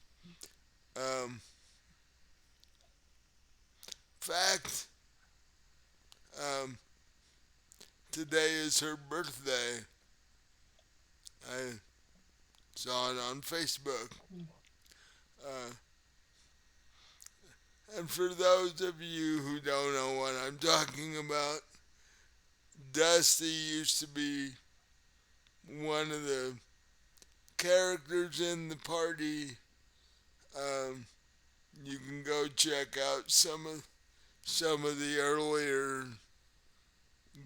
Um, fact, um, today is her birthday. I saw it on Facebook. Uh, and for those of you who don't know what I'm talking about, Dusty used to be one of the characters in the party. Um, you can go check out some of the earlier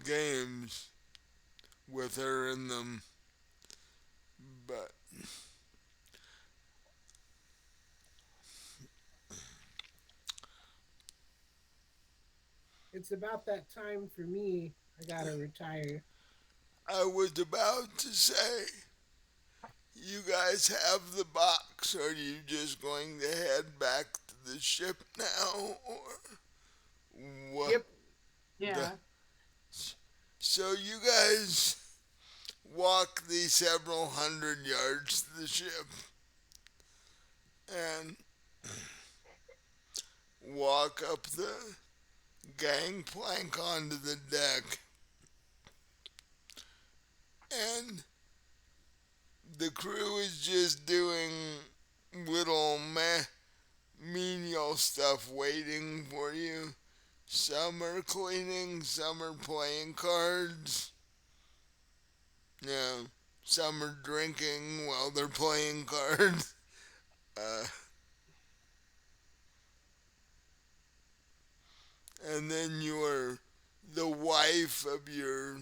games with her in them. But it's about that time for me. I gotta retire. I was about to say, you guys have the box. Are you just going to head back to the ship now, or what? Yep. The, Yeah. so you guys walk the several hundred yards to the ship and walk up the gangplank onto the deck, and the crew is just doing little menial stuff waiting for you. Some are cleaning, some are playing cards. Yeah. some are drinking while they're playing cards. Uh, and then you're the wife of your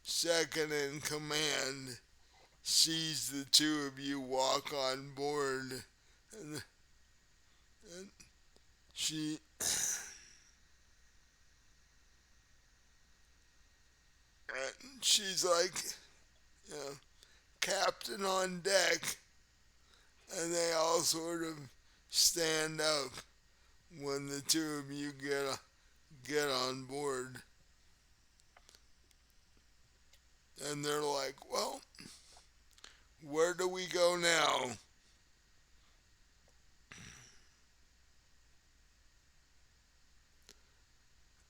second in command sees the two of you walk on board, and, and she she's like, you know, captain on deck, and they all sort of stand up when the two of you get on board, and they're like, well, where do we go now?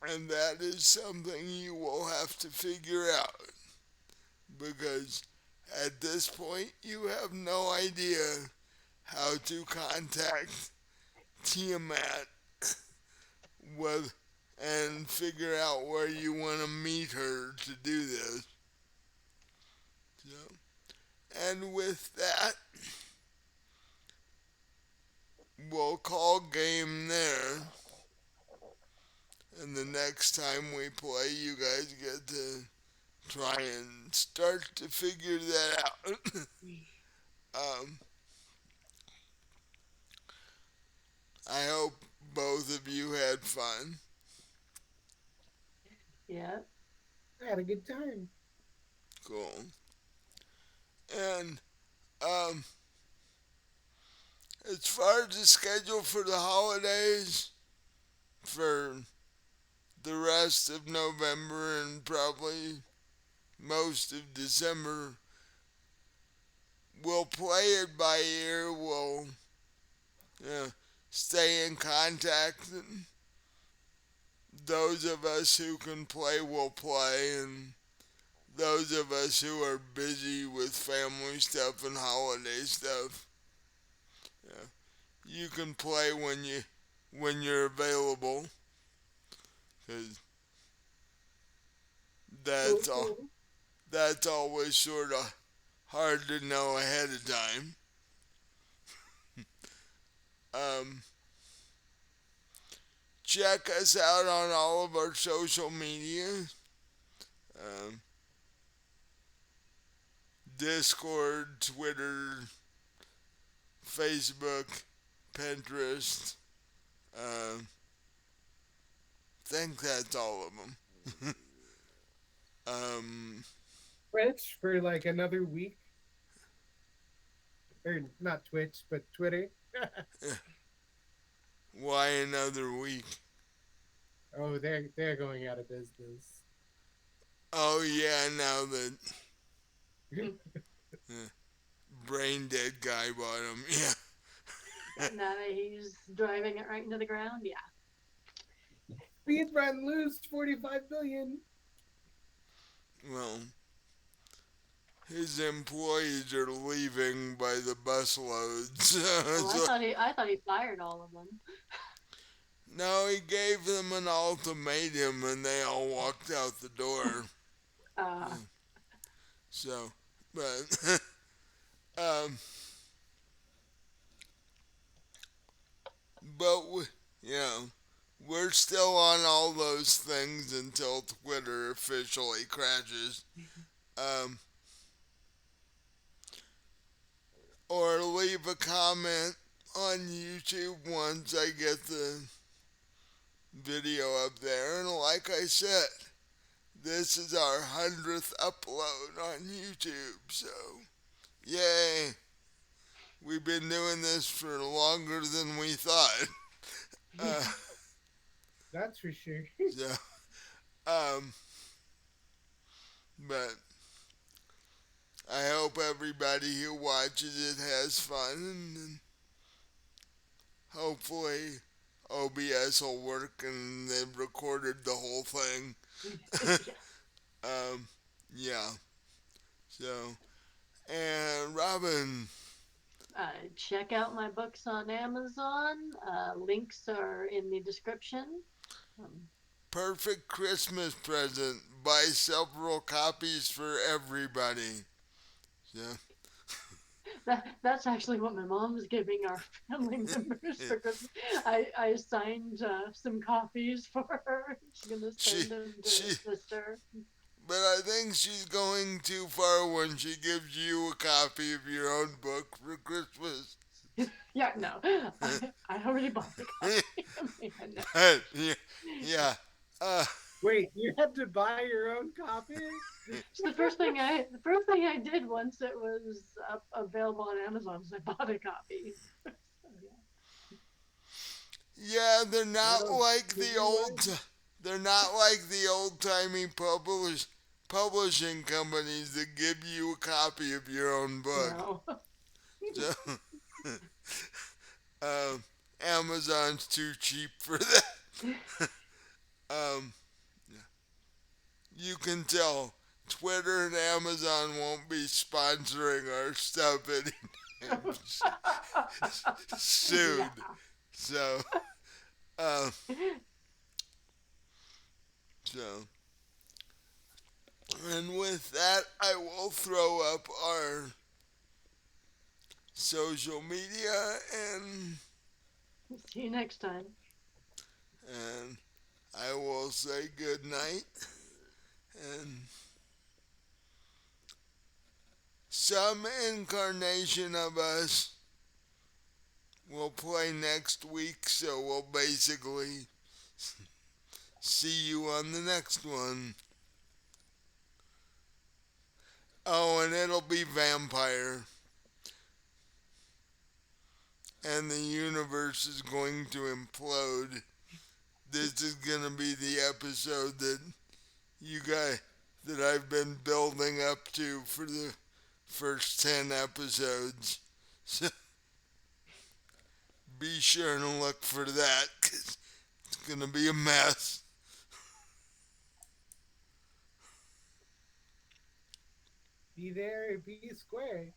And that is something you will have to figure out because at this point you have no idea how to contact Tiamat with and figure out where you want to meet her to do this. So, and with that, we'll call game there. And the next time we play, you guys get to try and start to figure that out. um, I hope both of you had fun. Yeah. I had a good time. Cool. And um, as far as the schedule for the holidays, for the rest of November and probably most of December, we'll play it by ear. We'll uh, stay in contact. And those of us who can play will play, and those of us who are busy with family stuff and holiday stuff, yeah, you can play when you're available, because Cool, that's all. cool. That's always sort of hard to know ahead of time. Um, check us out on all of our social media, um, Discord, Twitter, Facebook, Pinterest. Think that's all of them. um, Twitch for like another week. Or not Twitch, but Twitter. why another week? Oh, they're going out of business. Oh yeah, now that uh, brain dead guy bought them. Yeah. Now that he's driving it right into the ground, yeah. Speed run lose 45 billion. Well, his employees are leaving by the busloads. Oh, So, I thought he fired all of them. no, he gave them an ultimatum and they all walked out the door. Uh, So, but, um, but, you know, we're still on all those things until Twitter officially crashes. Um, or leave a comment on YouTube once I get the video up there. And like I said, this is our 100th upload on YouTube. So, yay. We've been doing this for longer than we thought. Uh, That's for sure. so, um, but I hope everybody who watches it has fun and hopefully OBS will work and they've recorded the whole thing. yeah. um, yeah. So, and Robin, Check out my books on Amazon. Links are in the description. Um, perfect Christmas present. Buy several copies for everybody. Yeah. That's actually what my mom's giving our family members Yeah. for Christmas. I signed some copies for her. She's gonna She send them to her she sister. but I think she's going too far when she gives you a copy of your own book for Christmas. Yeah, no, I already bought the copy. Man, no. Yeah. Yeah. Uh, Wait, you had to buy your own copy? So the first thing I did once it was available on Amazon is I bought a copy. So, yeah, they're not That'll like give the you old. one? They're not like the old timey publishing companies that give you a copy of your own yeah. book. No. So, um, Amazon's too cheap for that. Um, you can tell Twitter and Amazon won't be sponsoring our stuff anytime soon. Yeah. So, uh, so, and with that, I will throw up our social media See you next time. and I will say good night and some incarnation of us will play next week, so we'll basically see you on the next one. Oh, and it'll be vampire. And the universe is going to implode. This is going to be the episode that you guys that I've been building up to for the first 10 episodes. So be sure and look for that 'cause it's going to be a mess. Be there, be square.